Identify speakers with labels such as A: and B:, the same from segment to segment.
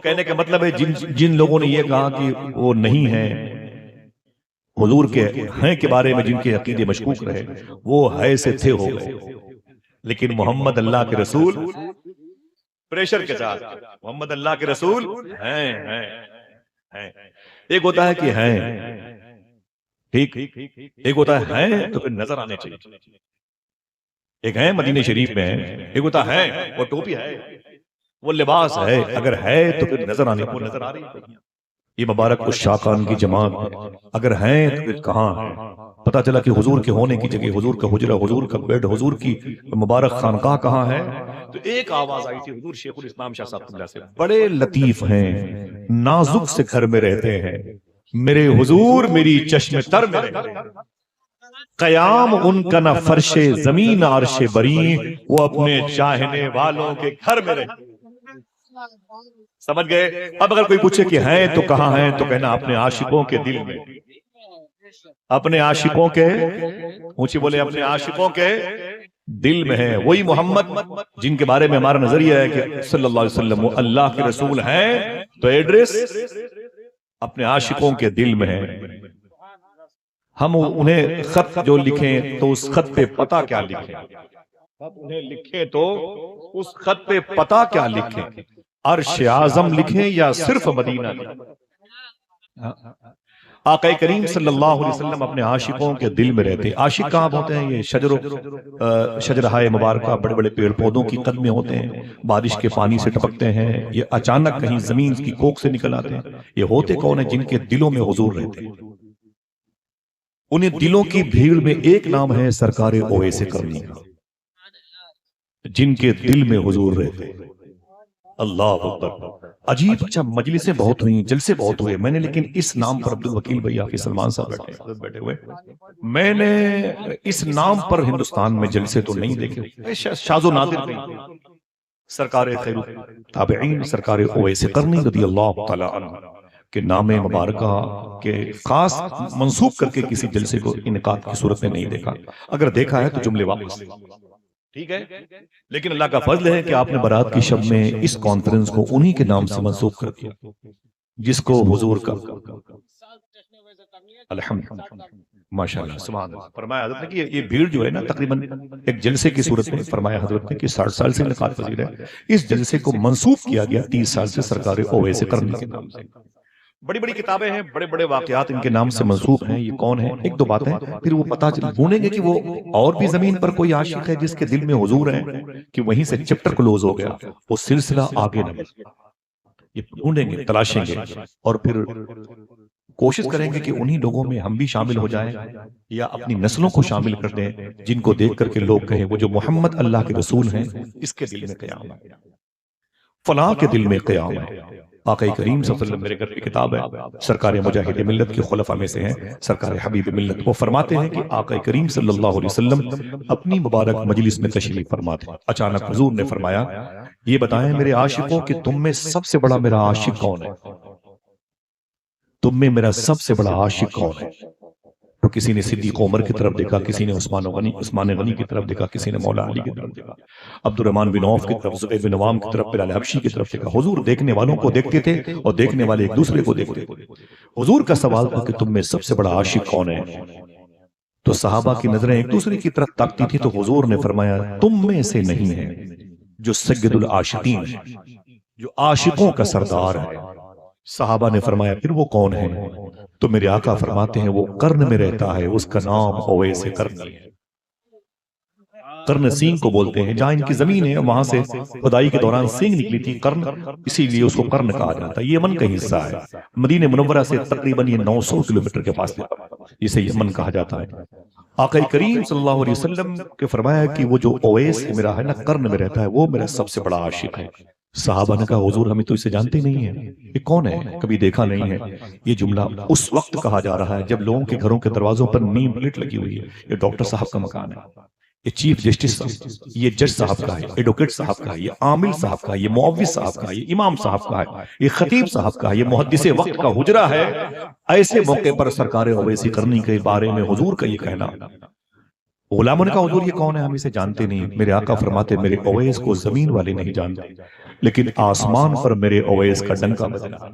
A: کہنے کا مطلب ہے جن لوگوں نے یہ کہا کہ وہ نہیں ہے حضور کے ہیں کے بارے میں، جن کے عقیدے مشکوک رہے، وہ ہے سے تھے ہو گئے، لیکن محمد اللہ کے رسول پریشر کے ساتھ محمد اللہ کے رسول ہیں۔ ایک ہوتا ہے کہ ہیں ٹھیک، ایک ہوتا ہے ہیں تو پھر نظر آنے چاہیے، ایک ہے مدینہ شریف میں ہے، ایک ہوتا ہے وہ ٹوپی ہے، وہ لباس ہے، اگر ہے تو پھر نظر آنے کو نظر آ رہی ہے۔ یہ مبارک اس شاقان کی جماعت ہے، اگر ہیں تو پھر کہاں ہیں؟ پتا چلا کہ حضور کے ہونے کی جگہ، حضور کا حجرہ، حضور کا بیڈ، حضور کی مبارک خانقاہ کہاں ہے؟ تو ایک آواز آئی تھی حضور شیخ الاسلام شاہ صاحب اللہ سے، بڑے لطیف ہیں، نازک سے گھر میں رہتے ہیں، میرے حضور میری چشم تر میں رہتے ہیں، قیام ان کا نہ فرش زمین عرش بری، وہ اپنے چاہنے والوں کے گھر میں رہتے ہیں۔ سمجھ گئے؟ اب اگر کوئی پوچھے کہ ہیں تو کہاں ہیں، تو کہنا اپنے عاشقوں کے دل میں، اپنے عاشقوں کے، اونچی بولے، اپنے عاشقوں کے دل میں ہے۔ وہی محمد جن کے بارے میں ہمارا نظریہ ہے کہ صلی اللہ علیہ وسلم وہ اللہ کے رسول ہیں، تو ایڈریس اپنے عاشقوں کے دل میں ہے۔ ہم انہیں خط جو لکھیں تو اس خط پہ پتہ کیا لکھیں؟ خط انہیں لکھیں تو اس خط پہ پتہ کیا لکھیں؟ عرش اعظم لکھیں یا صرف مدینہ لکھیں؟ آقا کریم صلی اللہ علیہ وسلم اپنے عاشقوں کے دل میں رہتے ہیں۔ عاشق کہاں ہوتے ہیں؟ یہ شجرہائے مبارکہ، بڑے بڑے پیڑ پودوں کی قد میں ہوتے ہیں، بارش کے پانی سے ٹپکتے ہیں، یہ اچانک کہیں زمین کی کوکھ سے نکل آتے ہیں۔ یہ ہوتے کون ہیں؟ جن کے دلوں میں حضور رہتے ہیں۔ انہیں دلوں کی بھیڑ میں ایک نام ہے سرکار اویس کرنی کا، جن کے دل میں حضور رہتے ہیں۔ اللہ اکبر! عجیب! اچھا، مجلسیں بہت ہوئی، جلسے بہت ہوئے، میں نے لیکن اس نام پر، عبدالوکیل بھائی حافظ سلمان صاحب بیٹھے ہوئے، میں نے اس نام پر ہندوستان میں جلسے تو نہیں دیکھے، شاذ و نادر نہیں۔ سرکار خیر التابعین سرکار اویس کرنی رضی اللہ تعالی عنہ کے نام مبارکہ کے خاص منسوب کر کے کسی جلسے کو انعقاد کی صورت میں نہیں دیکھا، اگر دیکھا ہے تو جملے واپس، ٹھیک ہے؟ لیکن اللہ کا فضل ہے کہ آپ نے برات کی شب میں اس کانفرنس کو انہی کے نام سے منسوب کر دیا، جس کو حضور کا الحمدللہ، ماشاءاللہ، سبحان اللہ۔ فرمایا حضرت نے کہ یہ بھیڑ جو ہے نا، تقریباً ایک جلسے کی صورت میں، فرمایا حضرت نے کہ 60 سال سے انعقاد پذیر ہے، اس جلسے کو منسوب کیا گیا 30 سال سے سرکار اویس کرنی کے نام سے۔ بڑی بڑی کتابیں ہیں، بڑے بڑے واقعات ان کے نام سے منسوب ہیں۔ یہ کون ہیں؟ ایک دو باتیں، پھر وہ پتہ ڈھونڈیں گے کہ وہ اور بھی زمین پر کوئی عاشق ہے جس کے دل میں حضور ہے، کہ وہیں سے چپٹر کلوز ہو گیا، وہ سلسلہ آگے نہ بڑھا۔ یہ ڈھونڈیں گے، تلاشیں گے، اور پھر کوشش کریں گے کہ انہی لوگوں میں ہم بھی شامل ہو جائیں، یا اپنی نسلوں کو شامل کر دیں، جن کو دیکھ کر کے لوگ کہیں وہ جو محمد اللہ کے رسول ہیں، اس کے دل میں قیام ہے، فلاں کے دل میں قیام ہے۔ آقا کریم صلی اللہ علیہ وسلم، میرے گھر کی کتاب ہے، سرکار مجاہد ملت کے خلفاء میں سے ہیں، سرکار حبیب ملت، وہ فرماتے ہیں کہ آقا کریم صلی اللہ علیہ وسلم اپنی مبارک مجلس میں تشریف فرماتے، اچانک حضور نے فرمایا، یہ بتائیں میرے عاشقوں کہ تم میں سب سے بڑا میرا عاشق کون ہے؟ تم میں میرا سب سے بڑا عاشق کون ہے؟ تو کسی نے صدیق عمر کی طرف دیکھا، کسی نے عثمان غنی کی طرف دیکھا، کسی نے مولا علی کی طرف دیکھا، عبد الرحمن بن عوف کی طرف، زبیر بن عوام کی طرف، بلال حبشی کی طرف دیکھا۔ حضور دیکھنے والوں کو دیکھتے تھے اور دیکھنے والے ایک دوسرے کو دیکھتے تھے۔ حضور کا سوال تھا کہ تم میں سب سے بڑا عاشق کون ہے؟ تو صحابہ کی نظریں ایک دوسرے کی طرف تاکتی تھی، تو حضور نے فرمایا، تم میں سے نہیں ہے جو سید العاشقین ہے، جو عاشقوں کا سردار ہے۔ صحابہ نے فرمایا، پھر وہ کون ہے؟ تو میرے آقا فرماتے ہیں، وہ قرن میں رہتا ہے، اس کا نام اویس کرنی ہے۔ قرن سینگ کو بولتے ہیں، جہاں ان کی زمین ہے وہاں سے خدائی کے دوران سینگ نکلی تھی، قرن، اسی لیے اس کو قرن کہا جاتا ہے۔ یہ یمن کا حصہ ہے، مدینہ منورہ سے تقریباً یہ 900 کلومیٹر کے فاصلے پر، جسے یمن کہا جاتا ہے۔ آقا کریم صلی اللہ علیہ وسلم کے فرمایا کہ وہ جو اویس میرا ہے نا، قرن میں رہتا ہے، وہ میرا سب سے بڑا عاشق ہے۔ صحابہ نے کہا، حضور ہمیں تو اسے جانتے نہیں ہیں، یہ کون ہے؟ کبھی دیکھا نہیں ہے۔ یہ جملہ اس وقت کہا جا رہا ہے جب لوگوں کے گھروں کے دروازوں پر نیم پلیٹ لگی ہوئی ہے، یہ ڈاکٹر صاحب کا مکان ہے، یہ چیف جسٹس، یہ جج صاحب کا ہے، ایڈوکیٹ صاحب کا ہے، یہ عامل صاحب کا ہے، یہ معوض صاحب کا ہے، یہ امام صاحب کا ہے، یہ خطیب صاحب کا ہے، یہ محدث وقت کا حجرہ ہے۔ ایسے موقع پر سرکار اویس کرنی کے بارے میں حضور کا یہ کہنا، غلاموں نے کہا، حضور یہ کون ہے؟ ہم اسے جانتے نہیں۔ میرے آقا فرماتے، میرے اویس کو زمین والے نہیں جانتے، لیکن آسمان پر میرے اویس کا ڈنکا بجا۔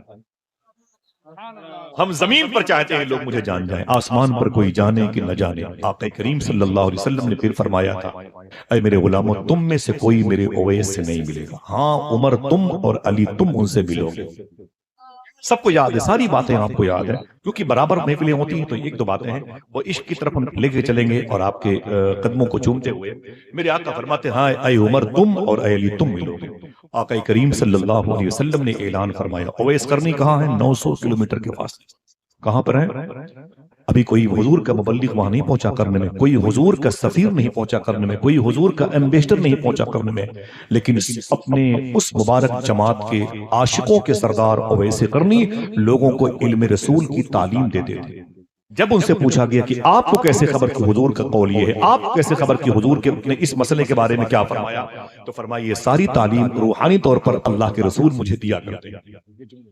A: ہم زمین پر چاہتے ہیں لوگ مجھے جان جائیں، آسمان پر کوئی جانے کہ نہ جانے۔ آقا کریم صلی اللہ علیہ وسلم نے پھر فرمایا تھا، اے میرے غلاموں، تم میں سے کوئی میرے اویس سے نہیں ملے گا، ہاں عمر تم اور علی تم ان سے ملو گے۔ سب کو یاد ہے، ساری باتیں آپ کو یاد ہے، کیونکہ برابر محفلیں ہوتی ہیں تو ایک دو باتیں ہیں وہ عشق کی طرف ہم لے کے چلیں گے اور آپ کے قدموں کو چومتے ہوئے میرے آقا فرماتے ہیں، ہاں اے عمر تم اور اے علی تم ملو گے۔ آقا کریم صلی اللہ علیہ وسلم نے اعلان فرمایا، اویس کرنی کہاں ہے؟ 900 کلومیٹر کے فاصلے کہاں پر ہے؟ ابھی کوئی حضور کا مبلغ وہاں نہیں پہنچا کرنے میں، کوئی حضور کا سفیر نہیں پہنچا کرنے میں، کوئی حضور کا ایمبیسڈر نہیں پہنچا کرنے میں، لیکن اپنے اس مبارک جماعت کے عاشقوں کے سردار اویس قرنی لوگوں کو علم رسول کی تعلیم دیتے تھے۔ جب ان سے پوچھا گیا کہ آپ کو کیسے خبر کہ حضور کا قول یہ ہے، آپ کو کیسے خبر کہ حضور کے نے اس مسئلے کے بارے میں کیا فرمایا، تو فرمایا یہ ساری تعلیم روحانی طور پر اللہ کے رسول مجھے دیا کرتے ہیں۔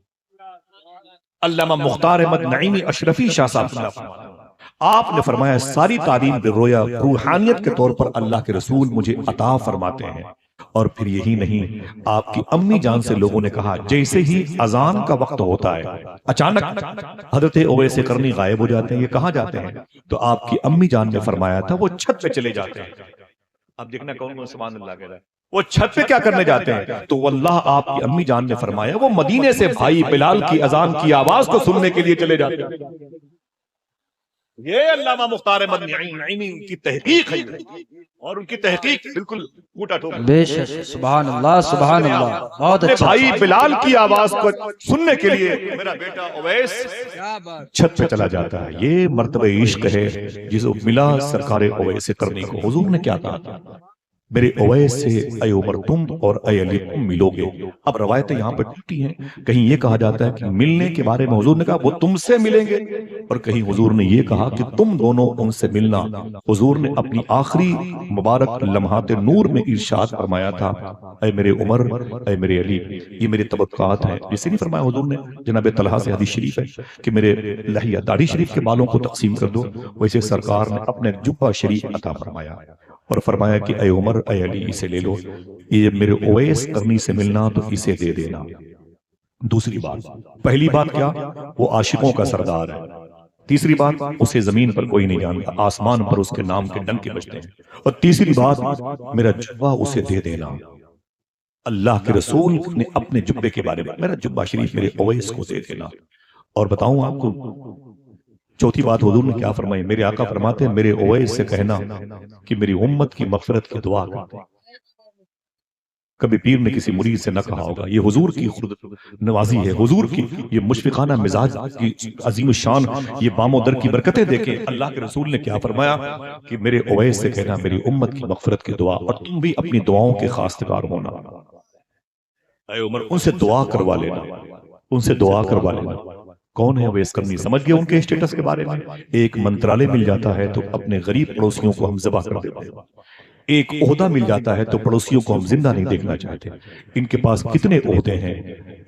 A: علامہ مختار احمد نعیمی اشرفی شاہ صاحب آپ نے فرمایا ساری تعلیم بالرویا روحانیت کے طور پر اللہ کے رسول مجھے عطا فرماتے ہیں۔ اور پھر یہی نہیں، آپ کی امی جان سے لوگوں نے کہا جیسے ہی اذان کا وقت ہوتا ہے اچانک حضرت اویس قرنی غائب ہو جاتے ہیں، یہ کہاں جاتے ہیں؟ تو آپ کی امی جان نے فرمایا تھا وہ چھت پہ چلے جاتے ہیں۔ اب دیکھنا کون سبحان اللہ کہہ رہا ہے، وہ چھت پہ کیا کرنے جاتے ہیں؟ تو واللہ آپ کی امی جان نے فرمایا وہ مدینے سے بھائی بلال کی اذان کی آواز کو سننے کے لیے چلے جاتے ہیں۔ یہ علامہ مختار احمد نعیمی ان کی تحقیق ہے، اور ان کی تحقیق بالکل ٹوٹا ٹھوکا
B: بے شک، سبحان اللہ سبحان اللہ، بہت اچھا۔
A: بھائی بلال کی آواز کو سننے کے لیے میرا بیٹا اویس چھت پہ چلا جاتا ہے۔ یہ مرتبہ عشق ہے جس کو ملا سرکار اویس قرنی کو۔ حضور نے کیا کہا تھا؟ میرے اویس سے اے عمر تم اور اے علی تم ملو گے۔ اب روایتیں یہاں پر ٹوٹی ہیں، کہیں یہ کہا جاتا ہے کہ ملنے کے بارے میں حضور نے کہا وہ تم سے ملیں گے، اور کہیں حضور نے یہ کہا کہ تم دونوں ان سے ملنا۔ حضور نے اپنی آخری مبارک لمحات نور میں ارشاد فرمایا تھا، اے میرے عمر اے میرے علی، یہ میرے طبقات ہیں۔ جسے نہیں فرمایا حضور نے جناب طلحہ سے حدیث شریف ہے کہ میرے لحیہ داڑھی شریف کے بالوں کو تقسیم کر دو، ویسے سرکار نے اپنے جبہ شریف عطا فرمایا اور فرمایا کہ اے عمر اے علی اسے لے لو، یہ میرے اویس قرنی سے ملنا تو اسے دے دینا۔ دوسری بات، پہلی بات کیا؟ وہ عاشقوں کا سردار ہے۔ تیسری بات، اسے زمین پر کوئی نہیں جانتا، آسمان پر اس کے نام کے ڈنکے بجتے ہیں۔ اور تیسری بات، میرا جبہ اسے دے دینا۔ اللہ کے رسول نے اپنے جبے کے بارے میں میرا جبہ شریف میرے اویس کو دے دینا۔ اور بتاؤں آپ کو چوتھی بات حضور نے کیا فرمائی؟ میرے آقا فرماتے ہیں میرے اویس سے کہنا کہ میری امت کی مغفرت کی دعا کرتے ہیں۔ کبھی پیر نے کسی مرید سے نہ کہا ہوگا، یہ حضور کی خود نوازی ہے، حضور کی یہ مشفقانہ مزاج کی عظیم الشان یہ بام و در کی برکتیں دیکھیں۔ اللہ کے رسول نے کیا فرمایا کہ میرے اویس سے کہنا میری امت کی مغفرت کی دعا، اور تم بھی اپنی دعاؤں کے خواستگار ہونا۔ اے عمر ان سے دعا کروا لینا، ان سے دعا کروا لینا۔ کون ہے اویس قرنی؟ سمجھ گئے ان کے اسٹیٹس کے بارے میں؟ ایک منترالے مل جاتا ہے تو اپنے غریب پڑوسیوں کو ہم ذبح کر دیتے ہیں، ایک عہدہ مل جاتا ہے تو پڑوسیوں کو ہم زندہ نہیں دیکھنا چاہتے۔ ان کے پاس کتنے عہدے ہیں؟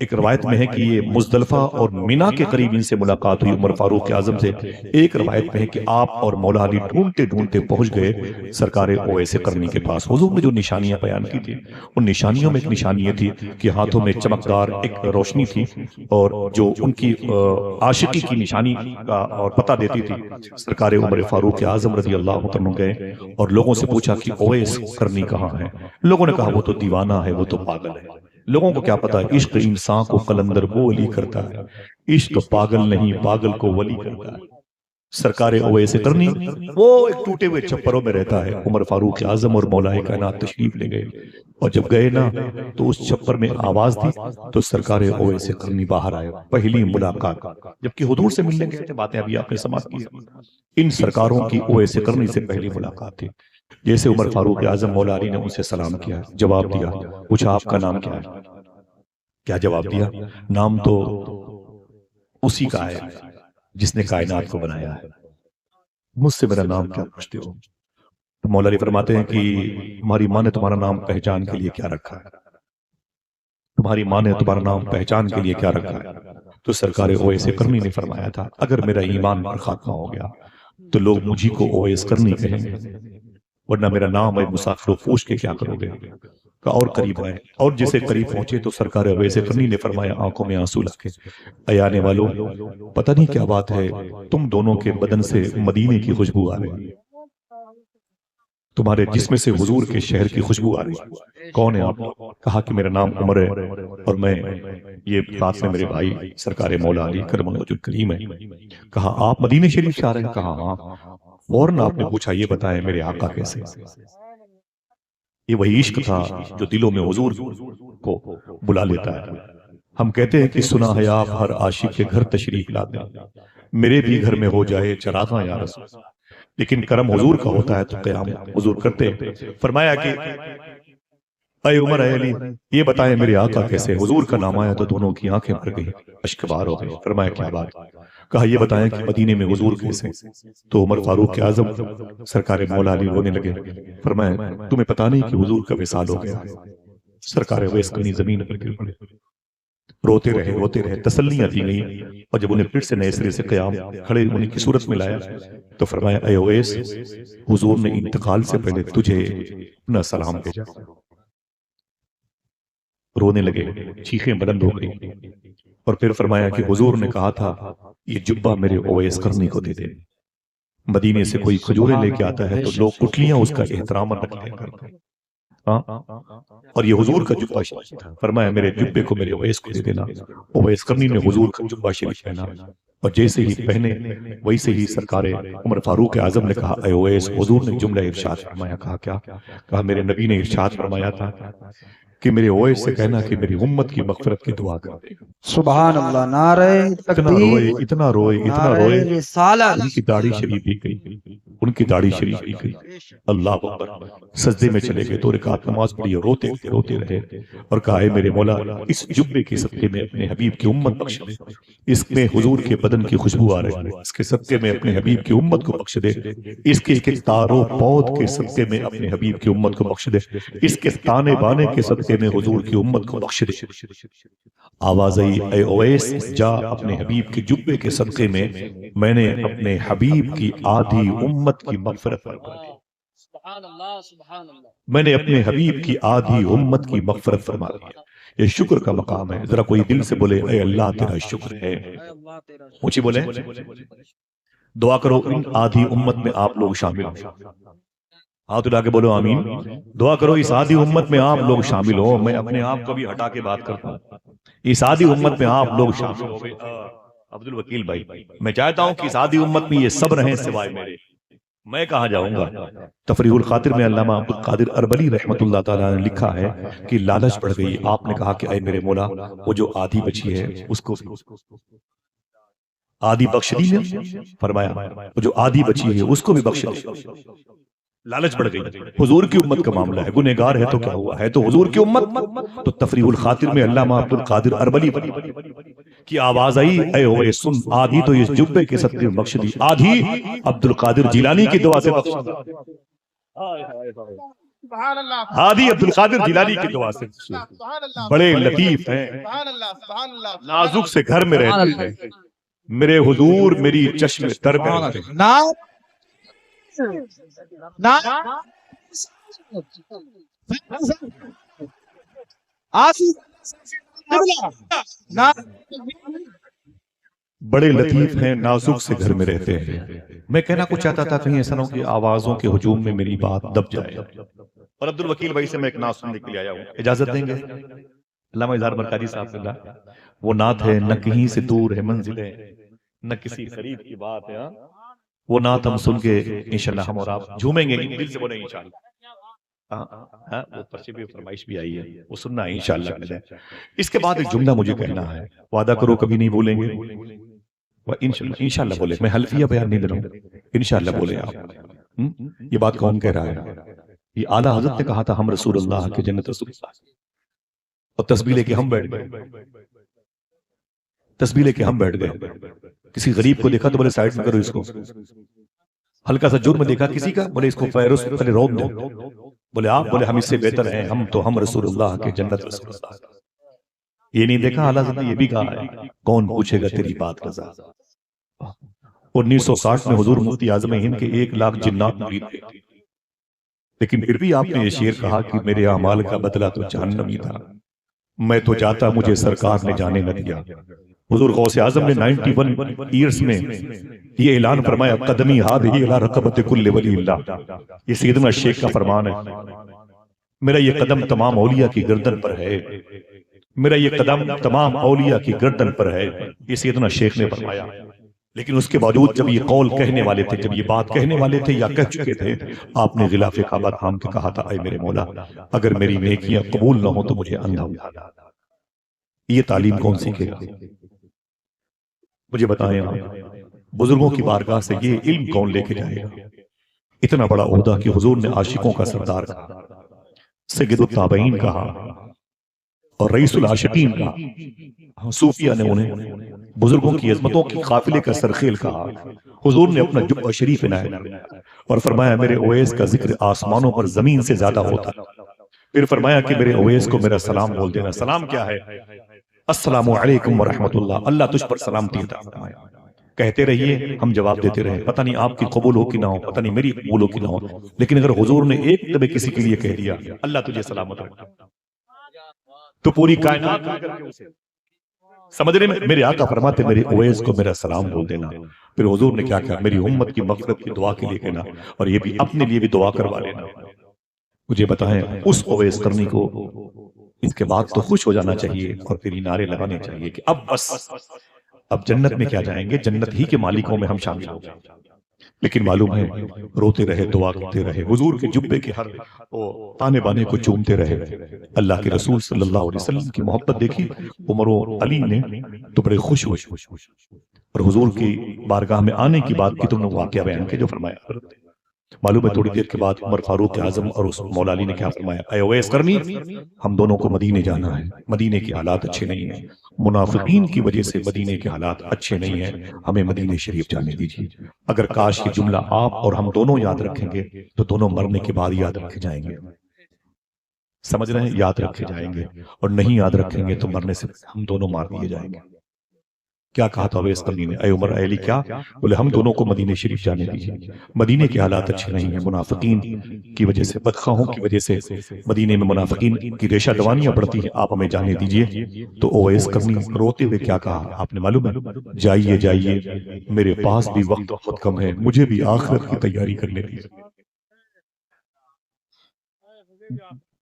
A: ایک روایت میں ہے کہ یہ مزدلفہ اور مینا کے قریب ان سے ملاقات ہوئی عمر فاروق اعظم سے۔ ایک روایت میں ہے کہ آپ اور مولا علی ڈھونڈتے ڈھونڈتے پہنچ گئے سرکار اویس قرنی کے پاس۔ حضور نے جو نشانیاں بیان کی تھی ان نشانیوں میں ایک نشانی یہ تھی کہ ہاتھوں میں چمکدار ایک روشنی تھی، اور جو ان کی عاشقی کی نشانی کا اور پتہ دیتی تھی۔ سرکار عمر فاروق اعظم رضی اللہ عنہ گئے اور لوگوں سے پوچھا کہ اویس قرنی کہاں ہے؟ لوگوں نے کہا وہ تو دیوانہ ہے، وہ تو پاگل ہے۔ لوگوں کو کیا پتا، عشق انسان کو قلندر وہ ولی کرتا ہے، عشق پاگل نہیں پاگل کو ولی کرتا ہے۔ سرکار اویس قرنی وہ ایک ٹوٹے ہوئے چھپروں میں رہتا ہے۔ عمر فاروق اعظم اور مولا کائنات تشریف لے گئے، اور جب گئے نا تو اس چھپر میں آواز دی تو سرکار اویس قرنی باہر آئے۔ پہلی ملاقات جبکہ حضور سے ملنے گئے تھے، باتیں ابھی آپ نے سماعت کی، ان سرکاروں کی اویس قرنی سے پہلی ملاقات تھی۔ جیسے عمر فاروق اعظم مولا علی نے ان سے سلام کیا، جواب دیا، پوچھا آپ کا نام کیا ہے؟ کیا جواب دیا؟ نام تو اسی کا ہے جس نے کائنات کو بنایا ہے، مجھ سے میرا نام کیا پوچھتے ہو؟ تو مولا علی فرماتے ہیں کہ تمہاری ماں نے تمہارا نام پہچان کے لیے کیا رکھا ہے؟ تمہاری ماں نے تمہارا نام پہچان کے لیے کیا رکھا ہے؟ تو سرکار اویس قرنی نے فرمایا تھا اگر میرا ایمان پر خاتمہ ہو گیا تو لوگ مجھے کو اویس قرنی کہیں گے، ورنہ میرا نام ہے مسافر و فوش کے کیا کرو گے؟ کا اور قریب آئے، اور جسے قریب پہنچے تو سرکار اویس قرنی نے فرمایا آنکھوں میں آنسو لا کے، اے آنے والوں پتہ نہیں کیا بات ہے، تم دونوں کے بدن سے مدینے کی خوشبو آ رہی ہے، تمہارے جسم سے حضور کے شہر کی خوشبو آ رہی ہے، کون ہے آپ؟ کہا کہ میرا نام عمر ہے اور میں یہ ساتھ میں میرے بھائی سرکار مولا علی کرم اللہ وجہ کریم ہے۔ کہا آپ مدینہ شریف سے آ رہے ہیں؟ کہا ہاں۔ فوراً آپ نے پوچھا یہ بتائیں میرے آقا کیسے؟ یہ وہی عشق تھا جو دلوں میں حضور کو بلا لیتا ہے۔ ہم کہتے ہیں کہ سنا ہے آپ ہر عاشق کے گھر تشریف لاتے ہیں، میرے بھی گھر میں ہو جائے چراغاں یا رسول، لیکن کرم حضور کا ہوتا ہے تو قیام حضور کرتے ہیں۔ فرمایا کہ اے عمر اے علی یہ بتائیں میرے آقا کیسے؟ حضور کا نام آیا تو دونوں کی آنکھیں بھر گئی، اشک بار ہو گئی۔ فرمایا کیا بات؟ کہا یہ بتائیں کہ مدینے میں حضور کیسے؟ تو عمر فاروق اعظم سرکار مولا علی رونے لگے۔ فرمایا تمہیں پتہ نہیں کہ حضور کا وصال ہو گیا؟ سرکار اویس قرنی زمین پر گر پڑے، روتے رہے، تسلیاں دی گئیں، اور جب انہیں پھر سے نئے سرے سے قیام کھڑے انہیں کی صورت میں لایا تو فرمایا اے اویس حضور نے انتقال سے پہلے تجھے اپنا سلام بھیجا۔ رونے لگے، چیخیں بلند ہو گئی، اور پھر فرمایا کہ حضور نے کہا تھا یہ جبہ میرے اویس قرنی کو دے دے۔ مدینے سے کوئی کھجوریں لے کے آتا ہے تو لوگ کٹلیاں اس کا احترام رکھ لیا کرتے ہیں، اور یہ حضور کا جبہ شریف تھا۔ فرمایا میرے جبے کو میرے اویس کو دے دینا۔ اویس قرنی نے حضور کا جبہ شریف پہنا، اور جیسے ہی پہنے ویسے ہی سرکار عمر فاروق اعظم نے کہا اے اویس حضور نے جملہ ارشاد فرمایا۔ کہا کیا؟ کہا میرے نبی نے ارشاد فرمایا تھا کہ میرے اویس سے کہنا کہ میری امت کی مغفرت کی دعا کر دے گا۔
B: سبحان اللہ، نعرہ تکبیر،
A: اتنا روئے
B: نعرہ رسالت،
A: ان کی داڑھی شریف بھی گئی، ان کی داڑھی شریف بھی گئی۔ اللہ اکبر، سجدے میں چلے گئے، 2 رکعت نماز پڑھی اور روتے رہے، اور کہا اے میرے مولا اس جبے کے صدقے میں اپنے حبیب کی امت بخش دے، اس میں حضور کے بدن کی خوشبو آ رہی ہے، اس کے صدقے میں اپنے حبیب کی امت کو بخش دے، اس کے ایک تار و پود کے صدقے میں اپنے حبیب کی امت کو بخش دے، اس کے تانے بانے کے صدقے میں حضور کی امت کو بخش دے۔ آواز آئی اے اویس جا اپنے حبیب کے جبے کے صدقے میں نے اپنے حبیب کی آدھی امت کی مغفرت فرما دی، میں نے اپنے حبیب کی آدھی امت کی مغفرت فرما دی۔ یہ شکر کا مقام ہے، ذرا کوئی دل سے بولے اے اللہ تیرا شکر ہے، اونچی بولے دعا کرو ان آدھی امت میں آپ لوگ شامل ہوں، ہاتھ اٹھا کے بولو آمین، دعا کرو اس آدھی امت میں آپ لوگ شامل ہو۔ میں اپنے آپ کو بھی ہٹا کے بات کرتا ہوں، اس آدھی امت میں آپ لوگ شامل ہو۔ عبد الوکیل بھائی میں چاہتا ہوں کہ اس آدھی امت میں یہ سب رہیں سوائے میرے، میں کہاں جاؤں گا؟ تفریح الخاطر میں علامہ عبد القادر اربلی رحمت اللہ تعالیٰ نے لکھا ہے کہ لالچ بڑھ گئی، آپ نے کہا کہ اے میرے مولا وہ جو آدھی بچی ہے اس کو آدھی بخش دی نے، فرمایا وہ جو آدھی بچی ہے اس کو بھی بخش دی۔ لالچ بڑھ گئی، حضور کی امت کا معاملہ ہے، گنہگار ہے تو کیا ہوا، ہے تو حضور کی امت۔ تو تفریح الخاطر میں علامہ عبد القادر اربلی کی آواز آئی اے ہوئے سن، آدھی تو اس جبے کے صدقے میں بخش دی، آدھی عبد القادر جیلانی کی دعا سے بخش دی، آدھی عبد القادر جیلانی کی دعا سے۔ بڑے لطیف ہیں، نازک سے گھر میں رہتے ہیں، میرے حضور میری چشم تر میں رہتے ہیں۔ بڑے لطیف ہیں، نازک سے گھر میں رہتے ہیں۔ میں کہنا کچھ چاہتا تھا کہیں ایسا نہ ہو کہ آوازوں کے ہجوم میں میری بات دب جائے، اور عبد الوکیل بھائی سے میں ایک نعت سننے کے لیے آیا ہوں، اجازت دیں گے؟ علامہ اظہار مرکزی صاحب سے اللہ، وہ نعت ہے نہ کہیں سے دور ہے منزلیں نہ کسی قریب کی بات ہے، وہ نعت ہم سن کے انشاءاللہ ہم اور آپ جھومیں گے، دل سے بولیں انشاءاللہ، وہ پرچے بھی فرمائش بھی آئی ہے، وہ سننا ہے انشاءاللہ۔ اس کے بعد ایک جملہ مجھے کہنا ہے، وعدہ کرو کبھی نہیں بھولیں گے، انشاءاللہ بولے، میں حلفیہ بیان نہیں دے رہا ہوں، انشاءاللہ بولے آپ۔ یہ بات کون کہہ رہا ہے؟ یہ اعلیٰ حضرت نے کہا تھا ہم رسول اللہ کے جنت رسول اللہ، اور تسبیح لے کے ہم بیٹھ گئے، تسبیح لے کے ہم بیٹھ گئے۔ کسی غریب کو دیکھا تو بولے سائڈ میں کرو اس کو، ہلکا سا جرم دیکھا کسی کا، بولے اس کو فیروز پہلے روک دو، بولے آپ، بولے ہم اس سے بہتر ہیں، ہم رسول اللہ کے جنت رسول اللہ۔ یہ نہیں دیکھا اعلیٰ حضرت نے یہ بھی کہا ہے کون پوچھے گا تیری بات رضا۔ 1960 میں حضور مفتی اعظم ہند کے 1 لاکھ جنات مرید تھے، لیکن پھر بھی آپ نے یہ شعر کہا کہ میرے اعمال کا بدلہ تو جہنم ہی تھا، میں تو جاتا مجھے سرکار نے جانے نہ دیا۔ حضور غوث اعظم نے 91 ایئرز میں یہ اعلان فرمایا، قدمی ہادھی الی رقبۃ کل ولی اللہ، یہ سیدنا شیخ کا فرمان ہے، میرا یہ قدم تمام اولیاء کی گردن پر ہے، میرا یہ قدم تمام اولیاء کی گردن پر ہے، یہ سیدنا شیخ نے فرمایا۔ لیکن اس کے باوجود جب یہ قول کہنے والے تھے، جب یہ بات کہنے والے تھے یا کہہ چکے تھے، آپ نے غلاف کعبہ تھام کے کہا تھا، اے میرے مولا اگر میری نیکیاں قبول نہ ہو تو مجھے اندھا اٹھا دے۔ یہ تعلیم کون سیکھے گا؟ مجھے بتائیں آپ، بزرگوں کی بارگاہ سے یہ علم کون لے کے جائے گا؟ اتنا بڑا عہدہ کہ حضور نے عاشقوں کا سردار کہا، سید التابعین کہا اور رئیس العاشقین کہا، صوفیہ نے انہیں بزرگوں کی عظمتوں کی قافلے کا سرخیل کہا۔ حضور نے اپنا جبہ شریف عنایت کیا اور فرمایا میرے اویس کا ذکر آسمانوں پر زمین سے زیادہ ہوتا ہے۔ پھر فرمایا کہ میرے اویس کو میرا سلام بول دینا۔ سلام کیا ہے؟ السلام علیکم ورحمۃ اللہ، اللہ تجھ پر سلامتی عطا فرمائے۔ کہتے رہیے، ہم جواب دیتے رہے، پتہ نہیں آپ کی قبول ہو کہ نہ ہو، پتہ نہیں میری قبول ہو کہ نہ ہو، لیکن اگر حضور نے ایک دفعہ کسی کے لیے کہہ دیا اللہ تجھے سلامت رکھے، تو پوری کائنات سمجھ رہے ہیں؟ میرے آقا فرماتے میرے اویس کو میرا سلام بول دینا۔ پھر حضور نے کیا کہا، میری امت کی مغفرت کی دعا کے لیے کہنا، اور یہ بھی اپنے لیے بھی دعا کروا لینا۔ مجھے بتائیں، اس اویس کرنی کو اس کے بعد تو خوش ہو جانا چاہیے اور پھر نعرے لگانے چاہیے کہ اب بس، اب جنت میں کیا جائیں گے، جنت ہی کے مالکوں میں ہم شامل ہو جائیں گے۔ لیکن معلوم ہے روتے رہے، دعا کرتے رہے، حضور کے جبے کے ہر تانے بانے کو چومتے رہے۔ اللہ کے رسول صلی اللہ علیہ وسلم کی محبت دیکھی عمر و علی نے تو بڑے خوش ہوئے، اور حضور کی بارگاہ میں آنے کی بات کی تم نے واقعہ بیان کیا جو فرمایا۔ معلوم ہے تھوڑی دیر کے بعد عمر فاروق اعظم اور اس مولا علی نے کیا فرمایا، اے اویس کرنی، ہم دونوں کو مدینے جانا ہے، مدینے کے حالات اچھے نہیں ہیں، منافقین کی وجہ سے مدینے کے حالات اچھے نہیں ہیں، ہمیں مدینے شریف جانے دیجیے۔ اگر کاش یہ جملہ آپ اور ہم دونوں یاد رکھیں گے تو دونوں مرنے کے بعد یاد رکھے جائیں گے۔ سمجھ رہے ہیں؟ یاد رکھے جائیں گے، اور نہیں یاد رکھیں گے تو مرنے سے ہم دونوں مار دیے جائیں گے۔ کیا کہا تھا اویس قرنی نے، اے عمر اے علی، کیا بولے؟ ہم دونوں کو مدینے شریف جانے دیجیے، مدینے کے حالات اچھے نہیں ہیں، منافقین کی وجہ سے، بدخواہوں کی وجہ سے مدینے میں منافقین کی ریشہ دوانیاں بڑھتی ہیں، آپ ہمیں جانے دیجیے۔ تو اویس قرنی روتے ہوئے کیا کہا آپ نے معلوم ہے؟ جائیے جائیے، میرے پاس بھی وقت بہت کم ہے، مجھے بھی آخرت کی تیاری کرنے دیجیے،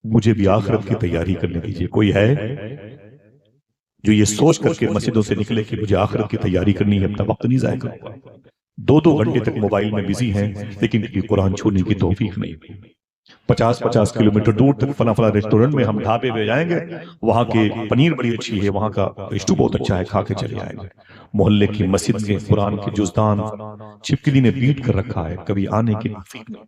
A: مجھے بھی آخرت کی تیاری کرنے دیجیے۔ کوئی ہے جو یہ سوچ کر کے مسجدوں سے نکلے کہ مجھے آخرت کی تیاری کرنی ہے، اپنا وقت نہیں ضائع کروں گا؟ 2 گھنٹے تک موبائل میں بزی ہیں لیکن قرآن چھونے کی توفیق نہیں۔ 50 کلومیٹر دور تک فلاں ریسٹورنٹ میں ہم ڈھابے پہ جائیں گے، وہاں کی پنیر بڑی اچھی ہے، وہاں کا اسٹو بہت اچھا ہے، کھا کے چلے آئیں گے۔ محلے کی مسجد کے قرآن کے جزدان چھپکلی نے بیٹ کر رکھا ہے، کبھی آنے کی توفیق نہیں۔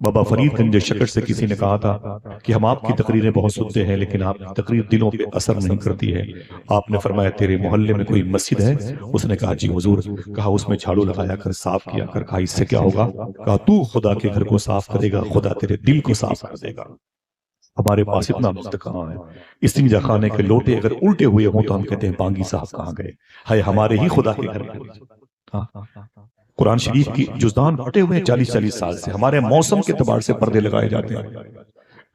A: بابا فرید گنج شکر سے کسی نے کہا تھا کہ ہم آپ کی تقریریں بہت سنتے ہیں لیکن آپ کی تقریر دلوں پہ اثر نہیں کرتی ہے۔ آپ نے فرمایا تیرے محلے میں کوئی مسجد ہے؟ اس نے کہا جی حضور۔ کہا اس میں جھاڑو لگایا کر، صاف کیا کر۔ کہا اس سے کیا ہوگا؟ کہا تو خدا کے گھر کو صاف کرے گا، خدا تیرے دل کو صاف کر دے گا۔ ہمارے پاس اتنا وقت کہاں ہے؟ استنجا خانے کے لوٹے اگر الٹے ہوئے ہوں تو ہم کہتے ہیں بانگی صاحب کہاں گئے؟ ہے ہمارے ہی خدا کے گھر میں۔ قرآن شریف کی جزدان پھٹے ہوئے ہیں 40 سال سے، ہمارے موسم کے اعتبار سے پردے لگائے جاتے ہیں،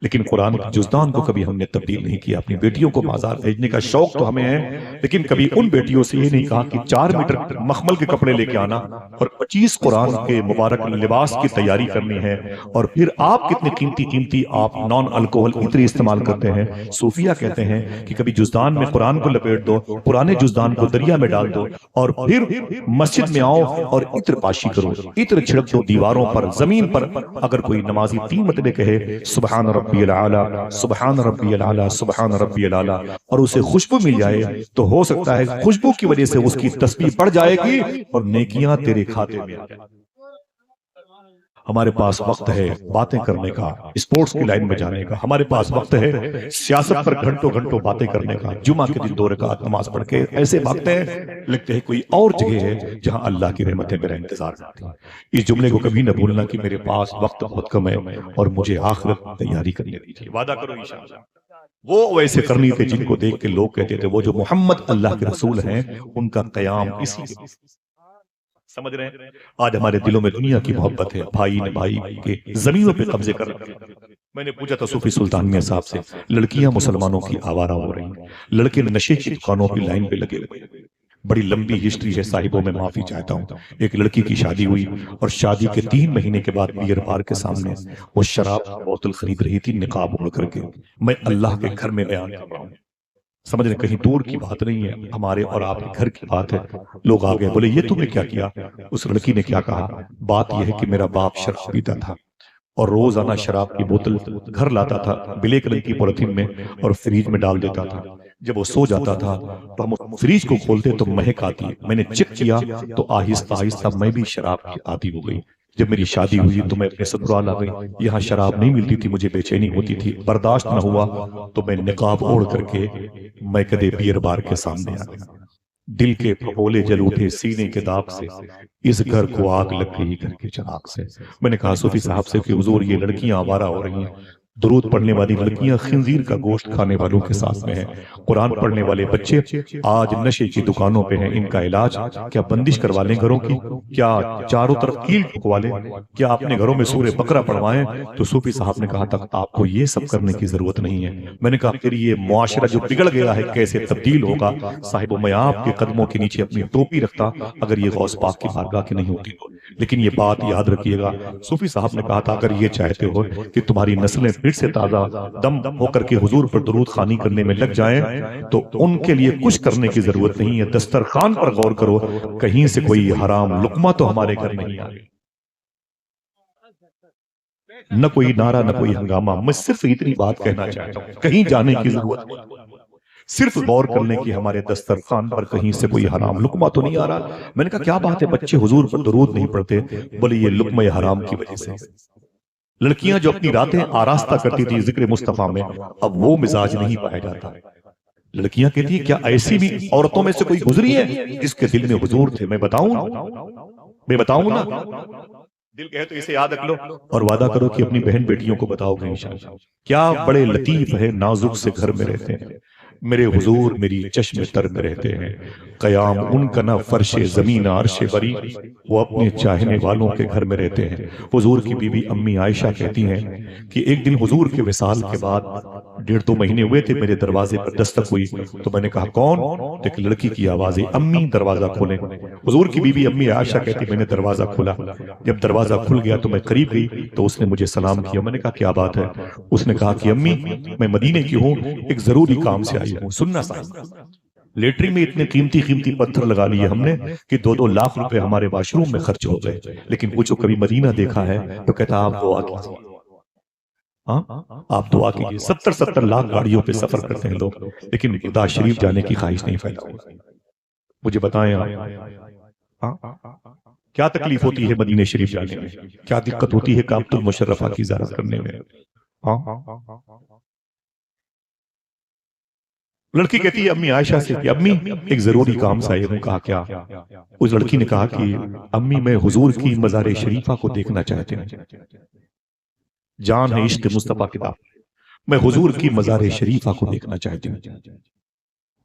A: لیکن قرآن کی جزدان کو کبھی ہم نے تبدیل نہیں کیا۔ اپنی بیٹیوں کو بازار بھیجنے کا شوق تو ہمیں ہے، لیکن کبھی ان بیٹیوں سے یہ نہیں کہا کہ 4 میٹر مخمل کے کپڑے لے کے آنا اور 25 قرآن کے مبارک لباس کی تیاری کرنی ہے، اور پھر آپ کتنے قیمتی آپ نان الکوہل عطر استعمال کرتے ہیں۔ صوفیہ کہتے ہیں کہ کبھی جزدان میں قرآن کو لپیٹ دو، پرانے جزدان کو دریا میں ڈال دو، اور پھر مسجد میں آؤ اور عطر پاشی کرو، عطر چھڑک دو دیواروں پر، زمین پر۔ اگر کوئی نمازی 3 مرتبہ کہے سبحان ربی العالی، سبحان ربی العالی، سبحان ربی العالی، اور اسے خوشبو مل جائے تو ہو سکتا ہے خوشبو کی وجہ سے اس کی تسبیح بڑھ جائے گی اور نیکیاں تیرے کھاتے میں آ جائیں۔ ہمارے پاس وقت ہے باتیں کرنے کا، اسپورٹس کی لائن میں جانے کا، ہمارے پاس وقت ہے سیاست پر گھنٹوں باتیں کرنے کا، جمعہ کے دن 2 رکعت نماز پڑھ کے ایسے بھاگتے ہیں، لگتے ہیں کوئی اور جگہ ہے جہاں اللہ کی رحمتیں میرا انتظار کرتی ہیں۔ اس جملے کو کبھی نہ بھولنا کہ میرے پاس وقت بہت کم ہے اور مجھے آخرت تیاری کرنے دیجیے۔ وعدہ کرو انشاءاللہ۔ وہ ویسے کرنی تھے جن کو دیکھ کے لوگ کہتے تھے وہ جو محمد اللہ کے رسول ہیں ان کا قیام اسی سمجھ رہے ہیں؟ آج ہمارے دلوں میں دنیا کی محبت ہے، بھائی نے بھائی کے زمینوں پہ قبضے کر رکھے۔ میں نے پوچھا تھا صوفی سلطان میاں صاحب سے، لڑکیاں مسلمانوں کی آوارہ ہو رہی ہیں، لڑکے نشے کی دکانوں کی لائن پہ لگے ہوئے ہیں۔ بڑی لمبی ہسٹری ہے صاحبوں، میں معافی چاہتا ہوں۔ ایک لڑکی کی شادی ہوئی اور شادی کے 3 مہینے کے بعد بیئر بار کے سامنے وہ شراب کی بوتل خرید رہی تھی نقاب اوڑھ کر کے۔ میں اللہ کے گھر میں بیان کر رہا ہوں، سمجھ رہے، کہیں دور کی بات نہیں ہے، ہمارے اور آپ کے گھر کی بات ہے۔ لوگ آگے بولے یہ تم نے کیا کیا؟ اس لڑکی نے کیا کہا؟ بات یہ ہے کہ میرا باپ شراب پیتا تھا اور روزانہ شراب کی بوتل گھر لاتا تھا بلیک رنگ کی پولیتھین میں اور فریج میں ڈال دیتا تھا۔ جب وہ سو جاتا تھا تو ہم فریج کو کھولتے تو مہک آتی ہے۔ میں نے چیک کیا تو آہستہ آہستہ میں بھی شراب کی عادی ہو گئی۔ جب میری شادی ہوئی تو میں اپنے سسرال آ گئی، یہاں شراب نہیں ملتی تھی، مجھے بے چینی ہوتی تھی، برداشت نہ ہوا تو میں نقاب اوڑھ کر کے میں کدے بیئر بار کے سامنے آ گیا۔ دل کے پھپھولے جل اٹھے سینے کے داغ سے، اس گھر کو آگ لگ گئی گھر کے چراغ سے۔ میں نے کہا صوفی صاحب سے کہ حضور یہ لڑکیاں آوارہ ہو رہی ہیں، درود پڑھنے والی لڑکیاں خنزیر کا گوشت کھانے والوں کے ساتھ میں ہیں، قرآن پڑھنے والے بچے آج نشے کی دکانوں پہ ہیں، ان کا علاج کیا بندش کروا لیں گھروں کی؟ کیا چاروں طرف کیل ٹھکوا لیں؟ کیا اپنے گھروں میں سورہ بقرہ پڑھوائیں؟ تو صوفی صاحب نے کہا تک آپ کو یہ سب کرنے کی ضرورت نہیں ہے۔ میں نے کہا پھر یہ معاشرہ جو بگڑ گیا ہے کیسے تبدیل ہوگا؟ صاحبوں میں آپ کے قدموں کے نیچے اپنی ٹوپی رکھتا اگر یہ غوث پاک کی بارگاہ کی نہیں ہوتی۔ لیکن یہ بات یاد رکھیے گا، صوفی صاحب نے کہا تھا اگر یہ چاہتے ہو کہ تمہاری نسلیں پھر سے تازہ دم ہو کر کے حضور پر درود خوانی کرنے میں لگ جائیں تو ان کے لیے کچھ کرنے کی ضرورت نہیں ہے، دسترخوان پر غور کرو، کہیں سے کوئی حرام لقمہ تو ہمارے گھر نہیں آئے، نہ کوئی نعرہ نہ کوئی ہنگامہ۔ میں صرف اتنی بات کہنا چاہتا ہوں، کہیں جانے کی ضرورت نہیں، صرف غور کرنے کی ہمارے دسترخوان پر کہیں سے کوئی حرام لقمہ تو نہیں آ رہا۔ میں نے کہا کیا بات ہے بچے حضور پر درود نہیں پڑھتے؟ بولے یہ لقمہ حرام کی وجہ سے۔ لڑکیاں جو اپنی راتیں آراستہ کرتی تھی ذکر مصطفیٰ میں، اب وہ مزاج نہیں پایا جاتا۔ لڑکیاں کہتی ہیں کیا ایسی بھی عورتوں میں سے کوئی گزری ہے جس کے دل میں حضور تھے؟ میں بتاؤں نا، دل کہے تو اسے یاد رکھ لو اور وعدہ کرو کہ اپنی بہن بیٹیوں کو بتاؤ گے انشاءاللہ۔ کیا بڑے لطیف ہے نازک سے گھر میں رہتے ہیں، میرے حضور میری چشم تر میں رہتے ہیں، قیام ان کا نہ فرش زمین عرش بری، وہ اپنے چاہنے والوں کے گھر میں رہتے ہیں۔ حضور کی بیوی امی عائشہ کہتی ہیں کہ ایک دن حضور کے وصال کے بعد 1.5-2 مہینے ہوئے تھے، میرے دروازے پر دستک ہوئی تو میں نے کہا کون؟ ایک لڑکی کی آواز ہے، امی دروازہ کھولیں۔ حضور کی بیوی امی عائشہ کہتی میں نے دروازہ کھولا، جب دروازہ کھل گیا تو میں قریب گئی تو اس نے مجھے سلام کیا۔ میں نے کہا کیا بات ہے؟ اس نے کہا کہ امی میں مدینے کی ہوں، ایک ضروری کام سے آئی ہوں۔ سننا صاحب، لیٹری میں اتنے قیمتی پتھر لگا لیے ہم نے کہ 2-2 لاکھ روپے ہمارے واش روم میں خرچ ہو گئے، لیکن پوچھو کبھی مدینہ دیکھا ہے؟ تو کہتا آپ دعا کیجیے، آپ دعا کیجیے۔ 70 لاکھ گاڑیوں پہ سفر کرتے ہیں لوگ، لیکن خدا شریف جانے کی خواہش نہیں پھیلا۔ مجھے بتائیں آپ کیا تکلیف ہوتی ہے مدینہ شریف جانے میں، کیا دقت ہوتی ہے کعبۃ المشرفہ کی زیارت کرنے میں؟ لڑکی کہتی ہے امی عائشہ سے کہ امی ایک ضروری کام سے آئے ہوں۔ کہا کیا؟ اس لڑکی نے کہا کہ امی میں حضور کی مزار شریفہ کو دیکھنا چاہتے ہیں، جان ہے عشق مصطفیٰ کتاب، میں حضور کی مزار شریفہ کو دیکھنا چاہتی ہوں،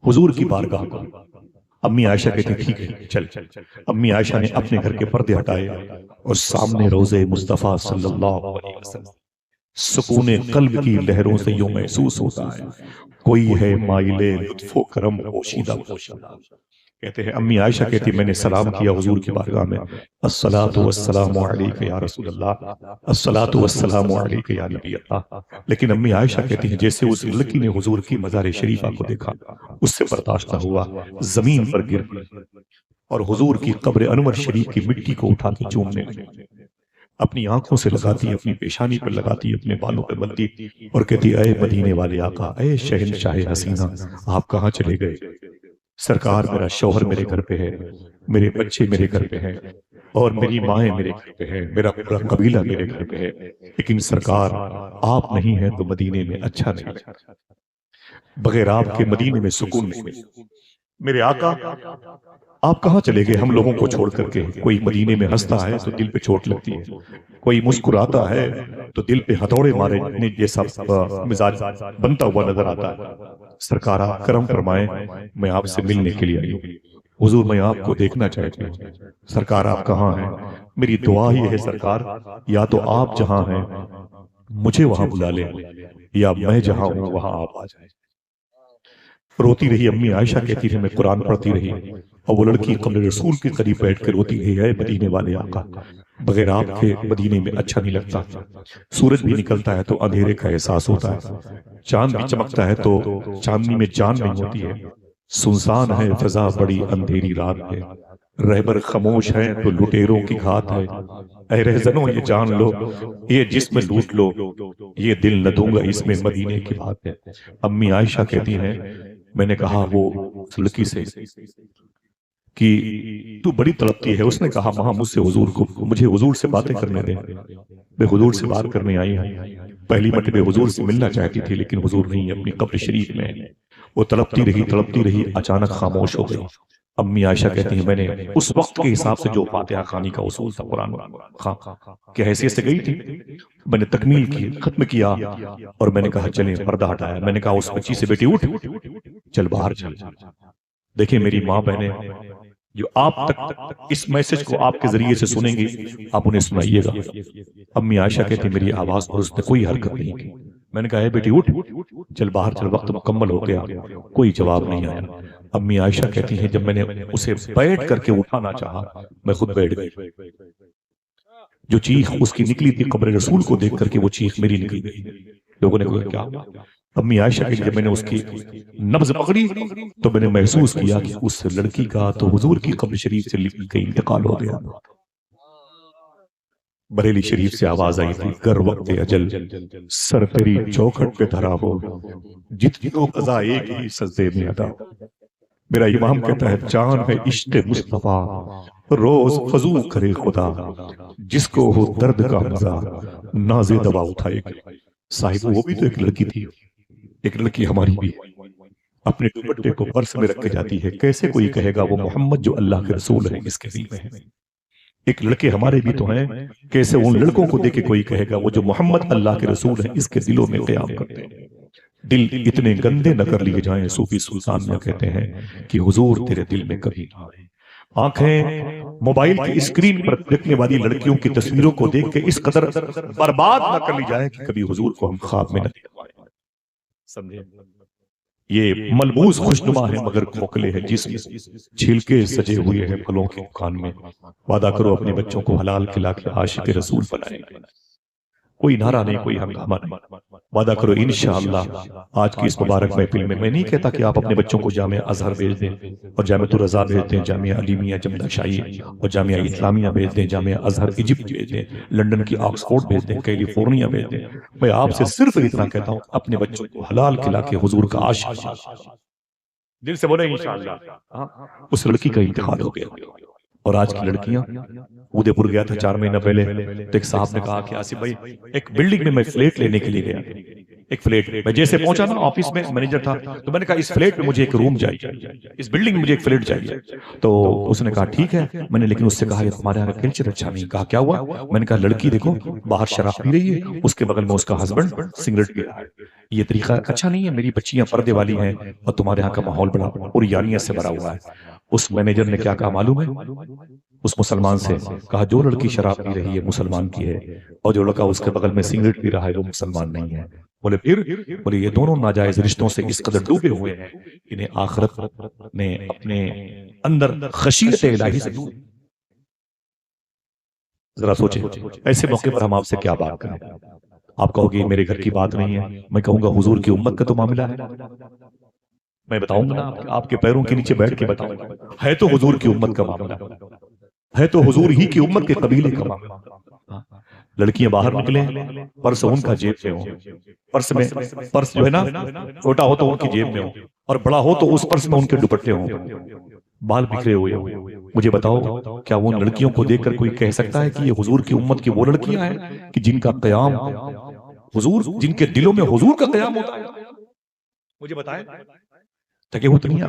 A: حضور کی بارگاہ کو۔ امی عائشہ کہتی ٹھیک ہے چل۔ امی عائشہ نے اپنے گھر کے پردے ہٹائے اور سامنے روضے مصطفیٰ صلی اللہ علیہ وسلم، سکون قلب کی لہروں سے یوں محسوس ہوتا ہے کوئی ہے مائل لطف و کرم پوشیدہ۔ کہتے ہیں امی عائشہ کہتی میں نے سلام کیا حضور کی بارگاہ میں، الصلاۃ والسلام علیک یا رسول اللہ، الصلاۃ والسلام علیک یا نبی اللہ۔ لیکن امی عائشہ کہتی ہیں جیسے اس لڑکی نے حضور کی مزار شریفہ کو دیکھا اس سے برداشت نہ ہوا، زمین پر گر پڑی اور حضور کی قبر انور شریف کی مٹی کو اٹھا کے چومنے لگی، اپنی آنکھوں سے لگاتی، اپنی پیشانی پر لگاتی، اپنے بالوں پر ملتی اور کہتی اے مدینے والے آقا، اے شہنشاہ حسینہ، آپ کہاں چلے گئے؟ سرکار میرا شوہر میرے گھر پہ ہے، میرے بچے میرے گھر پہ ہیں اور میری مائیں میرے گھر پہ ہے، میرا پورا قبیلہ میرے گھر پہ ہے، لیکن سرکار آپ نہیں ہیں تو مدینے میں اچھا نہیں لگتا، بغیر آپ کے مدینے میں سکون نہیں ملتا۔ میرے آقا آپ کہاں چلے گئے ہم لوگوں کو چھوڑ کر کے؟ کوئی مدینے میں ہنستا ہے تو دل پہ چوٹ لگتی ہے، کوئی مسکراتا ہے تو دل پہ ہتھوڑے مارے جیسا مزاج بنتا ہوا نظر آتا ہے۔ سرکار آپ کرم فرمائیں، میں آپ سے ملنے کے لیے آئی ہوں۔ حضور میں آپ کو دیکھنا چاہتی ہوں، سرکار آپ کہاں ہیں؟ میری دعا یہ ہے سرکار، یا تو آپ جہاں ہیں مجھے وہاں بلا لیں، یا میں جہاں ہوں وہاں آپ آ جائیں۔ روتی رہی امی عائشہ کہتی رہی، میں قرآن پڑھتی رہی، اور وہ لڑکی قبر رسول کے قریب بیٹھ کے روتی رہی، اے مدینے والے آقا، بغیر آپ کے مدینے میں اچھا نہیں لگتا، سورج بھی نکلتا ہے تو اندھیرے کا احساس ہوتا ہے، چاند بھی چمکتا ہے تو چاندنی میں جان نہیں ہوتی ہے، سنسان ہے فضا بڑی اندھیری رات ہے، رہبر خاموش ہے تو لٹیروں کی گھات ہے، اے رہزنوں یہ جان لو، یہ جسم لوٹ لو، یہ دل نہ دوں گا اس میں مدینے کی بات ہے۔ امی عائشہ کہتی ہیں میں نے کہا وہ لڑکی سے کہ تو بڑی تڑپتی ہے، اس نے کہا ماں مجھ سے حضور کو، مجھے حضور سے باتیں کرنے دیں، میں حضور سے بات کرنے آئی ہوں، پہلی مرتبہ حضور سے ملنا چاہتی تھی لیکن حضور نہیں، اپنی قبر شریف میں وہ تڑپتی رہی، اچانک خاموش ہو گئی۔ امی عائشہ کہتی ہیں میں نے اس وقت کے حساب سے جو فاتحہ خوانی کا اصول تھا قرآن کی حیثیت سے گئی تھی، میں نے تکمیل کی، ختم کیا، اور میں نے کہا چلیں پردہ ہٹایا، میں نے کہا اس بچی سے بیٹی اٹھ، چل باہر چل۔ دیکھیں میری ماں بہنیں جو آپ تک اس میسج کو آپ کے ذریعے سے سنیں گی، آپ انہیں سنائیے گا۔ امی عائشہ کہتی میری آواز پر اس نے کوئی حرکت نہیں کی، میں نے کہا اے بیٹی اٹھ، چل باہر چل، وقت مکمل ہو گیا، کوئی جواب نہیں آیا۔ امی عائشہ کہتی ہیں جب میں نے اسے بیٹھ کر کے اٹھانا چاہا، میں خود بیٹھ گئی، جو چیخ اس کی نکلی تھی قبر رسول کو دیکھ کر کے وہ چیخ میری نکل گئی۔ لوگوں نے کہا کیا؟ امی عائشہ کہ جب میں نے اس کی نبض پکڑی تو میں نے محسوس کیا کہ اس لڑکی کا تو حضور کی قبر شریف سے کہیں انتقال ہو گیا۔ بریلی شریف سے آواز آئی تھی، گر وقت اجل سر تیری چوکھٹ پہ دھرا ہو، جتنی تو قضا ایک ہی سجدے میں ادا ہو۔ میرا امام کہتا ہے جان ہے عشق مصطفیٰ روز فضو کرے خدا، جس کو ہو درد کا مزہ ناز دوا اٹھائے گا۔ صاحب وہ بھی تو ایک لڑکی تھی، ایک لڑکی ہماری بھی اپنے دوپٹے کو پرس میں رکھ کے جاتی ہے، کیسے کوئی کہے گا وہ محمد جو اللہ کے رسول ہے اس کے دل میں ہے؟ ایک لڑکے ہمارے بھی تو ہیں، کیسے ان لڑکوں کو دیکھ کے کوئی کہے گا وہ جو محمد اللہ کے رسول ہے اس کے دلوں میں قیام کرتے ہیں۔ دل اتنے گندے نہ کر لیے جائیں، صوفی سلطان میں کہتے ہیں کہ حضور تیرے دل میں کبھی نہ آئے۔ آنکھیں موبائل کی اسکرین پر دیکھنے والی لڑکیوں کی تصویروں کو دیکھ کے اس قدر برباد نہ کر لی جائے کہ کبھی حضور کو ہم خواب میں نہ دیکھ پائیں۔ سمجھے؟ یہ ملبوس خوشنما ہے مگر کھوکھلے ہے جسم، چھلکے سجے ہوئے ہیں پھلوں کے دکان میں۔ وعدہ کرو اپنے بچوں کو حلال کھلا کے عاشق رسول بنائیں گے، کوئی نعرہ نہیں، کوئی ہنگامہ نہیں، وعدہ کرو انشاءاللہ۔ آج کی اس مبارک محفل میں نہیں کہتا کہ آپ اپنے بچوں کو جامعہ ازہر بھیج دیں اور جامعہ الرضا بھیج دیں، جامعہ علیمیہ جمدہ شاہی اور جامعہ اسلامیہ بھیج دیں، جامعہ ازہر ایجپٹ بھیج دیں، لندن کی آکسفورڈ بھیج دیں، کیلیفورنیا بھیج دیں۔ میں آپ سے صرف اتنا کہتا ہوں اپنے بچوں کو حلال کھلا کے حضور کا عاشق دل سے بولے انشاءاللہ۔ اس لڑکی کا انتقال ہو گیا، اور آج کی لڑکیاں، اودے پور گیا تھا 4 مہینہ پہلے، تو ایک صاحب نے کہا کہ آصف بھائی ایک بلڈنگ میں فلیٹ لینے کے لیے گیا، ایک فلیٹ میں جیسے پہنچا نا، آفس میں مینیجر تھا، تو میں نے کہا اس فلیٹ میں مجھے ایک روم چاہیے، اس بلڈنگ میں مجھے ایک فلیٹ چاہیے۔ تو اس نے کہا ٹھیک ہے، میں نے لیکن اس سے کہا یہ ہمارے یہاں کا کلچر اچھا نہیں۔ کہا کیا ہوا؟ میں نے کہا لڑکی دیکھو باہر شراب پی رہی ہے، اس کے بغل میں اس کا ہسبینڈ سگریٹ پی رہا ہے، یہ طریقہ اچھا نہیں ہے، میری بچیاں پردے والی ہیں اور تمہارے یہاں کا ماحول بڑا اوریانیت سے بھرا ہوا ہے۔ اس مینیجر نے کیا کہا معلوم ہے؟ اس مسلمان سے کہا جو لڑکی شراب پی رہی ہے مسلمان کی ہے، اور جو لڑکا اس کے بغل میں سگریٹ پی رہا ہے وہ مسلمان نہیں ہے۔ بولے پھر؟ بولے یہ دونوں ناجائز رشتوں سے اس قدر ڈوبے ہوئے ہیں، انہیں آخرت نے اپنے اندر خشیت الہی سے دور۔ ذرا سوچیں ایسے موقع پر ہم آپ سے کیا بات کریں؟ آپ کہو گے میرے گھر کی بات نہیں ہے، میں کہوں گا حضور کی امت کا تو معاملہ ہے، میں بتاؤں گا نا آپ کے پیروں کے نیچے بیٹھ کے بتاؤں گا، ہے تو حضور کی امت کا معاملہ، ہے تو حضور ہی کی امت کے قبیلے کا معاملہ۔ لڑکیاں باہر نکلیں، پرس ان کا جیب میں ہو، پرس جو ہے نا چھوٹا ہو تو ان کی جیب میں ہو، اور بڑا ہو تو اس پرس میں ان کے دوپٹے ہوں، بال بکھرے ہوئے ہوں۔ مجھے بتاؤ کیا وہ لڑکیوں کو دیکھ کر کوئی کہہ سکتا ہے کہ یہ حضور کی امت کی وہ لڑکیاں ہیں کہ جن کا قیام حضور، جن کے دلوں میں حضور کا قیام ہوتا ہے؟ مجھے بتائیں، تھکے ہو تو نہیں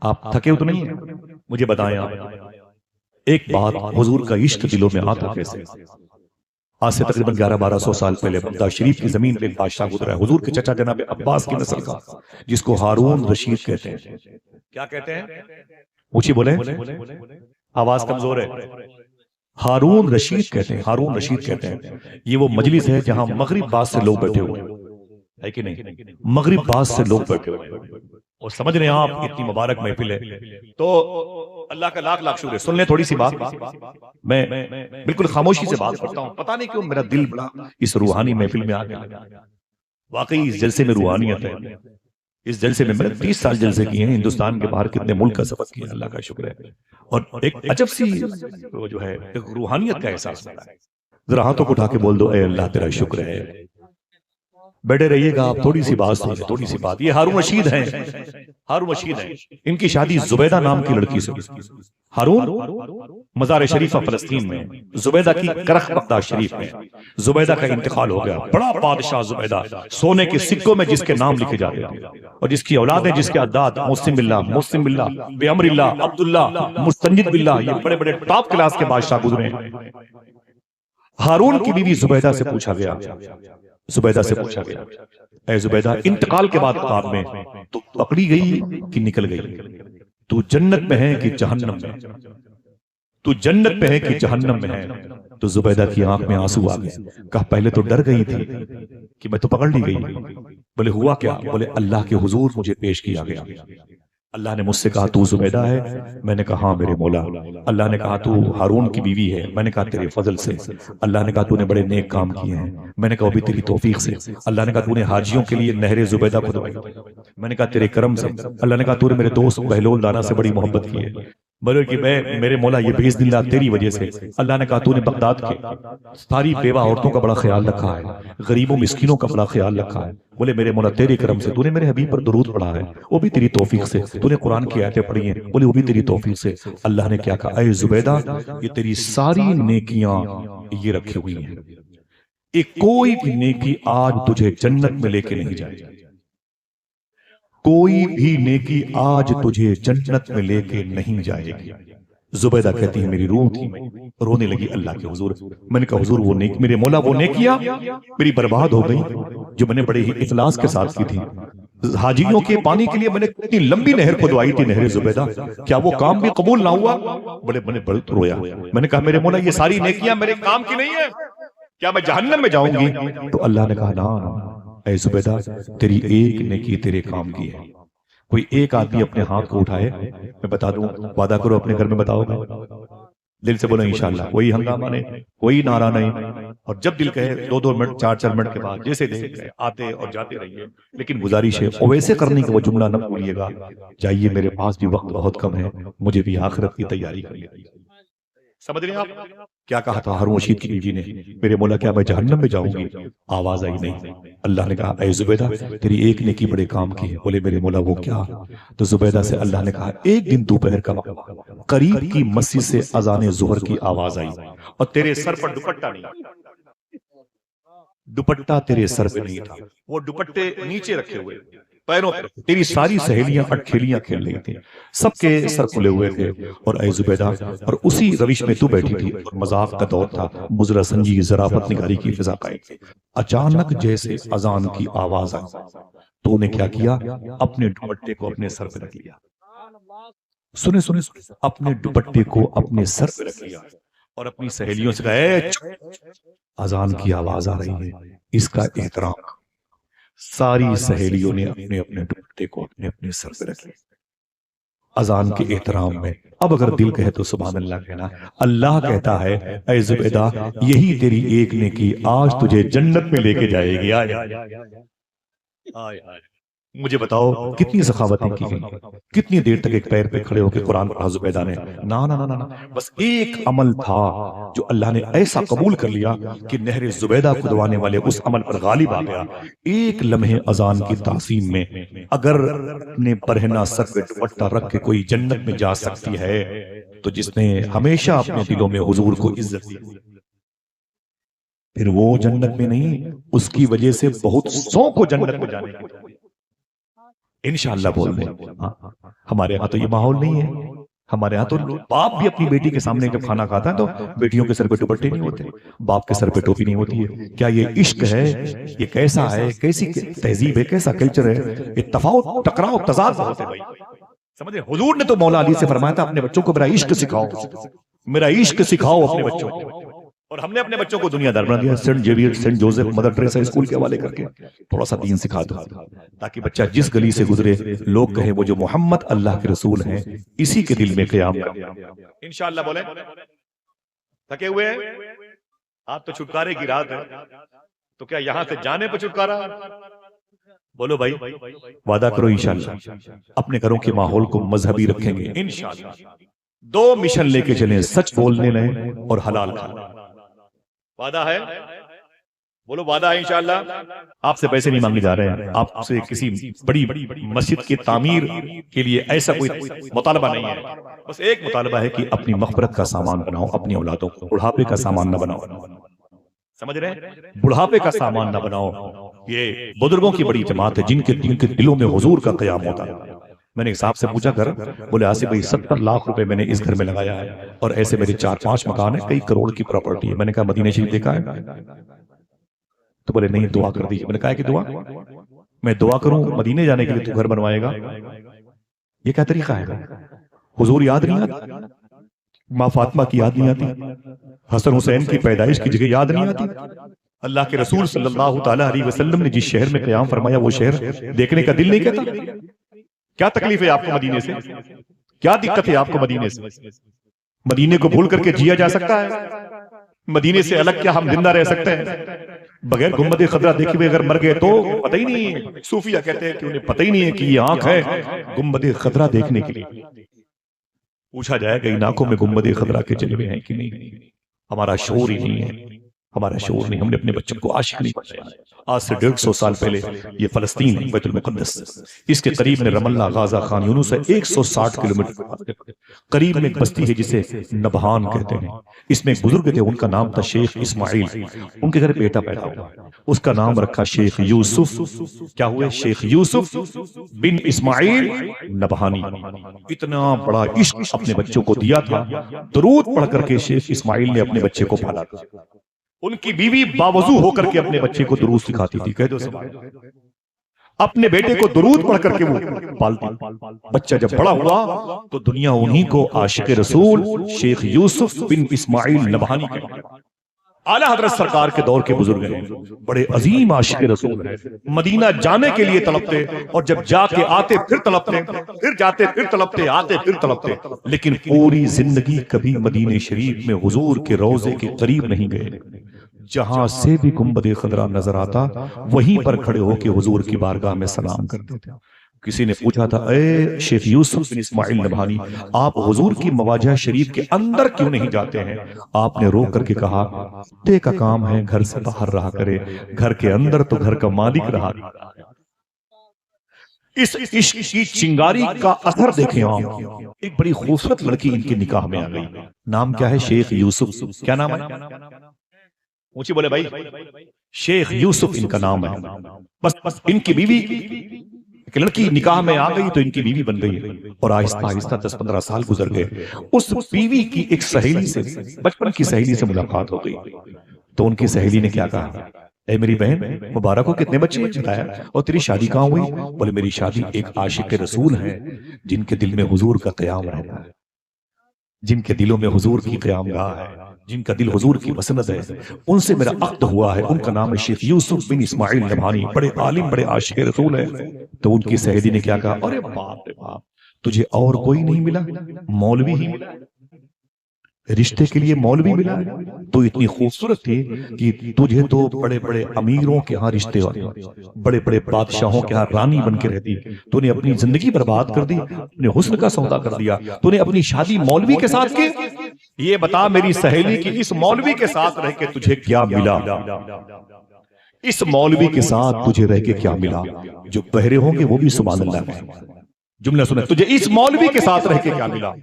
A: آپ تھکے ہو تو نہیں ہیں؟ مجھے بتائیں آپ ایک بات، حضور کا عشق دلوں میں آتا کیسے؟ آج سے تقریباً 1100-1200 سال پہلے بغداد شریف کی زمین پہ ایک بادشاہ گزرا ہے، حضور کے چچا جناب عباس کی نسل کا، جس کو ہارون رشید کہتے ہیں۔ کیا کہتے ہیں؟ اونچی بولیں، آواز کمزور ہے۔ ہارون رشید کہتے ہیں، ہارون رشید کہتے ہیں یہ وہ مجلس ہے جہاں مغرب بعد سے لوگ بیٹھے ہوئے ہے کہ نہیں، مغرب بعد سے لوگ بیٹھے ہوئے اور سمجھ رہے ہیں آپ اتنی مبارک محفل ہے۔ تو اللہ کا لاکھ لاکھ شکر ہے۔ سن لیں تھوڑی سی بات، میں بالکل خاموشی سے بات کرتا ہوں، پتہ نہیں کیوں میرا دل بڑا اس روحانی محفل میں آ گیا۔ واقعی اس جلسے میں روحانیت ہے۔ اس جلسے میں نے 30 سال جلسے کیے ہیں، ہندوستان کے باہر کتنے ملک کا سفر کیا، اللہ کا شکر ہے، اور ایک عجب سی وہ جو ہے ایک روحانیت کا احساس ہوتا ہے۔ ذرا ہاتھوں کو اٹھا کے بول دو اے اللہ تیرا شکر ہے۔ بیٹھے رہیے گا آپ، تھوڑی سی بات سنیے، تھوڑی سی بات۔ یہ ہارون رشید ہیں، ہارون رشید ہیں، ان کی شادی زبیدہ نام کی لڑکی سے۔ ہارون مزار شریفہ فلسطین میں، زبیدہ کی کرخ بغداد شریف میں۔ زبیدہ کا انتقال ہو گیا، بڑا بادشاہ زبیدہ، سونے کے سکوں میں جس کے نام لکھے جاتے تھے اور جس کی اولادیں، جس کے اجداد مسلم باللہ، مسلم باللہ، بے امر اللہ، عبداللہ، مستنجد باللہ، یہ بڑے بڑے ٹاپ کلاس کے بادشاہ گزرے ہیں۔ ہارون کی بیوی زبیدہ سے پوچھا گیا، زبیدہ سے پوچھا گیا اے زبیدہ انتقال کے بعد خواب میں تو پکڑی گئی کہ نکل گئی؟ تو جنت میں ہے کہ جہنم میں؟ تو جنت میں ہے کہ جہنم میں ہے؟ تو زبیدہ کی آنکھ میں آنسو آ گئے، کہا پہلے تو ڈر گئی تھی کہ میں تو پکڑ لی گئی۔ بولے ہوا کیا؟ بولے اللہ کے حضور مجھے پیش کیا گیا، اللہ نے مجھ سے کہا تو زبیدہ ہے؟ میں نے کہا ہاں میرے مولا۔ اللہ نے کہا تو ہارون کی بیوی ہے؟ میں نے کہا تیرے فضل سے۔ اللہ نے کہا تو نے بڑے نیک کام کیے ہیں؟ میں نے کہا وہ بھی تیری توفیق سے۔ اللہ نے کہا تو نے حاجیوں کے لیے نہر زبیدہ کھدوائی؟ میں نے کہا تیرے کرم سے۔ اللہ نے کہا تو نے میرے دوست بہلول دانا سے بڑی محبت کی ہے۔ بولے کہ میں میرے مولا یہ بیس دن تیری وجہ سے۔ اللہ نے کہا تو نے بغداد کے ساری بیوہ عورتوں کا بڑا خیال رکھا ہے، غریبوں مسکینوں کا بڑا خیال رکھا ہے۔ بولے میرے مولا تیرے کرم سے۔ تو نے میرے حبیب پر درود پڑھا ہے، وہ بھی تیری توفیق سے۔ تو نے قرآن کی آیتیں پڑھی ہیں، بولے وہ بھی تیری توفیق سے۔ اللہ نے کیا کہا اے زبیدہ یہ تیری ساری نیکیاں یہ رکھی ہوئی ہیں، ایک کوئی بھی نیکی آج تجھے جنت میں لے کے نہیں جائے گی، کوئی بھی نیکی آج تجھے جنت میں لے کے نہیں جائے گی۔ زبیدہ کہتی ہے میری روح تھی، رونے لگی اللہ کے حضور۔ میں نے کہا حضور وہ نیک میرے مولا وہ نیکیاں میری برباد ہو گئی جو میں نے بڑے ہی اخلاص کے ساتھ کی تھی۔ حاجیوں کے پانی کے لیے میں نے کتنی لمبی نہر کھدوائی تھی، نہر زبیدہ، کیا وہ کام بھی قبول نہ ہوا؟ بڑے رویا۔ میں نے کہا میرے مولا یہ ساری نیکیاں میرے کام کی نہیں ہیں، کیا میں جہنم میں جاؤں گی؟ تو اللہ نے کہا نا اے زبیدہ تیری ایک نیکی تیرے کام کی ہے۔ کوئی ایک آدمی اپنے ہاتھ کو اٹھائے، میں بتا دوں، وعدہ کرو اپنے گھر میں بتاؤ گا، دل سے بولو انشاءاللہ، کوئی ہنگامہ نہیں، کوئی نعرہ نہیں، اور جب دل کہے 2 منٹ 4 منٹ کے بعد جیسے دیکھ آتے اور جاتے رہیے، لیکن گزارش ہے ویسے کرنے کا وہ جملہ نہ بھولیے گا، جائیے میرے پاس بھی وقت بہت کم ہے، مجھے بھی آخرت کی تیاری کرنی ہے۔ سمجھ رہے ہیں آپ کیا کہا تھا ہارون رشید کی بیوی نے؟ میرے مولا کیا میں جہنم میں جاؤں گی؟ آواز آئی نہیں۔ اللہ نے کہا اے زبیدہ تیری ایک نیکی بڑے کام کی ہے۔ بولے میرے مولا وہ کیا؟ تو زبیدہ سے اللہ نے کہا ایک دن دوپہر کا وقت قریب کی مسجد سے اذان ظہر کی آواز آئی اور تیرے سر پر دوپٹہ نہیں، دوپٹہ تیرے سر پہ نہیں تھا، وہ دوپٹے نیچے رکھے ہوئے پیروں پر، تیری ساری سہیلیاں اٹکھیلیاں کھیل رہی تھیں، سب کے سر کھلے ہوئے تھے، اور اے زبیدہ اور اسی روش میں تو بیٹھی تھی، مذاق کا دور تھا، مزرہ سنجی ظرافت نگاری کی فضا قائم تھی۔ اچانک جیسے اذان کی آواز آئی تو نے کیا کیا؟ اپنے دوپٹے کو اپنے سر پہ رکھ لیا۔ سنے سنے اپنے دوپٹے کو اپنے سر پہ رکھ لیا اور اپنی سہیلیوں سے کہا اذان کی آواز آ رہی ہے، اس کا احترام۔ ساری سہیلیوں نے اپنے اپنے دوپٹے کو اپنے اپنے سر پہ رکھ لیا اذان کے احترام میں۔ اب اگر دل کہے تو سبحان اللہ کہنا۔ اللہ کہتا ہے اے زبیدہ یہی تیری ایک نیکی آج تجھے جنت میں لے کے جائے گی۔ مجھے بتاؤ کتنی سخاوتیں کی گئی، کتنی دیر تک ایک پیر پہ کھڑے ہو کے قرآن پڑھا زبیدہ نے؟ نا نا نا نا، بس ایک عمل تھا جو اللہ نے ایسا قبول کر لیا کہ نہر زبیدہ کھدوانے والے اس عمل پر غالب آ گیا۔ ایک لمحے اذان کی تعظیم میں اگر اپنے برہنہ سر پہ دوپٹہ رکھ کے کوئی جنت میں جا سکتی ہے تو جس نے ہمیشہ اپنے دلوں میں حضور کو عزت دی، پھر وہ جنت میں نہیں، اس کی وجہ سے بہت سو کو جنت میں جانے کی انشاءاللہ بول دیں۔ ہمارے ہاں تو یہ ماحول نہیں ہے، ہمارے ہاں تو باپ بھی اپنی بیٹی کے سامنے جب کھانا کھاتا ہے تو بیٹیوں کے سر پہ دوپٹے نہیں ہوتے، باپ کے سر پہ ٹوپی نہیں ہوتی ہے۔ کیا یہ عشق ہے؟ یہ کیسا ہے؟ کیسی تہذیب ہے؟ کیسا کلچر ہے؟ یہ تفاوت، ٹکراؤ، تضاد بہت ہے بھائی۔ سمجھ رہے؟ حضور نے تو مولا علی سے فرمایا تھا اپنے بچوں کو میرا عشق سکھاؤ، میرا عشق سکھاؤ اپنے بچوں کو، اور ہم نے اپنے بچوں کو دنیا دار بنا دیا، saint Xavier, saint Joseph, mother Teresa school کے حوالے کر کے تھوڑا سا دین سکھا دو، تاکہ بچہ جس گلی سے گزرے لوگ کہیں وہ جو محمد اللہ کے رسول ہیں اسی کے دل میں قیام کریں۔ انشاءاللہ بولیں تھکے ہوئے ہیں آپ تو چھٹکارے کی رات ہے، تو کیا یہاں سے جانے پہ چھٹکارا؟ بولو بھائی وعدہ کرو انشاءاللہ اپنے گھروں کے ماحول کو مذہبی رکھیں گے انشاءاللہ، 2 مشن لے کے چلیں، سچ بولنے لیں اور حلال کھانا۔ وعدہ ہے؟ بولو وعدہ ہے انشاءاللہ۔ آپ سے پیسے نہیں مانگے جا رہے ہیں، آپ سے کسی بڑی مسجد کی تعمیر کے لیے ایسا کوئی مطالبہ نہیں ہے، بس ایک مطالبہ ہے کہ اپنی مغفرت کا سامان بناؤ، اپنی اولادوں کو بڑھاپے کا سامان نہ بناؤ، سمجھ رہے ہیں؟ بڑھاپے کا سامان نہ بناؤ۔ یہ بزرگوں کی بڑی جماعت ہے جن کے دلوں میں حضور کا قیام ہوتا ہے۔ میں نے ایک صاحب سے پوچھا کر، بولے آصف بھائی 70 لاکھ روپے میں نے اس گھر میں لگایا ہے اور ایسے میرے 4-5 مکان ہیں، کئی کروڑ کی پراپرٹی ہے۔ میں نے کہا مدینہ شریف دیکھا ہے؟ تو بولے نہیں، دعا کر دی۔ میں نے کہا کہ دعا میں دعا کروں مدینے جانے کے لیے تو گھر بنوائے گا؟ یہ کیا طریقہ ہے؟ حضور یاد نہیں آتا؟ ماں فاطمہ کی یاد نہیں آتی؟ حسن حسین کی پیدائش کی جگہ یاد نہیں آتی؟ اللہ کے رسول صلی اللہ تعالی علیہ وسلم نے جس شہر میں قیام فرمایا وہ شہر دیکھنے کا دل نہیں کہتا؟ کیا تکلیف ہے آپ کو مدینے سے؟ کیا دقت ہے آپ کو مدینے سے؟ مدینے کو بھول کر کے جیا جا سکتا ہے؟ مدینے سے الگ کیا ہم زندہ رہ سکتے ہیں؟ بغیر گنبد خضرا دیکھے ہوئے اگر مر گئے تو پتہ ہی نہیں ہے، صوفیہ کہتے ہیں کہ انہیں پتہ ہی نہیں ہے کہ یہ آنکھ ہے گنبد خضرا دیکھنے کے لیے۔ پوچھا جائے گا ان آنکھوں میں گنبد خضرا کے جلوے ہیں کہ نہیں؟ ہمارا شعور ہی نہیں ہے، ہمارا شعور نہیں، ہم نے اپنے بچوں کو عاشق نہیں بنایا۔ آج سے 150 سال پہلے یہ فلسطین ہے، بیت المقدس، اس کے قریب میں رم اللہ، غازہ، خان یونس ہے، 160 کلومیٹر قریب میں ایک بستی ہے جسے نبہان کہتے ہیں۔ اس میں ایک بزرگ تھے، ان کا نام تھا شیخ اسماعیل۔ ان کے گھر بیٹا پیدا ہوا، اس کا نام رکھا شیخ یوسف۔ کیا ہوئے؟ شیخ یوسف بن اسماعیل نبہانی۔ اتنا بڑا عشق اپنے بچوں کو دیا تھا، درود پڑھ کر کے شیخ اسماعیل نے اپنے بچے کو پالا تھا۔ ان کی بیوی باوضو ہو کر کے اپنے بچے کو درود سکھاتی تھی، کہہ دو سبحان اللہ۔ اپنے بیٹے کو درود پڑھ کر کے وہ پالتی۔ بچہ جب بڑا ہوا تو دنیا انہی کو عاشق رسول شیخ یوسف بن اسماعیل نبہانی کہتے ہیں۔ اعلیٰ حضرت سرکار کے دور کے بزرگ ہیں، بڑے عظیم عاشق رسول ہیں، مدینہ جانے کے لیے تڑپتے اور جب جا کے آتے پھر تڑپتے، پھر جاتے پھر تڑپتے، آتے پھر تڑپتے، لیکن پوری زندگی کبھی مدینہ شریف میں حضور کے روضے کے قریب نہیں گئے۔ جہاں سے بھی گنبد خضرا نظر آتا وہیں پر کھڑے ہو کے حضور کی بارگاہ میں سلام کرتے تھے۔ کسی نے پوچھا تھا اے شیخ یوسف بن اسماعیل نبہانی، آپ حضور کی مواجہ شریف کے اندر کیوں نہیں جاتے ہیں؟ آپ نے رو کر کے کہا کتے کا کام ہے گھر سے باہر رہا کرے، گھر کے اندر تو گھر کا مالک رہا۔ اس عشق کی چنگاری کا اثر دیکھیں آپ۔ ایک بڑی خوبصورت لڑکی ان کے نکاح میں آ گئی، نام کیا ہے؟ شیخ یوسف۔ کیا نام ہے؟ اونچی بولے بھائی، شیخ یوسف ان کا نام ہے۔ بس ان کی بیوی ایک لڑکی نکاح میں آ گئی تو ان کی بیوی بن گئی، اور آہستہ آہستہ 10-15 سال گزر گئے۔ اس بیوی کی ایک سہیلی سے، بچپن کی سہیلی سے ملاقات ہو گئی، تو ان کی سہیلی نے کیا کہا؟ اے میری بہن مبارک ہو، کتنے بچے بتایا، اور تیری شادی کہاں ہوئی؟ بولے میری شادی ایک عاشق رسول ہے جن کے دل میں حضور کا قیام رہتا ہے، جن کے دلوں میں حضور کی قیام گاہ ہے، جن کا دل حضور کی مسند ہے، ان سے میرا عقد ہوا ہے۔ ان کا نام ہے شیخ یوسف بن اسماعیل نبہانی، بڑے عالم، بڑے عاشق رسول ہیں۔ تو ان کی سہیلی نے کیا کہا؟ ارے باپ رے باپ، تجھے اور کوئی نہیں ملا؟ مولوی ہی ملا، رشتے کے لیے مولوی ملا؟ تو اتنی خوبصورت تھی کہ تجھے تو بڑے بڑے امیروں کے ہاں رشتے ہوتے، بڑے بڑے بادشاہوں کے ہاں رانی بن کے رہتی، تو نے اپنی زندگی برباد کر دی، اپنے حسن کا سودا کر دیا، تو نے اپنی شادی مولوی کے ساتھ کی۔ یہ بتا میری سہیلی کہ اس مولوی کے ساتھ رہ کے تجھے کیا ملا؟ اس مولوی کے ساتھ تجھے رہ کے کیا ملا؟ جو بہرے ہوں گے وہ بھی سبحان اللہ کہیں۔ جملہ سنیں، تجھے اس مولوی کے ساتھ رہ کے کیا ملا؟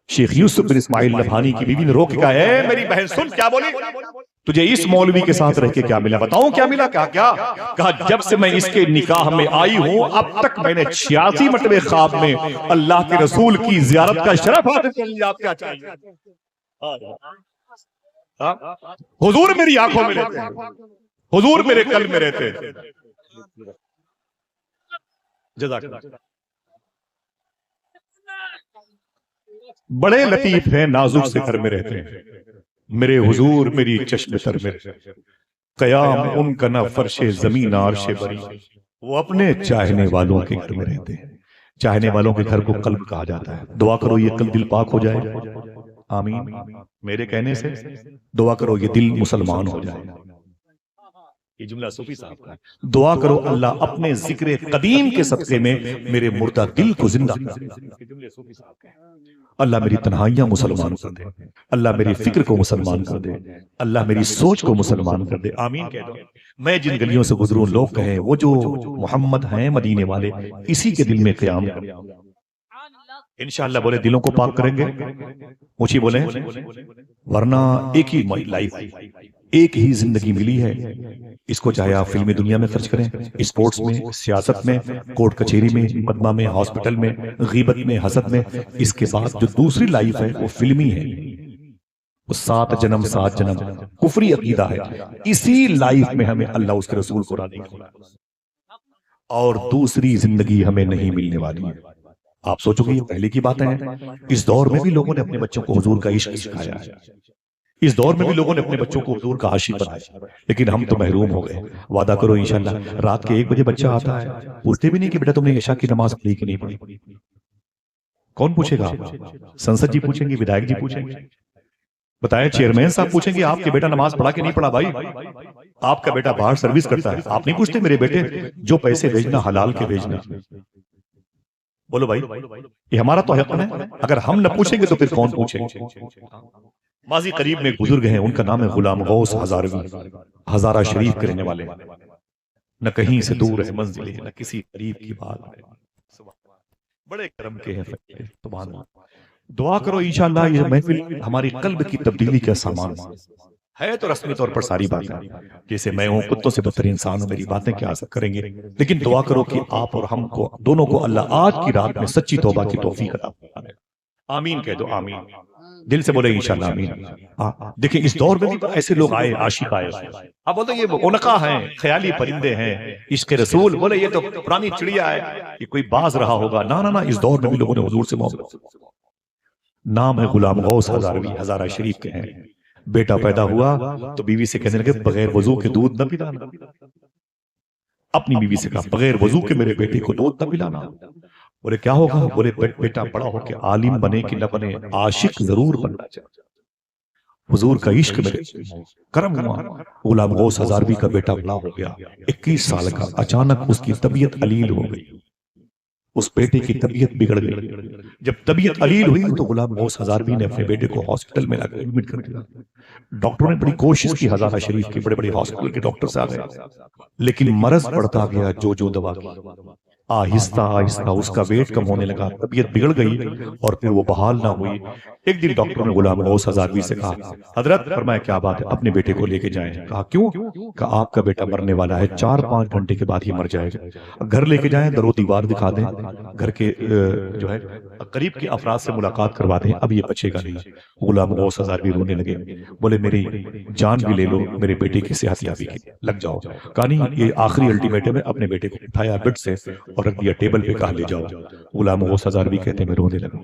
A: شیخ یوسف بن اسماعیل نبہانی کی بیوی نے رو کے کہا اے میری بہن سن، کیا بولی؟ تجھے اس مولوی کے ساتھ رہ کے کیا ملا؟ بتاؤں کیا ملا؟ کہا جب سے میں اس کے نکاح میں آئی ہوں اب تک میں نے 86 مرتبہ خواب میں اللہ کے رسول کی زیارت کا شرف حاصل کر لیا۔ آپ کیا چاہیے؟ حضور میری آنکھوں میں رہتے ہیں، حضور میرے قلب میں رہتے ہیں۔ جزاک اللہ۔ بڑے لطیف ہیں، نازک سے گھر میں رہتے ہیں، میرے حضور میری چشم تر میں، قیام ان کا نہ فرش زمین عرش بری، وہ اپنے چاہنے والوں کے گھر میں رہتے ہیں۔ چاہنے والوں کے گھر کو قلب کہا جاتا ہے۔ دعا کرو یہ قلب دل پاک ہو جائے، آمین۔ میرے کہنے سے دعا کرو یہ دل مسلمان ہو جائے۔ یہ جملہ صوفی صاحب کا ہے۔ دعا کرو اللہ اپنے ذکر قدیم کے صدقے میں میرے مردہ دل کو زندہ کر دے۔ اللہ میری تنہائیاں مسلمان کر دے، اللہ میری فکر کو مسلمان کر دے، اللہ میری سوچ کو مسلمان کر دے، آمین کہہ دو۔ میں جن گلیوں سے گزروں لوگ کہیں وہ جو محمد ہیں مدینے والے، اسی کے دل میں قیام کریں۔ انشاءاللہ بولے دلوں کو پاک کریں گے، اونچی بولیں، ورنہ ایک ہی لائف، ایک ہی زندگی ملی ہے، اس کو چاہے آپ فلمی دنیا میں خرچ کریں، اسپورٹس میں، سیاست میں، کورٹ کچہری میں، مقدمہ میں، ہاسپٹل میں، غیبت میں، حسد میں، اس کے بعد جو دوسری لائف ہے وہ فلمی ہے، وہ 7 جنم 7 جنم کفری عقیدہ ہے۔ اسی لائف میں ہمیں اللہ اس کے رسول کو راضی کرنا اور دوسری زندگی ہمیں نہیں ملنے والی ہے۔ آپ سوچو گے یہ پہلے کی باتیں ہیں، اس دور میں بھی لوگوں نے اپنے بچوں کو حضور کا عشق سکھایا ہے، اس دور میں بھی لوگوں نے اپنے بچوں کو حضور کا عاشق بنایا، لیکن ہم تو محروم ہو گئے۔ وعدہ کرو انشاءاللہ رات کے 1 بجے بچہ آتا ہے، پوچھتے بھی نہیں کہ بیٹا تم نے عشاء کی نماز پڑھی کہ نہیں پڑھی۔ کون پوچھے گا؟ سنسد جی پوچھیں گے، ودھائک جی پوچھیں گے، بتائیں چیئرمین صاحب پوچھیں گے آپ کے بیٹا نماز پڑھا کہ نہیں پڑھا؟ بھائی آپ کا بیٹا باہر سروس کرتا ہے، آپ نہیں پوچھتے میرے بیٹے جو پیسے بھیجنا حلال کے بھیجنا؟ بولو بھائی یہ ہمارا تو حق ہے، اگر ہم نہ پوچھیں گے تو پھر کون پوچھیں گے؟ ماضی قریب میں ایک بزرگ ہیں، ان کا نام ہے غلام غوث ہزاروی، ہزارہ شریف کے رہنے والے، نہ کہیں سے دور ہے منزل ہے، نہ کسی قریب کی بات ہے، بڑے کرم کے ہیں، سبحان اللہ۔ دعا کرو انشاءاللہ یہ محفل ہماری قلب کی تبدیلی کا سامان ہے۔ تو رسمی طور پر ساری باتیں جیسے میں ہوں، کتوں سے بدتر انسان ہوں، میری باتیں کیا کریں گے، لیکن دعا کرو کہ آپ اور ہم کو دونوں کو اللہ آج کی رات میں سچی توبہ کی توفیق عطا فرمائے۔ آمین کہہ دو، آمین، دل سے بولے انشاءاللہ آمین۔ دیکھیں اس دور میں بھی ایسے لوگ آئے، عاشق آئے، آپ بولتے یہ عنقا ہیں، خیالی پرندے ہیں، عشق رسول، بولے یہ تو پرانی چڑیا ہے، یہ کوئی باز رہا ہوگا۔ نہ اس دور میں بھی لوگوں نے حضور سے محبت۔ نام ہے غلام غوث ہزاروی، ہزارہ شریف کے ہیں۔ بیٹا پیدا ہوا تو بیوی سے کہنے لگے بغیر وضو کے دودھ نہ پلانا، اپنی بیوی سے کہا بغیر وضو کے میرے بیٹے کو دودھ نہ پلانا۔ بولے کیا ہوگا؟ بولے بیٹا بڑا ہو کے عالم بنے کہ نہ بنے، عاشق ضرور بننا چاہتا۔ حضور کا عشق میں کرم ہوا، غلام غوث ہزاروی کا بیٹا بڑا ہو گیا، 21 سال کا، اچانک اس کی طبیعت علیل ہو گئی، اس بیٹے کی طبیعت بگڑ گئی۔ جب طبیعت علیل ہوئی تو غلام غوث ہزاروی نے اپنے بیٹے کو ہاسپٹل میں لا کر ایڈمٹ کر دیا۔ ڈاکٹروں نے بڑی کوشش کی، ہزارہ شریف کے بڑے بڑے ہاسپٹل کے ڈاکٹر سے آ گئے، لیکن مرض بڑھتا گیا، جو دوا کی آہستہ آہستہ اس کا ویٹ کم ہونے لگا، طبیعت بگڑ گئی اور پھر وہ بحال نہ ہوئی۔ ایک دن ڈاکٹروں نے غلام غوث ہزاروی سے کہا حضرت فرمایا کیا بات ہے؟ اپنے بیٹے کو لے کے جائیں۔ کہا کیوں؟ کہا آپ کا بیٹا مرنے والا ہے، 4-5 گھنٹے کے بعد ہی مر جائے گا، گھر لے کے جائیں، در و دیوار دکھا دیں، گھر کے جو ہے قریب کے افراد سے ملاقات کروا دیں، اب یہ بچے گا نہیں۔ غلام غوث ہزاروی رونے لگے، بولے میری جان بھی لے لو، میرے بیٹے کی صحت یابی کی لگ جاؤ۔ کہا نہیں یہ آخری الٹیمیٹم ہے۔ اپنے بیٹے کو اٹھایا بیڈ سے اور رکھ دیا ٹیبل پہ، کہا لے جاؤ۔ غلام غوث ہزاروی کہتے میں رونے لگا،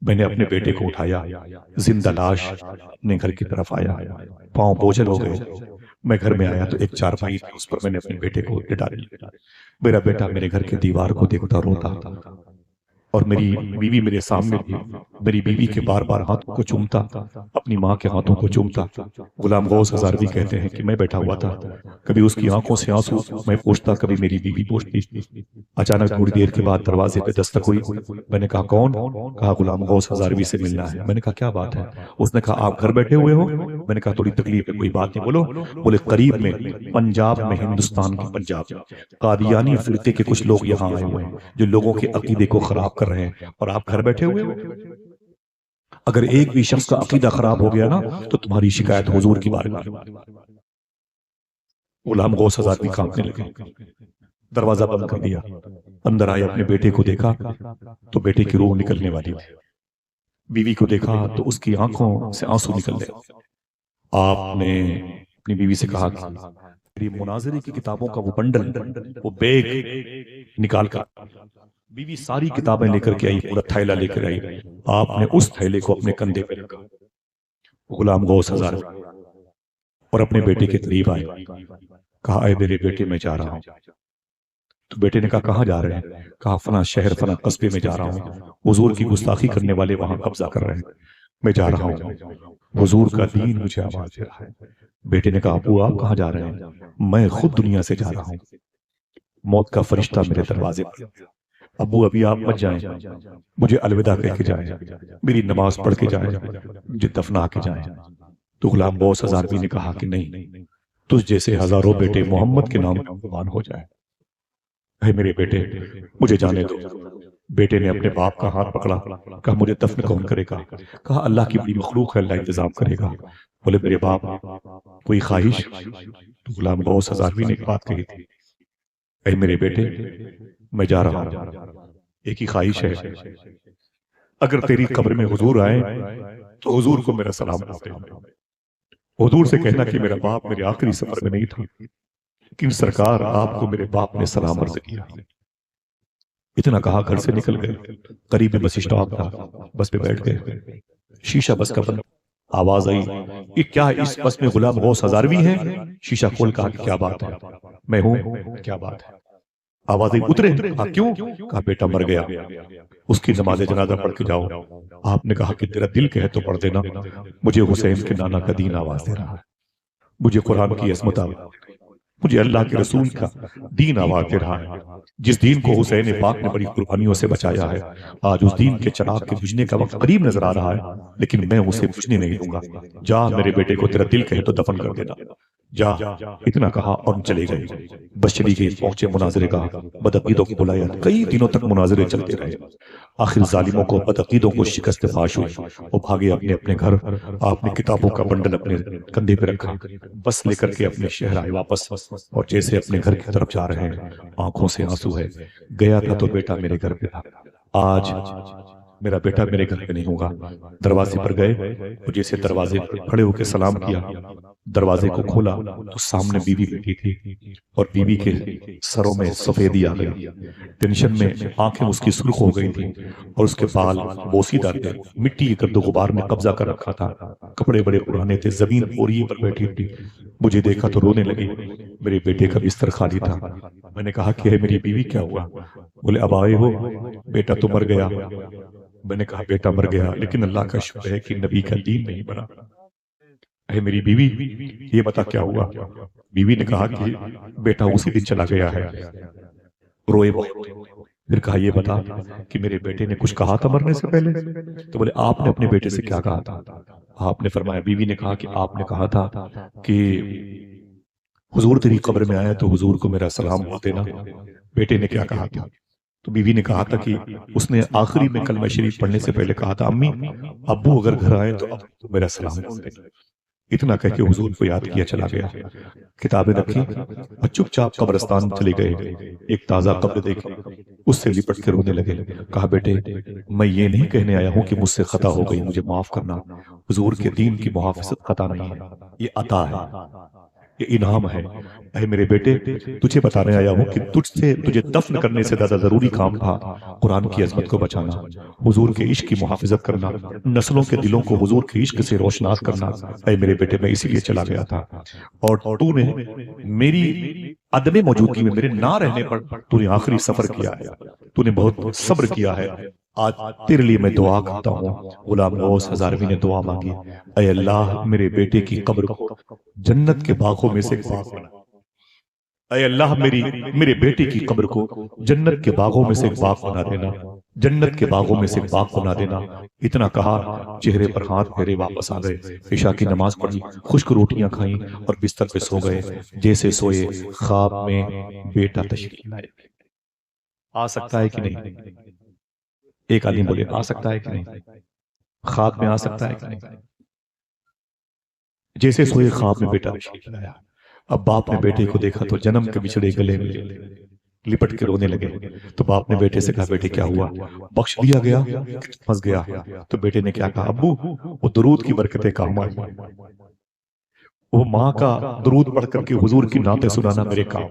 A: میں نے اپنے بیٹے کو اٹھایا، زندہ لاش اپنے گھر کی طرف آیا، پاؤں بوجھل ہو گئے۔ میں گھر میں آیا تو ایک چارپائی تھی، اس پر میں نے اپنے بیٹے کو لٹا دیا۔ میرا بیٹا میرے گھر کے دیوار کو دیکھتا روتا، اور میری بیوی میرے سامنے تھی، میری بیوی کے بار بار ہاتھوں کو چومتا، اپنی ماں کے ہاتھوں کو چومتا۔ غلام غوث ہزاروی کہتے ہیں کہ میں بیٹھا ہوا تھا، کبھی اس کی آنکھوں سے آنسو میں پوچھتا، کبھی میری بیوی پوچھتی۔ اچانک تھوڑی دیر کے بعد دروازے پہ دستک ہوئی، میں نے کہا کون؟ کہا غلام غوث ہزاروی سے ملنا ہے۔ میں نے کہا کیا بات ہے؟ اس نے کہا آپ گھر بیٹھے ہوئے ہو؟ میں نے کہا تھوڑی تکلیف ہے، کوئی بات نہیں، بولو۔ بولے قریب میں پنجاب میں، ہندوستان کے پنجاب قادیانی فرقے کے کچھ لوگ یہاں آئے ہوئے ہیں جو لوگوں کے عقیدے کو خراب کر رہے ہیں، اور آپ گھر بیٹھے ہوئے ہو۔ اگر ایک بھی شخص کا عقیدہ خراب ہو گیا نا تو تمہاری شکایت حضور کی بارگاہ میں۔ غلام غوث ہزاروی کانپنے لگے، دروازہ بند کر دیا، اندر آئے، اپنے بیٹے کو دیکھا تو بیٹے کی روح نکلنے والی تھی، بیوی کو دیکھا تو اس کی آنکھوں سے آنسو نکل رہے۔ آپ نے اپنی بیوی سے کہا کہ میری مناظری کی کتابوں کا وہ بنڈل، وہ بیگ نکال کر بیوی ساری کتابیں لے کر کے آئی، پورا تھیلا لے کر آئی، آپ نے اس تھیلے کو اپنے کندھے پہ رکھا، غلام غوث ہزار اور اپنے بیٹے کے قریب آئے، کہا اے میرے بیٹے میں جا رہا ہوں۔ تو بیٹے نے کہا کہاں جا رہے ہیں؟ کہا فلاں شہر فلاں قصبے میں جا رہا ہوں، حضور کی گستاخی کرنے والے وہاں قبضہ کر رہے ہیں، میں جا رہا ہوں، حضور کا دین مجھے آواز دے رہا ہے۔ بیٹے نے کہا ابو آپ کہاں جا رہے ہیں؟ میں خود دنیا سے جا رہا ہوں، موت کا فرشتہ میرے دروازے پر۔ ابو ابھی آپ مت جائیں، مجھے الوداع کہہ کے جائیں، میری نماز پڑھ کے جائیں، مجھے دفنا کے جائیں۔ تو غلام غوث ہزاروی نے کہا کہ نہیں، تجھ جیسے ہزاروں بیٹے محمد کے نام پر قربان ہو جائے، اے میرے بیٹے مجھے جانے دو۔ بیٹے نے اپنے باپ کا ہاتھ پکڑا، کہا مجھے دفن کون کرے گا؟ کہا اللہ کی بڑی مخلوق ہے، اللہ انتظام کرے گا۔ بولے میرے باپ کوئی خواہش؟ تو غلام غوث ہزاروی نے ایک بات کہی تھی، اے میرے بیٹے میں جا رہا ہوں، ایک ہی خواہش ہے، اگر تیری قبر میں حضور آئے تو حضور کو میرا سلام کرتے ہیں، حضور سے کہنا کہ میرا باپ میرے آخری سفر میں نہیں تھا، لیکن سرکار آپ کو میرے باپ نے سلام عرض کیا۔ اتنا کہا گھر سے نکل گئے، قریب بس اسٹاپ تھا، بس پہ بیٹھ گئے، شیشہ بس کا بند، آواز آئی یہ کیا اس بس میں غلام غوث ہزاروی ہیں؟ شیشہ کھول کہا کہ کیا بات ہے؟ میں ہوں، کیا بات ہے؟ آواز آئی اترے، کہا کیوں؟ کہا بیٹا مر گیا، اس کی نماز جنازہ پڑھ کے جاؤ۔ آپ نے کہا کہ تیرا دل کہے تو پڑھ دینا، مجھے حسین کے نانا کا دین آواز دے رہا ہے، مجھے قرآن کی عظمت آواز دے رہی ہے، مجھے اللہ کے رسول کا دین آواز دے رہا ہے، جس دین کو حسین پاک نے بڑی قربانیوں سے بچایا ہے، آج اس دین کے چراغ کے بجھنے کا وقت قریب نظر آ رہا ہے، لیکن میں اسے بجھنے نہیں دوں گا، جا میرے بیٹے کو تیرا دل کہے تو دفن کر دینا، جا۔ اتنا کہا اور چلے گئے، بس چلی گئی، پہنچے مناظرے کا، بدعقیدوں کو بلایا، کئی دنوں تک مناظرے چلتے رہے، آخر ظالموں کو بدعقیدوں کو شکست فاش ہوئی، وہ بھاگے اپنے اپنے گھر، آپ نے کتابوں کا بنڈل اپنے کندھے پہ رکھا، بس لے کر کے اپنے شہر آئے واپس، اور جیسے اپنے گھر کی طرف جا رہے ہیں آنکھوں سے آنسو ہے، گیا تھا تو بیٹا میرے گھر پہ تھا، آج میرا بیٹا میرے گھر پہ نہیں ہوگا۔ دروازے پر گئے، جیسے دروازے پر کھڑے ہو کے سلام کیا، دروازے کو کھولا تو سامنے بیوی بیٹھی تھی، اور بیوی کے سروں میں سفیدی آ گئی، ٹینشن میں آنکھیں اس کی سرخ ہو گئی تھی، اور اس کے بال بوسیدہ تھے، مٹی کے گرد و غبار نے قبضہ کر رکھا تھا، کپڑے بڑے پرانے تھے، زمین اوریے پر بیٹھی تھی، مجھے دیکھا تو رونے لگی، میرے بیٹے کا بستر خالی تھا، میں نے کہا کہ میری بیوی کیا ہوا؟ بولے اب آئے ہو، بیٹا تو مر گیا۔ میں نے کہا بیٹا مر گیا، لیکن اللہ کا شکر ہے کہ نبی کا دین نہیں بنا۔ اے میری بیوی یہ بتا کیا ہوا؟ بیوی نے کہا کہ بیٹا اسی دن چلا گیا ہے، روئے بہت، پھر کہا یہ بتا کہ میرے بیٹے نے کچھ کہا تھا مرنے سے پہلے؟ تو بولے آپ نے اپنے بیٹے سے کیا کہا تھا؟ آپ نے فرمایا، بیوی نے کہا کہ آپ نے کہا تھا کہ حضور تیری قبر میں آیا تو حضور کو میرا سلام بول دینا۔ بیٹے نے کیا کہا تھا؟ تو بیوی نے کہا تھا کہ اس نے آخری میں کلمہ شریف پڑھنے سے پہلے کہا تھا امی ابو اگر گھر آئے تو اب تو میرا سلام بول دینا۔ اتنا کہہ کے حضور کو یاد کیا چلا گیا، کتابیں رکھی اور چپ چاپ قبرستان چلے گئے، ایک تازہ قبر دیکھی، اس سے لپٹ کے رونے لگے، کہا بیٹے میں یہ نہیں کہنے آیا ہوں کہ مجھ سے خطا ہو گئی، مجھے معاف کرنا، حضور کے دین کی محافظت خطا نہیں ہے، یہ عطا ہے، یہ انعام ہے۔ اے میرے بیٹے تجھے بتانے آیا ہوں کہ تجھے دفن کرنے سے زیادہ ضروری کام تھا قرآن کی عظمت کو بچانا، حضور کے عشق کی محافظت کرنا، نسلوں کے دلوں کو حضور کے عشق سے روشناس کرنا۔ اے میرے بیٹے میں اسی لیے چلا گیا تھا، اور تو نے میری عدم موجودگی میں، میرے نہ رہنے پر تو نے آخری سفر کیا ہے، تو نے بہت صبر کیا ہے، آج تیرے لیے میں دعا کرتا ہوں۔ غلام غوث ہزاروی نے دعا مانگی، اے اللہ میرے بیٹے کی قبر کو جنت کے باغوں میں سے ایک باغ بنا، اے اللہ میرے بیٹے کی قبر کو جنت کے باغوں میں سے ایک باغ بنا دینا، جنت کے باغوں میں سے ایک باغ بنا دینا۔ اتنا کہا چہرے پر ہاتھ پھیرے واپس آ گئے، عشاء کی نماز پڑھی، خشک روٹیاں کھائیں اور بستر پہ سو گئے۔ جیسے سوئے خواب میں بیٹا تشریف لائے۔ آ سکتا ہے کہ نہیں؟ ایک عالم بولے آ سکتا ہے کہ نہیں؟ خواب میں آ سکتا ہے کہ نہیں؟ جیسے سوئے خواب میں بیٹا تشریف لایا، اب باپ نے بیٹے کو دیکھا تو جنم کے بچھڑے گلے میں لپٹ کے رونے لگے، تو باپ نے بیٹے سے کہا بیٹے کیا ہوا؟ بخش دیا گیا کہ پھنس گیا؟ تو بیٹے نے کیا کہا؟ ابو وہ درود کی برکتیں کام آئی، وہ ماں کا درود پڑھ کر کے حضور کی نعتیں سنانا میرے کام،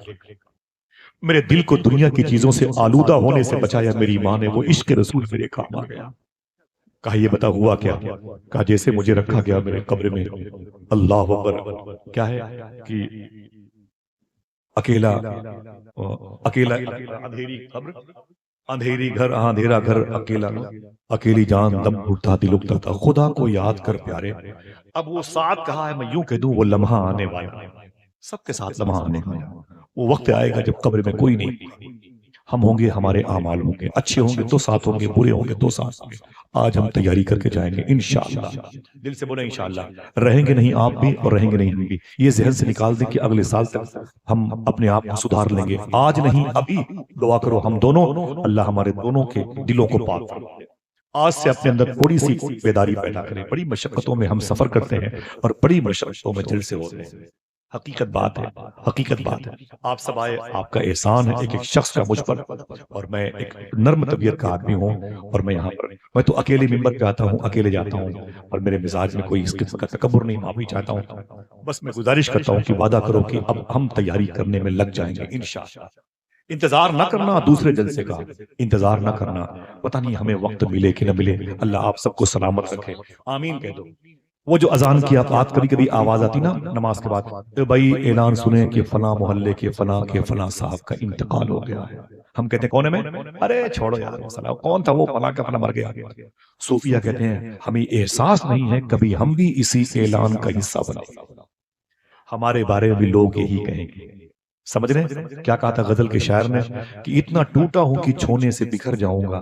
A: میرے دل کو دنیا کی چیزوں سے آلودہ ہونے سے بچایا میری ماں نے، وہ عشق رسول میرے کام آ گیا۔ کہا یہ بتا ہوا کیا؟ کہا جیسے مجھے رکھا گیا میرے قبر میں، اللہ اکبر، کیا ہے کہ اکیلا اندھیری قبر، اندھیری گھر، اندھیرا گھر، اکیلا، اکیلی جان، دم گھٹتا، دل اٹھتا تھا، خدا کو یاد کر پیارے۔ اب وہ ساتھ کہا ہے، میں یوں کہہ دوں وہ لمحہ آنے والا، سب کے ساتھ لمحہ آنے والا، وہ وقت آئے گا جب قبر میں کوئی نہیں، ہم ہوں گے، ہمارے اعمال ہوں گے، اچھے ہوں گے تو ساتھ ہوں گے، برے ہوں گے تو ساتھ ہوں گے۔ آج ہم تیاری کر کے جائیں گے انشاءاللہ، دل سے بولیں انشاءاللہ، رہیں گے نہیں آپ بھی اور رہیں گے نہیں ہم بھی، یہ ذہن سے نکال دیں کہ اگلے سال تک ہم اپنے آپ کو سدھار لیں گے، آج نہیں ابھی دعا کرو ہم دونوں، اللہ ہمارے دونوں کے دلوں کو پاک فرمائے، آج سے اپنے اندر تھوڑی سی بیداری پیدا کریں۔ بڑی مشقتوں میں ہم سفر کرتے ہیں اور بڑی مشقتوں میں دل سے ہوتے ہیں، حقیقت بات ہے، حقیقت بات ہے۔ آپ سب آئے، آپ کا احسان ہے ایک ایک شخص کا مجھ پر، اور میں ایک نرم طبیعت کا آدمی ہوں، اور میں یہاں پر میں تو اکیلے ممبر پہ آتا ہوں، اکیلے جاتا ہوں، اور میرے مزاج میں کوئی اس قسم کا تکبر نہیں، معافی چاہتا ہوں۔ بس میں گزارش کرتا ہوں کہ وعدہ کرو کہ اب ہم تیاری کرنے میں لگ جائیں گے انشاءاللہ۔ انتظار نہ کرنا دوسرے جلسے کا، انتظار نہ کرنا، پتہ نہیں ہمیں وقت ملے کہ نہ ملے، اللہ آپ سب کو سلامت رکھے، آمین کہہ دو۔ وہ جو اذان کی اوقات کبھی کبھی آواز آتی نا نماز کے بعد، تو بھائی اعلان سنیں کہ فلاں محلے کے فلاں صاحب کا انتقال ہو گیا ہے، ہم کہتے ہیں کون ہے میں؟ ارے چھوڑو یار مسئلہ، کون تھا وہ؟ فلاں کا فلاں مر گیا۔ صوفیہ کہتے ہیں ہمیں احساس نہیں ہے کبھی ہم بھی اسی اعلان کا حصہ بنے، ہمارے بارے میں بھی لوگ یہی کہیں گے۔ سمجھ رہے ہیں کیا کہا تھا غزل کے شاعر نے کہ اتنا ٹوٹا ہوں کہ چھونے سے بکھر جاؤں گا،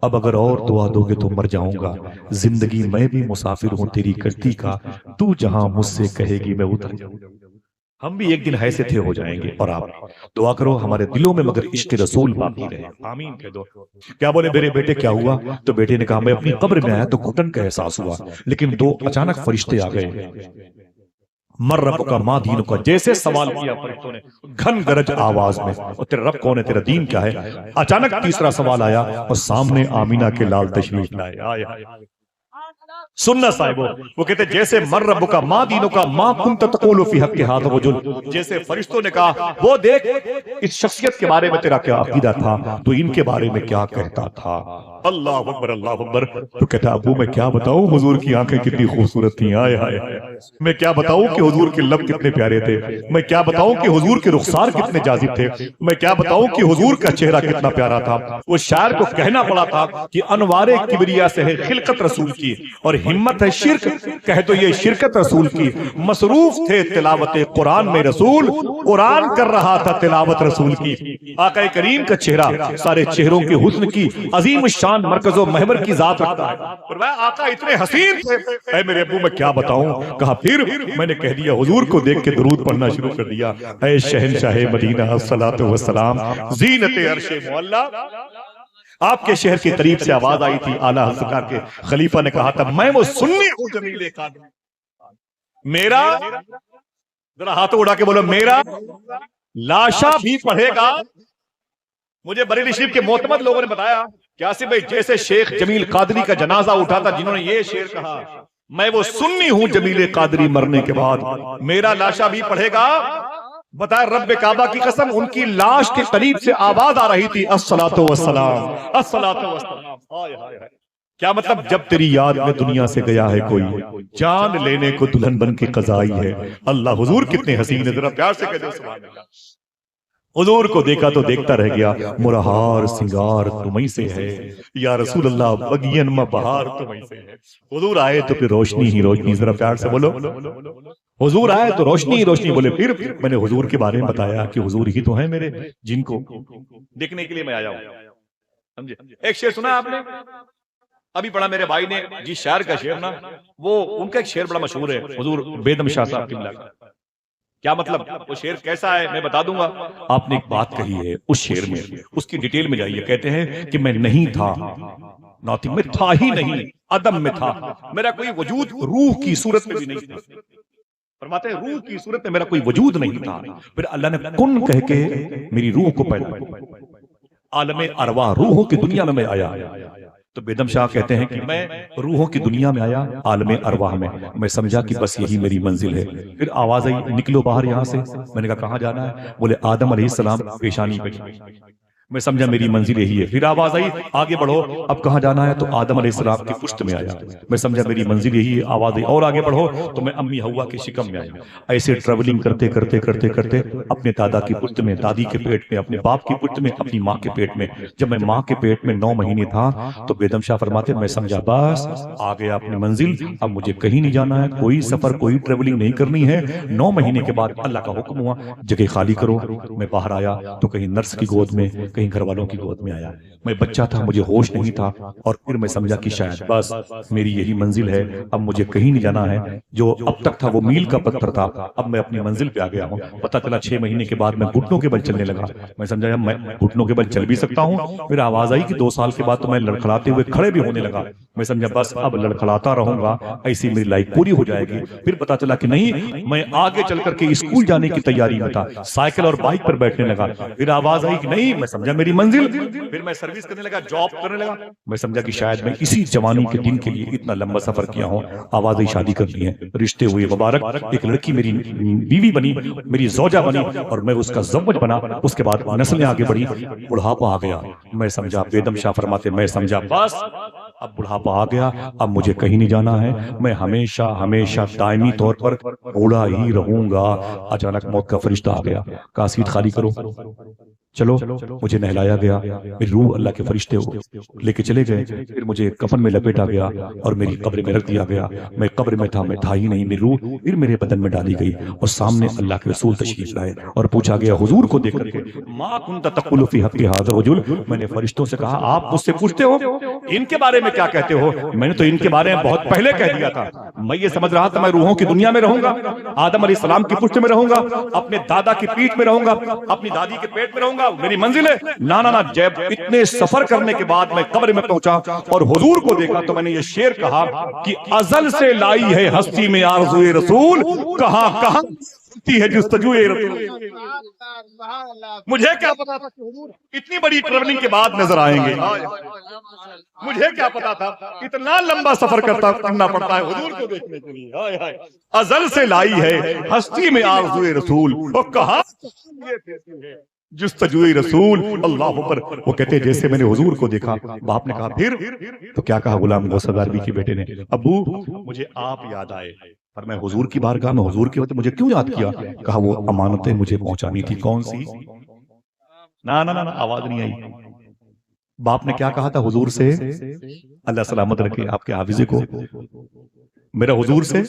A: اب اگر اور دعا دو گے تو مر جاؤں گا، زندگی میں بھی مسافر ہوں تیری کشتی کا، تو جہاں مجھ سے کہے گی میں اتر جاؤں گا۔ ہم بھی ایک دن ایسے تھے ہو جائیں گے، اور آپ دعا کرو ہمارے دلوں میں مگر عشق رسول باقی رہے، آمین کہہ دو۔ کیا بولے میرے بیٹے کیا ہوا؟ تو بیٹے نے کہا میں اپنی قبر میں آیا تو گھٹن کا احساس ہوا، لیکن دو اچانک فرشتے آ گئے، مر رب کا ماں دین کا، جیسے سوال کیا فرشتوں نے گھن گرج آواز میں، اور تیرا رب کون ہے، تیرا دین کیا ہے؟ اچانک تیسرا سوال آیا اور سامنے آمینہ کے لال تشریف لائے، آئے سننا صاحبو، وہ کہتے جیسے مر رب کا ماں دینوں کا ما کنت تقول فی حق ہذا الرجل، جیسے فرشتوں نے کہا وہ دیکھ اس شخصیت کے بارے میں تیرا کیا عقیدہ تھا، تو ان کے بارے میں کیا کہتا تھا۔ اللہ اکبر، اللہ اکبر۔ تو کہتا ابو میں کیا بتاؤں حضور کی آنکھیں کتنی خوبصورت تھیں، آئے ہائے، میں کیا بتاؤں کہ حضور کے لب کتنے پیارے تھے، میں کیا بتاؤں کہ حضور کے رخسار کتنے جاذب تھے، میں کیا بتاؤں کہ حضور کا چہرہ کتنا پیارا تھا۔ وہ شاعر کو کہنا پڑا تھا کہ انوار کبریا سے ہے خلقت رسول کی، اور ہمت ہے شرک، کہہ تو یہ شرکت رسول کی، مصروف تھے تلاوت قرآن میں رسول، قرآن کر رہا تھا تلاوت رسول کی۔ آقا کریم کا چہرہ سارے چہروں کے حسن کی عظیم الشان مرکز و محور کی ذات رکھتا ہے، فرمایا آقا اتنے حسین تھے، اے میرے ابو میں کیا بتاؤں۔ کہا پھر میں نے کہہ دیا، حضور کو دیکھ کے درود پڑھنا شروع کر دیا، اے شہنشاہ مدینہ الصلاۃ والسلام زینت عرش معلا۔ آپ کے شہر کی قریب سے آواز آئی تھی، اعلیٰ سرکار کے خلیفہ نے کہا تھا میں وہ سنی ہوں جمیل قادری، میرا، ذرا ہاتھوں اڑا کے بولو، میرا لاشا بھی پڑھے گا۔ مجھے بریلی شریف کے معتمد لوگوں نے بتایا کہ آصف بھائی جیسے شیخ جمیل قادری کا جنازہ اٹھا تھا جنہوں نے یہ شعر کہا، میں وہ سنی ہوں جمیل قادری مرنے کے بعد میرا لاشا بھی پڑھے گا، بتایا رب کعبہ کی قسم ان کی لاش کے قریب سے آواز آ رہی تھی الصلاۃ والسلام، الصلاۃ والسلام۔ کیا مطلب؟ جب تیری یاد میں دنیا سے گیا ہے کوئی، جان لینے کو دلہن بن کے قضائی ہے۔ اللہ حضور کتنے حسین ہے، ذرا پیار سے کہہ دو سبحان اللہ۔ حضور کو دیکھا تو دیکھتا رہ گیا، مرہار سنگار تمہیں سے ہے یا رسول اللہ، بگین میں بہار تمہیں سے ہے۔ حضور آئے تو پھر روشنی ہی روشنی، ذرا پیار سے بولو، حضور آئے تو روشنی ہی روشنی۔ بولے پھر میں نے حضور کے بارے میں بتایا کہ حضور ہی تو ہیں میرے جن کو دیکھنے کے لیے میں آیا ہوں، سمجھے؟ ایک شعر سنا آپ نے ابھی پڑھا میرے بھائی نے، جس شاعر کا شعر نا، وہ ان کا ایک شعر بڑا مشہور ہے، حضور بیدم شاہ صاحب کی ملاقات۔ کیا مطلب؟ وہ شعر کیسا ہے میں بتا دوں گا۔ آپ نے ایک بات کہی ہے اس شعر میں، اس کی ڈیٹیل میں جائیے۔ کہتے ہیں کہ میں نہیں تھا، ناتھنگ، میں تھا ہی نہیں، عدم میں تھا، میرا کوئی وجود روح کی صورت میں بھی نہیں تھا۔ فرماتے ہیں روح کی صورت میں میرا کوئی وجود نہیں تھا، پھر اللہ نے کن کہہ کے میری روح کو پیدا کیا، عالم ارواح روحوں کی دنیا میں آیا، تو بیدم شاہ کہتے ہیں کہ میں روحوں کی دنیا میں آیا، عالم ارواح میں سمجھا کہ بس یہی میری منزل ہے۔ پھر آواز آئی نکلو باہر یہاں سے۔ میں نے کہا کہاں جانا ہے؟ بولے آدم علیہ السلام پیشانی پہ۔ میں سمجھا میری منزل یہی ہے۔ پھر آواز آئی آگے بڑھو، اب کہاں جانا ہے؟ تو آدم علیہ السلام کی پشت میں آیا۔ میں سمجھا میری منزل یہی ہے۔ آواز آئی اور آگے بڑھو، تو میں امی حوا کے شکم میں آیا۔ ایسے ٹریولنگ کرتے کرتے کرتے کرتے اپنے دادا کی پشت میں، دادی کے پیٹ میں، اپنے باپ کی پشت میں، اپنی ماں کے پیٹ میں۔ جب میں ماں کے پیٹ میں 9 مہینے تھا تو بیدم شاہ فرماتے میں سمجھا بس آ گیا اپنی منزل، اب مجھے کہیں نہیں جانا ہے، کوئی سفر کوئی ٹریولنگ نہیں کرنی ہے۔ 9 مہینے کے بعد اللہ کا حکم ہوا جگہ خالی کرو۔ میں باہر آیا تو کہیں نرس کی گود میں، کہیں گھر والوں کی گود میں آیا۔ میں بچہ تھا، مجھے ہوش نہیں تھا، اور پھر میں سمجھا کہ شاید بس میری یہی منزل ہے، اب مجھے کہیں نہیں جانا ہے۔ جو اب تک تھا وہ میل کا پتھر تھا، اب میں اپنی منزل پہ آ گیا ہوں۔ پتہ چلا 6 مہینے کے بعد میں گھٹنوں کے بل چلنے لگا۔ میں سمجھا میں گھٹنوں کے بل چل بھی سکتا ہوں۔ پھر آواز آئی کہ 2 سال کے بعد تو میں لڑکھڑاتے ہوئے کھڑے بھی ہونے لگا۔ میں سمجھا بس اب لڑکھڑاتا رہوں گا، ایسی میری لائف پوری ہو جائے گی۔ پھر پتہ چلا کہ نہیں، میں آگے چل کر کے اسکول جانے کی تیاری میں تھا، سائیکل اور بائک پر بیٹھنے لگا۔ پھر آواز آئی کہ نہیں، میں سمجھا میری منزل۔ پھر میں سروس کرنے لگا، جاب کرنے لگا۔ میں سمجھا کہ شاید میں اسی جوانی کے دن کے لیے اتنا لمبا سفر کیا ہوں۔ آواز آئی شادی کرنی ہے، رشتے ہوئے مبارک، ایک لڑکی میری بیوی بنی، میری زوجہ بنی، اور میں اس کا زوج بنا۔ اس کے بعد نسلیں آگے بڑھی، بڑھاپا آ گیا۔ میں سمجھا، بیدم شاہ فرماتے میں سمجھا بس اب بڑھاپا آ گیا، اب مجھے کہیں نہیں جانا ہے، میں ہمیشہ ہمیشہ دائمی طور پر بوڑھا ہی رہوں گا۔ اچانک موت کا فرشتہ آ گیا، کہا سیٹ خالی کرو، چلو۔ مجھے نہلایا گیا، میری روح اللہ کے فرشتے لے کے چلے گئے۔ پھر مجھے کفن میں لپیٹا گیا اور میری قبر میں رکھ دیا گیا۔ میں قبر میں تھا، میں تھا ہی نہیں، میری روح پھر میرے بدن میں ڈالی گئی، اور سامنے اللہ کے رسول تشریف لائے اور پوچھا گیا حضور کو دیکھ کر کے، ما کنت تقول فی حق ھذا الرجل۔ میں نے فرشتوں سے کہا آپ مجھ سے پوچھتے ہو ان کے بارے میں کیا کہتے ہو؟ میں نے تو ان کے بارے میں بہت پہلے کہہ دیا تھا۔ میں یہ سمجھ رہا تھا میں روحوں کی دنیا میں رہوں گا، آدم علیہ السلام کی پشت میں رہوں گا، اپنے دادا کی پیٹھ میں رہوں گا، اپنی دادی کے پیٹ میں رہوں گا، میری منزل ہے۔ نا نا نا، جب اتنے سفر کرنے کے بعد میں قبر میں پہنچا اور حضور کو دیکھا تو میں نے یہ شعر کہا کہ ازل سے لائی ہے ہستی میں آرزوئے رسول، کہاں کہاں ہے جستجوئے رسول۔ مجھے کیا پتا تھا کہ حضور اتنی بڑی ٹریولنگ کے بعد نظر آئیں گے، مجھے کیا پتا تھا اتنا لمبا سفر کرنا پڑتا ہے حضور کو دیکھنے کے لیے۔ ازل سے لائی ہے ہستی میں آرزوئے رسول، اور کہاں جستجوئے رسول۔ اللہ اکبر۔ وہ کہتے جیسے میں نے حضور کو دیکھا، باپ نے کہا پھر؟ تو کیا کہا غلام غوث عربی کے بیٹے نے، ابو مجھے آپ یاد آئے۔ پر میں حضور کی بارگاہ میں حضور کے وقت مجھے کیوں یاد کیا؟ کہا وہ امانتیں مجھے پہنچانی تھی۔ کون سی؟ نا نا نا، آواز نہیں آئی۔ باپ نے کیا کہا تھا حضور سے؟ اللہ سلامت رکھے آپ کے حافظے کو، میرا حضور سے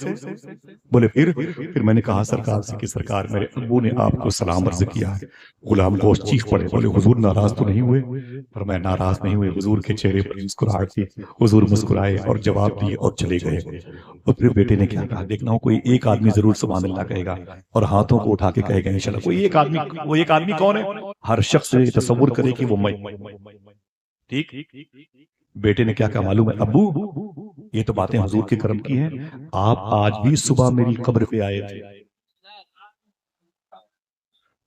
A: بولے پھر میں نے کہا سرکار سے کہ سرکار میرے ابو نے آپ کو سلام عرض کیا ہے۔ غلام گوشت چیخ پڑے، بولے حضور ناراض تو نہیں ہوئے؟ پر میں ناراض نہیں ہوئے، حضور کے چہرے پر مسکراہٹ تھی، حضور مسکرائے اور جواب دیے اور چلے گئے۔ اور پھر بیٹے نے کیا کہا، دیکھنا ہو کوئی ایک آدمی ضرور سبحان اللہ کہے گا اور ہاتھوں کو اٹھا کے کہے گا انشاءاللہ کوئی ایک آدمی۔ وہ ایک آدمی کون ہے؟ ہر شخص تصور کرے کہ وہ میں۔ ٹھیک؟ بیٹے نے کیا کہا معلوم ہے؟ ابو یہ تو باتیں حضور کے کرم کی ہیں، آپ آج بھی صبح میری قبر پہ آئے تھے۔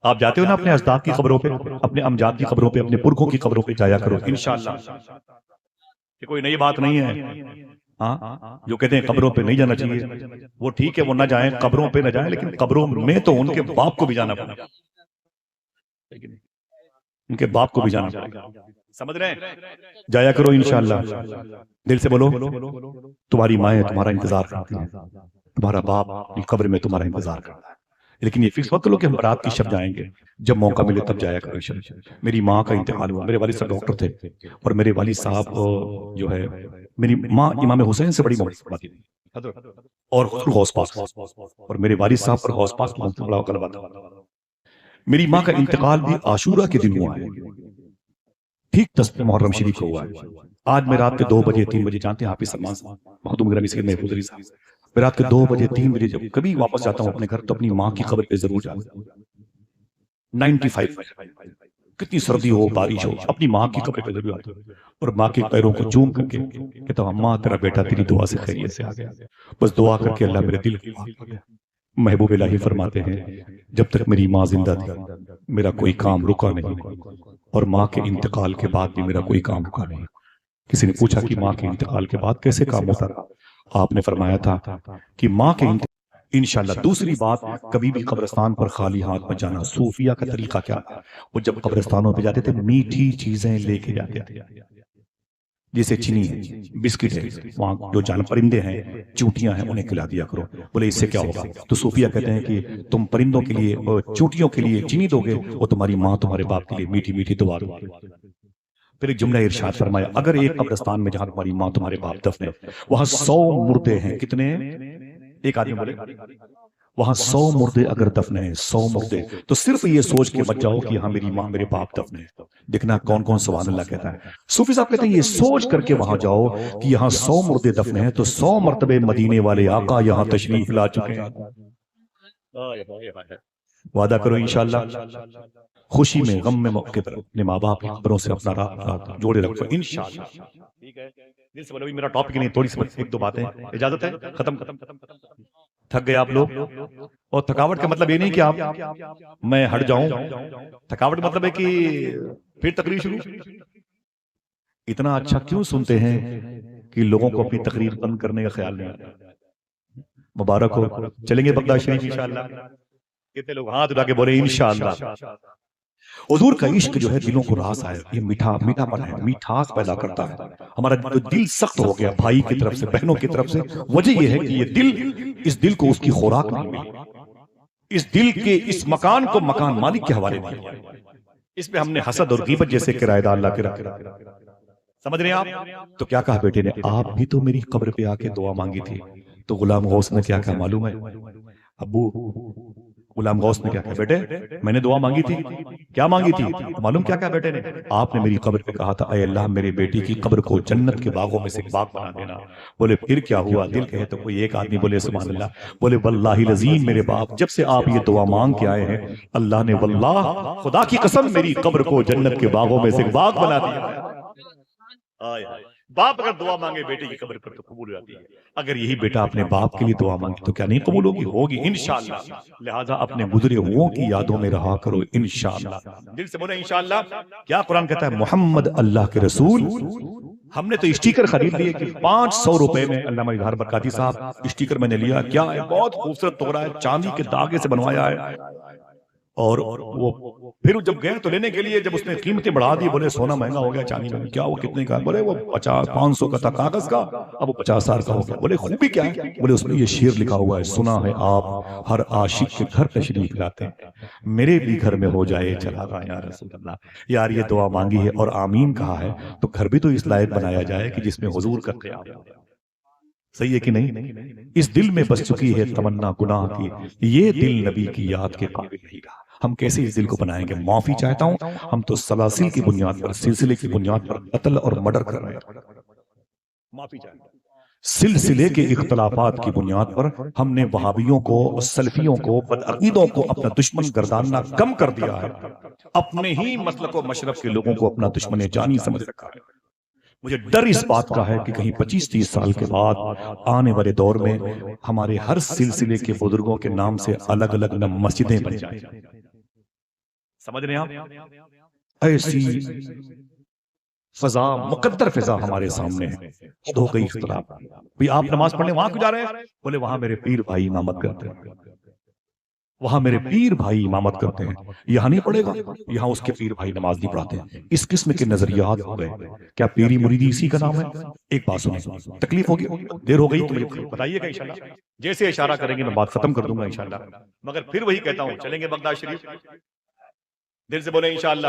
A: آپ جاتے ہو نا اپنے اجداد کی قبروں پہ، اپنے امجاد کی قبروں پہ، اپنے پرکھوں کی قبروں پہ جایا کرو انشاءاللہ۔ یہ کوئی نئی بات نہیں ہے۔ ہاں جو کہتے ہیں قبروں پہ نہیں جانا چاہیے، وہ ٹھیک ہے، وہ نہ جائیں، قبروں پہ نہ جائیں، لیکن قبروں میں تو ان کے باپ کو بھی جانا پڑے گا، ان کے باپ کو بھی جانا پڑے گا، سمجھ رہے ہیں؟ جایا کرو انشاءاللہ، دل سے بولو تمہاری مائیں تمہارا انتظار کرتی ہیں، تمہارا باپ اپنی قبر میں تمہارا انتظار کرتا ہے، لیکن یہ فکس مت کرو کہ ہم رات کی شب جائیں گے، جب موقع ملے تب جایا کرو انشاءاللہ۔ میری ماں کا انتقال ہوا، میرے والد صاحب ڈاکٹر تھے، اور میرے والد صاحب جو ہے میری ماں امام حسین سے بڑی محبت کرتی تھی، اور غوث پاک، اور میرے والد صاحب پر غوث پاک بہت بڑا غلبہ تھا۔ میری ماں کا انتقال بھی عاشورہ کے دن ہوا ہے، ٹھیک 10 محرم شریف کو ہوا ہے۔ آج میں رات کے 2 بجے 3 بجے، جانتے ہیں حافظ سلمان صاحب، مخدوم گرامی سید محفوظ علی صاحب، میں رات کے 2 بجے 3 بجے جب کبھی واپس جاتا ہوں اپنے گھر تو اپنی ماں کی قبر پہ ضرور جاتا ہوں۔ 95 کتنی سردی ہو بارش ہو، اپنی ماں کی قبر پہ ضرور آتا ہوں اور ماں کے پیروں کو چوم کر کے کہتا ہوں ماں تیرا بیٹا تیری دعا سے خیریت سے آ گیا، بس دعا کر کے اللہ میرے دل کو پاک کر گیا۔ محبوب الہی فرماتے ہیں جب تک میری ماں زندہ تھی میرا کوئی کام رکا نہیں، اور ماں کے انتقال کے بعد بھی میرا کوئی کام رکا نہیں۔ کسی نے پوچھا کہ ماں کے انتقال کے بعد کیسے کام ہوتا رہا؟ آپ نے فرمایا تھا کہ ماں کے انشاءاللہ دوسری بات، کبھی بھی قبرستان پر خالی ہاتھ مت جانا۔ صوفیہ کا طریقہ کیا ہے؟ وہ جب قبرستانوں پہ جاتے تھے میٹھی چیزیں لے کے جاتے تھے، جیسے چینی ہے، بسکٹ ہے، وہاں جو جان پرندے ہیں، چونٹیاں ہیں، انہیں کھلا دیا کرو۔ بولے اس سے کیا ہوگا؟ تو صوفیہ کہتے ہیں کہ تم پرندوں کے لیے اور چونٹیوں کے لیے چینی دو گے، وہ تمہاری ماں تمہارے باپ کے لیے میٹھی میٹھی دعا دو گی۔ پھر ایک جملہ ارشاد فرمایا، اگر ایک قبرستان میں جہاں تمہاری ماں تمہارے باپ دفن ہے، وہاں 100 مردے ہیں، کتنے؟ ایک آدمی بولے وہاں 100 مردے اگر دفن ہیں، 100 مردے، تو صرف یہ سوچ کے مت جاؤ کہ یہاں میری ماں میرے باپ دفن ہے۔ دیکھنا کون کون سبحان اللہ کہتا ہے۔ صوفی صاحب کہتے ہیں یہ سوچ کر کے وہاں جاؤ کہ یہاں 100 مردے دفن ہیں، تو 100 مرتبے مدینے والے آقا یہاں تشریف لا چکے ہیں۔ وعدہ کرو انشاءاللہ خوشی میں غم میں موقع پر اپنے ماں باپ کی قبروں سے اپنا رابطہ جوڑے رکھو انشاءاللہ۔ ٹھیک ہے، دل سے بولو میرا ٹاپک نہیں، تھوڑی سی ایک دو باتیں، اجازت ہے؟ ختم تھک گئے آپ لوگ؟ اور تھکاوٹ کا مطلب یہ نہیں کہ آپ میں ہٹ جاؤں، تھکاوٹ مطلب ہے کہ پھر تقریر شروع۔ اتنا اچھا کیوں سنتے ہیں کہ لوگوں کو اپنی تقریر بند کرنے کا خیال نہیں آتا؟ مبارک ہو، چلیں گے بغداد شریف انشاءاللہ؟ کتنے لوگ ہاتھ اٹھا کے بولے انشاءاللہ؟ حضور کا عشق جو ہے دلوں کو راس آیا، یہ میٹھا میٹھا پن ہے، میٹھاس پیدا کرتا ہے۔ ہمارا دل سخت ہو گیا بھائی کی طرف سے، بہنوں کی طرف سے، وجہ یہ ہے کہ یہ دل، اس دل کو اس کی خوراک نہیں ملی، اس دل کے اس مکان کو مکان مالک کے حوالے نہیں کیا، اس پہ ہم نے حسد اور غیبت جیسے کرایہ دار لا کے رکھ۔ سمجھ رہے ہیں آپ؟ تو کیا کہا بیٹے نے، آپ بھی تو میری قبر پہ آ کے دعا مانگی تھی۔ تو غلام غوث نے کیا کہا معلوم ہے؟ ابو، غلام غوث نے کیا کہا، بیٹے میں نے دعا مانگی تھی، کیا مانگی تھی معلوم؟ کیا کہا بیٹے نے؟ آپ نے میری قبر پہ کہا تھا اے اللہ میرے بیٹی کی قبر کو جنت کے باغوں میں سے ایک باغ بنا دینا۔ بولے پھر کیا ہوا؟ دل کہے تو کوئی ایک آدمی بولے سبحان اللہ، بولے واللہ العظیم میرے باپ جب سے آپ یہ دعا مانگ کے آئے ہیں، اللہ نے واللہ خدا کی قسم میری قبر کو جنت کے باغوں میں سے ایک باغ بنا دیا۔ باپ اگر دعا مانگے بیٹے کی قبر پر تو قبول ہو جاتی ہے، اگر یہی بیٹا اپنے باپ کے لیے دعا مانگے تو کیا نہیں قبول ہوگی؟ ہوگی انشاءاللہ۔ لہذا اپنے گزرے ہوئوں کی یادوں میں رہا کرو انشاءاللہ۔ دل سے بولے انشاءاللہ۔ کیا قرآن کہتا ہے؟ محمد اللہ کے رسول۔ ہم نے تو اسٹیکر خرید لیے کہ 500 روپے میں، علامہ اظہار برکاتی صاحب اسٹیکر میں نے لیا، کیا ہے بہت خوبصورت ٹکڑا ہے، چاندی کے دھاگے سے بنوایا ہے، اور وہ پھر جب گئے تو لینے کے لیے جب اس نے قیمتیں بڑھا دی، بولے سونا مہنگا ہو گیا، چاندی میں کیا وہ کتنے کا؟ بولے وہ 500 کا تھا کاغذ کا، اب وہ 50,000 کا ہو گیا۔ بولے خوبی کیا ہے؟ بولے اس میں یہ شعر لکھا ہوا ہے، سنا ہے آپ ہر عاشق کے گھر تشریف لاتے ہیں، میرے بھی گھر میں ہو جائے چراغاں یا رسول اللہ۔ یار یہ دعا مانگی ہے اور آمین کہا ہے تو گھر بھی تو اس لائق بنایا جائے کہ جس میں حضور کا قیام ہو۔ صحیح ہے کہ نہیں؟ اس دل میں بس چکی ہے تمنا گناہ کی، یہ دل نبی کی یاد کے قابل نہیں رہا۔ ہم کیسے اس دل کو بنائیں گے؟ معافی چاہتا ہوں، ہم تو سلاسل کی بنیاد پر، سلسلے کی بنیاد پر قتل اور مرڈر کر رہے ہیں۔ معافی چاہتا ہوں، سلسلے کے اختلافات کی بنیاد پر ہم نے وہابیوں کو، سلفیوں کو، بدعقیدوں کو اپنا دشمن گرداننا کم کر دیا ہے، اپنے ہی مسلک و مشرب کے لوگوں کو اپنا دشمن جانی سمجھ رکھا ہے۔ مجھے ڈر اس بات کا ہے کہ کہیں 25-30 سال کے بعد آنے والے دور میں ہمارے ہر سلسلے کے بزرگوں کے نام سے الگ الگ نہ مسجدیں بن جائیں۔ سمجھ رہے ہیں آپ؟ ایسی فضا، مقدر فضا ہمارے سامنے ہے، حد ہو گئی اختلاف۔ بھئی آپ نماز پڑھنے وہاں کیوں جا رہے ہیں؟ بولے وہاں میرے پیر بھائی امامت کرتے ہیں، وہاں میرے پیر بھائی امامت کرتے ہیں، یہاں نہیں پڑھے گا، یہاں اس کے پیر بھائی نماز نہیں پڑھاتے ہیں۔ اس قسم کے نظریات ہو گئے۔ کیا پیری مریدی اسی کا نام ہے؟ ایک بات سنیں، تکلیف ہوگی، دیر ہو گئی تو مجھے بتائیے گا انشاءاللہ، جیسے اشارہ کریں گے میں بات ختم کر دوں گا انشاءاللہ، مگر پھر وہی کہتا ہوں چلیں گے بغداد شریف؟ دل سے بولے انشاءاللہ۔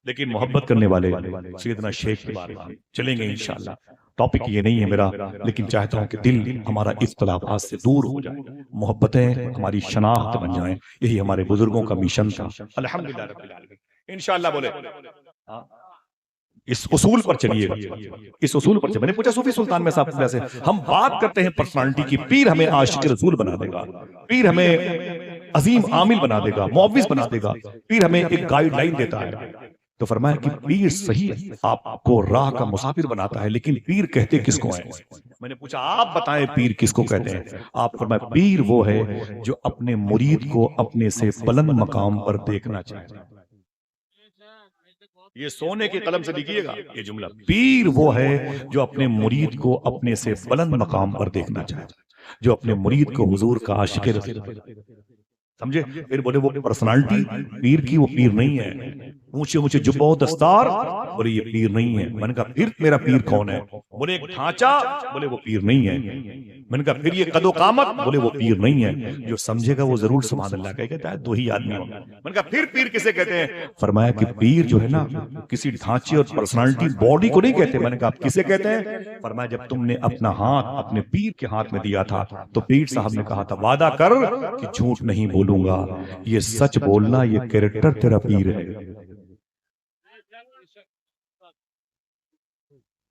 A: لیکن محبت کرنے والے سیدنا شیخ کے بارے میں چلیں گے انشاءاللہ۔ ٹاپک یہ نہیں ہے میرا، لیکن چاہتا ہوں کہ دل ہمارا اختلافات سے دور ہو جائے، محبتیں ہماری شناخت بن جائیں، یہی ہمارے بزرگوں کا مشن تھا۔ الحمدللہ رب العالمین انشاءاللہ۔ بولے اس اصول پر چلیے، اس اصول پر چلیے۔ میں نے پوچھا صوفی سلطان میں صاحب ویسے ہم بات کرتے ہیں پرسنالٹی کی، پیر ہمیں عاشق رسول بنا دے گا، پیر ہمیں عظیم عامل بنا دے گا، معوض بنا دے گا، پیر ہمیں ایک گائیڈ لائن دیتا ہے۔ تو فرمایا کہ پیر صحیح آپ کو راہ کا مسافر بناتا ہے، لیکن پیر کہتے کس کو ہیں؟ میں نے پوچھا آپ بتائیں پیر کس کو کہتے ہیں؟ آپ فرمایا پیر وہ ہے جو اپنے مرید کو اپنے سے بلند مقام پر دیکھنا چاہتا ہے۔ یہ سونے کے قلم سے لکھیے گا یہ جملہ، پیر وہ ہے جو اپنے مرید کو اپنے سے بلند مقام پر دیکھنا چاہتا ہے، جو اپنے مرید کو حضور کا عاشق رسول سمجھے۔ پھر بولے وہ پرسنالٹی پیر کی، وہ پیر نہیں ہے، اونچے اونچے جبہ و دستار، بولے یہ پیر نہیں ہے۔ میں نے کہا پھر میرا پیر کون ہے؟ بولے ایک ڈھانچہ، بولے وہ پیر نہیں ہے۔ میں نے کہا پھر یہ قد و قامت، بولے وہ پیر نہیں ہے۔ جو سمجھے گا وہ ضرور سبحان اللہ کہے گا، دو ہی آدمی ہوں۔ میں نے کہا پھر پیر کسے کہتے ہیں؟ فرمایا کہ پیر جو ہے نا کسی ڈھانچے اور پرسنالٹی باڈی کو نہیں کہتے۔ میں نے کہا کسے کہتے ہیں؟ فرمایا جب تم نے اپنا ہاتھ اپنے پیر کے ہاتھ میں دیا تھا تو پیر صاحب نے کہا تھا وعدہ کر کہ جھوٹ نہیں بولوں گا، یہ سچ بولنا، یہ کیریکٹر تیرا پیر ہے۔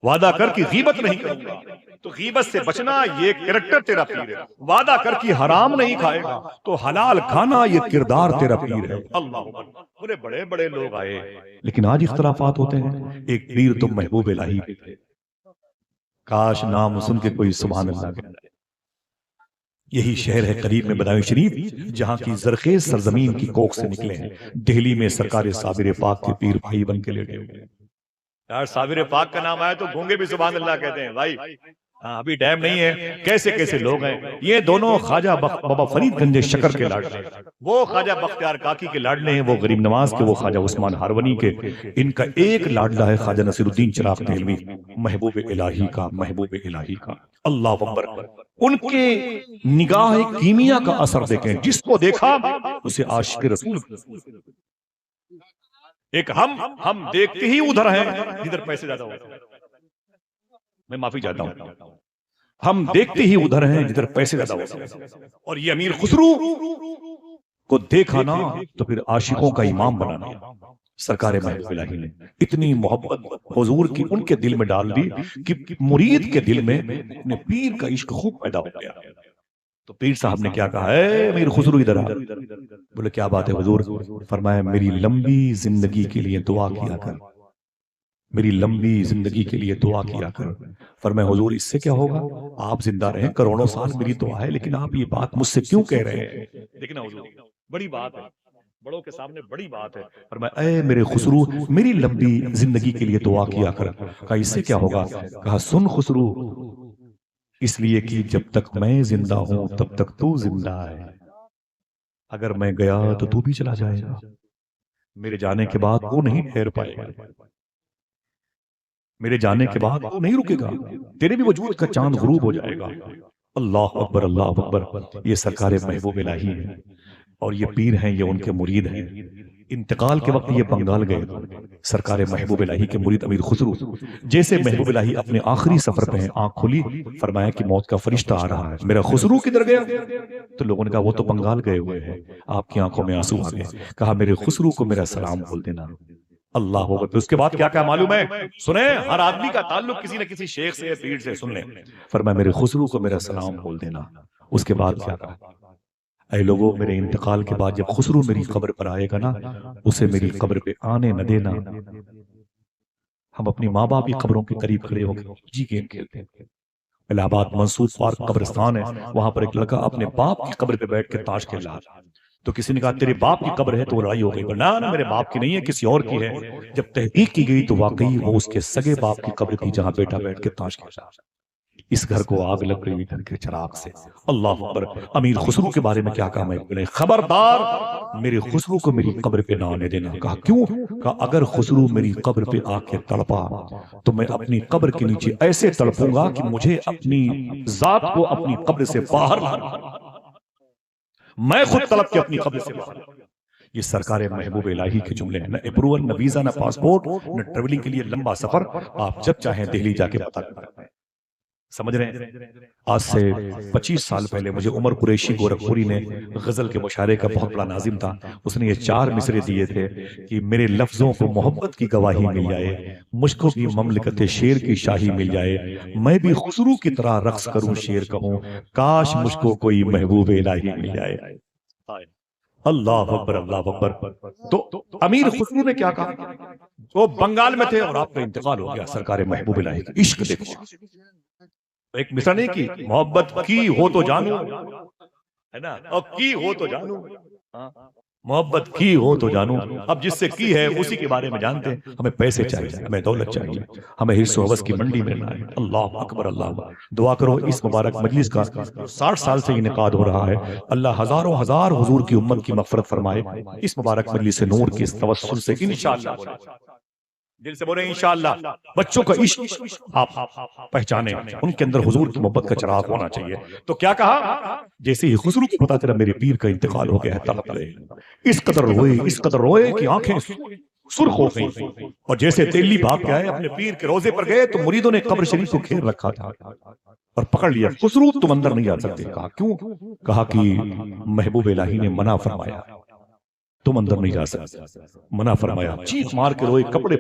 A: وعدہ کر کہ غیبت نہیں کروں گا تو غیبت سے بچنا، یہ کریکٹر تیرا پیر ہے۔ وعدہ کر کہ حرام نہیں کھائے گا تو حلال کھانا، یہ کردار تیرا پیر ہے۔ اللہ اکبر۔ بڑے بڑے لوگ آئے لیکن آج اختلافات ہوتے ہیں۔ ایک پیر تو محبوب الہی پہ تھے، کاش نام سن کے کوئی سبحان اللہ کہے۔ یہی شہر ہے قریب میں بدایوں شریف، جہاں کی زرخیز سرزمین کی کوکھ سے نکلے ہیں۔ دہلی میں سرکار صابر پاک کے پیر بھائی بن کے لیٹے ہوئے۔ یار صابر پاک کا نام آیا تو گونگے بھی سبحان اللہ کہتے ہیں بھائی۔ ابھی ٹائم نہیں ہے، کیسے کیسے لوگ ہیں یہ دونوں۔ خواجہ بابا فرید گنج شکر کے لاڈلے، وہ خواجہ بختیار کاکی کے لاڈلے ہیں، وہ غریب نواز کے، وہ خواجہ عثمان ہارونی کے۔ ان کا ایک لاڈلہ ہے خواجہ نصیر الدین چراغ دہلوی، محبوب الہی کا، محبوب الہی کا۔ اللہ اکبر۔ ان کے نگاہ کیمیا کا اثر دیکھیں، جس کو دیکھا اسے عاشق رسول۔ ایک ہم دیکھتے ہی ادھر ہیں جدھر پیسے زیادہ ہوتے ہیں۔ میں معافی چاہتا ہوں، ہم دیکھتے ہی ادھر ہیں جدھر پیسے زیادہ ہوتے ہیں۔ اور یہ امیر خسرو کو دیکھا نا تو پھر عاشقوں کا امام بنا دیا سرکار محبوب الہی نے۔ اتنی محبت حضور کی ان کے دل میں ڈال دی کہ مرید کے دل میں اپنے پیر کا عشق خوب پیدا ہو گیا۔ تو پیر صاحب نے کیا کہا، اے امیر خسرو ادھر آ۔ بولے کیا بات ہے حضور؟ فرمایا میری لمبی زندگی کے لیے دعا کیا کر، میری لمبی زندگی کے لیے دعا کیا کر۔ فرمایا حضور اس سے کیا ہوگا؟ آپ زندہ رہیں کروڑوں سال، میری دعا ہے، لیکن آپ یہ بات مجھ سے کیوں کہہ رہے ہیں؟ لیکن حضور بڑی بات ہے، بڑوں کے سامنے بڑی بات ہے۔ فرمایا اے میرے خسرو میری لمبی زندگی کے لیے دعا کیا کر۔ کہا اس سے کیا ہوگا؟ کہا سن خسرو، اس لیے کہ جب تک میں زندہ ہوں تب تک تو زندہ ہے، اگر میں گیا تو تو بھی چلا جائے گا، میرے جانے کے بعد وہ نہیں ٹھہر پائے گا، میرے جانے کے بعد وہ نہیں رکے گا، تیرے بھی وجود کا چاند غروب ہو جائے گا۔ اللہ اکبر، اللہ اکبر۔ یہ سرکار محبوب الہی ہے اور یہ پیر ہیں، یہ ان کے مرید ہیں۔ انتقال کے وقت یہ بنگال گئے، سرکار محبوب الہی کے مرید امیر خسرو جیسے محبوب الہی اپنے آخری سفر پہ ہیں، آنکھ کھلی، فرمایا کہ موت کا فرشتہ آ رہا ہے، میرا خسرو کدھر گیا؟ تو لوگوں نے کہا وہ تو بنگال گئے ہوئے ہیں۔ آپ کی آنکھوں میں آنسو آ گئے، کہا میرے خسرو کو میرا سلام بول دینا۔ اللہ ہوگا۔ پھر اس کے بعد کیا کہا معلوم ہے؟ سنیں، ہر آدمی کا تعلق کسی نہ کسی شیخ سے، پیر سے، سن لیں۔ فرمایا میرے خسرو کو میرا سلام بول دینا۔ اس کے بعد کیا کہا؟ اے لوگوں میرے انتقال کے بعد جب خسرو میری قبر پر آئے گا نا، اسے میری قبر پہ آنے نہ دینا۔ ہم اپنی ماں باپ کی قبروں کے قریب کھڑے ہو کے جی گیم کھیلتے ہیں۔ الہ آباد منصور پارک قبرستان ہے، وہاں پر ایک لڑکا اپنے باپ کی قبر پہ بیٹھ کے تاش کھیل رہا تھا۔ تو کسی نے کہا تیرے باپ کی قبر ہے، تو وہ لڑائی ہو گئی، نہ میرے باپ کی نہیں ہے، کسی اور کی ہے۔ جب تحقیق کی گئی تو واقعی وہ اس کے سگے باپ کی قبر تھی، جہاں بیٹا بیٹھ کے تاش کھیل رہا تھا۔ اس گھر کو آگ لگ رہی گھر کے چراغ سے۔ اللہ اکبر۔ امیر خسرو کے بارے میں کیا کہا میں نے؟ خبردار میرے خسرو کو میری قبر پہ نہ آنے دینا۔ کہا کیوں؟ کہا اگر خسرو میری قبر پہ آ کے تڑپا تو میں اپنی قبر کے نیچے ایسے تڑپوں گا کہ مجھے اپنی ذات کو اپنی قبر سے باہر لانا، میں خود تڑپ کے اپنی قبر سے باہر۔ یہ سرکار محبوب الہی کے جملے ہیں۔ نہ اپروول، نہ ویزا، نہ پاسپورٹ، نہ ٹریولنگ کے لیے لمبا سفر، آپ جب چاہیں دہلی جا کے پتہ کر سکتے ہیں۔ سمجھ رہے ہیں؟ آج سے 25 سال پہلے مجھے عمر قریشی گورکھپوری نے، غزل کے مشاعرے کا بہت بڑا ناظم تھا، اس نے یہ 4 مصرے دیے تھے کہ میرے لفظوں کو محبت کی گواہی مل جائے، مجھ کو بھی مملکت شیر کی شاہی مل جائے، میں بھی خسرو کی طرح رقص کروں، شیر کہوں، کاش مجھ کو کوئی محبوب الہی مل جائے۔ اللہ اکبر، اللہ اکبر۔ تو امیر خسرو نے کیا کہا؟ وہ بنگال میں تھے اور آپ کا انتقال ہو گیا۔ سرکار محبوب الہی کا عشق دیکھو، ایک مصرع نہیں کی، محبت کی ہو تو جانو، ہے نا، اور کی ہو تو جانو، محبت کی ہو تو جانو، اب جس سے کی ہے اسی کے بارے میں جانتے ہیں. ہمیں پیسے چاہیے، ہمیں دولت چاہیے، ہمیں حرص و حوث کی منڈی میں نہ ہے. اللہ اکبر، اللہ اکبر. دعا کرو اس مبارک مجلس کا 60 سال سے انعقاد ہو رہا ہے، اللہ ہزاروں ہزار حضور کی امت کی مغفرت فرمائے. اس مبارک مجلس نور کے توسل سے انشاءاللہ، دل سے بولے انشاءاللہ. بچوں کا عشق آپ پہچانے، ان کے اندر حضور کی محبت کا چراغ ہونا چاہیے. تو کیا کہا؟ جیسے ہی خسرو کو پتا چلا میرے پیر کا انتقال ہو گیا ہے، تڑپ گئے، اس قدر روئے کہ آنکھیں سرخ ہو گئیں. اور جیسے تیلی بھاگ کے آئے اپنے پیر کے روزے پر گئے تو مریدوں نے قبر شریف کو گھیر رکھا تھا اور پکڑ لیا. خسرو تم اندر نہیں آ سکتے. کہا کیوں؟ کہا کہ محبوب الہی نے منع فرمایا، تم اندر نہیں جا سکتے. منع فرمایا. چیخ مار کے روئے، کپڑے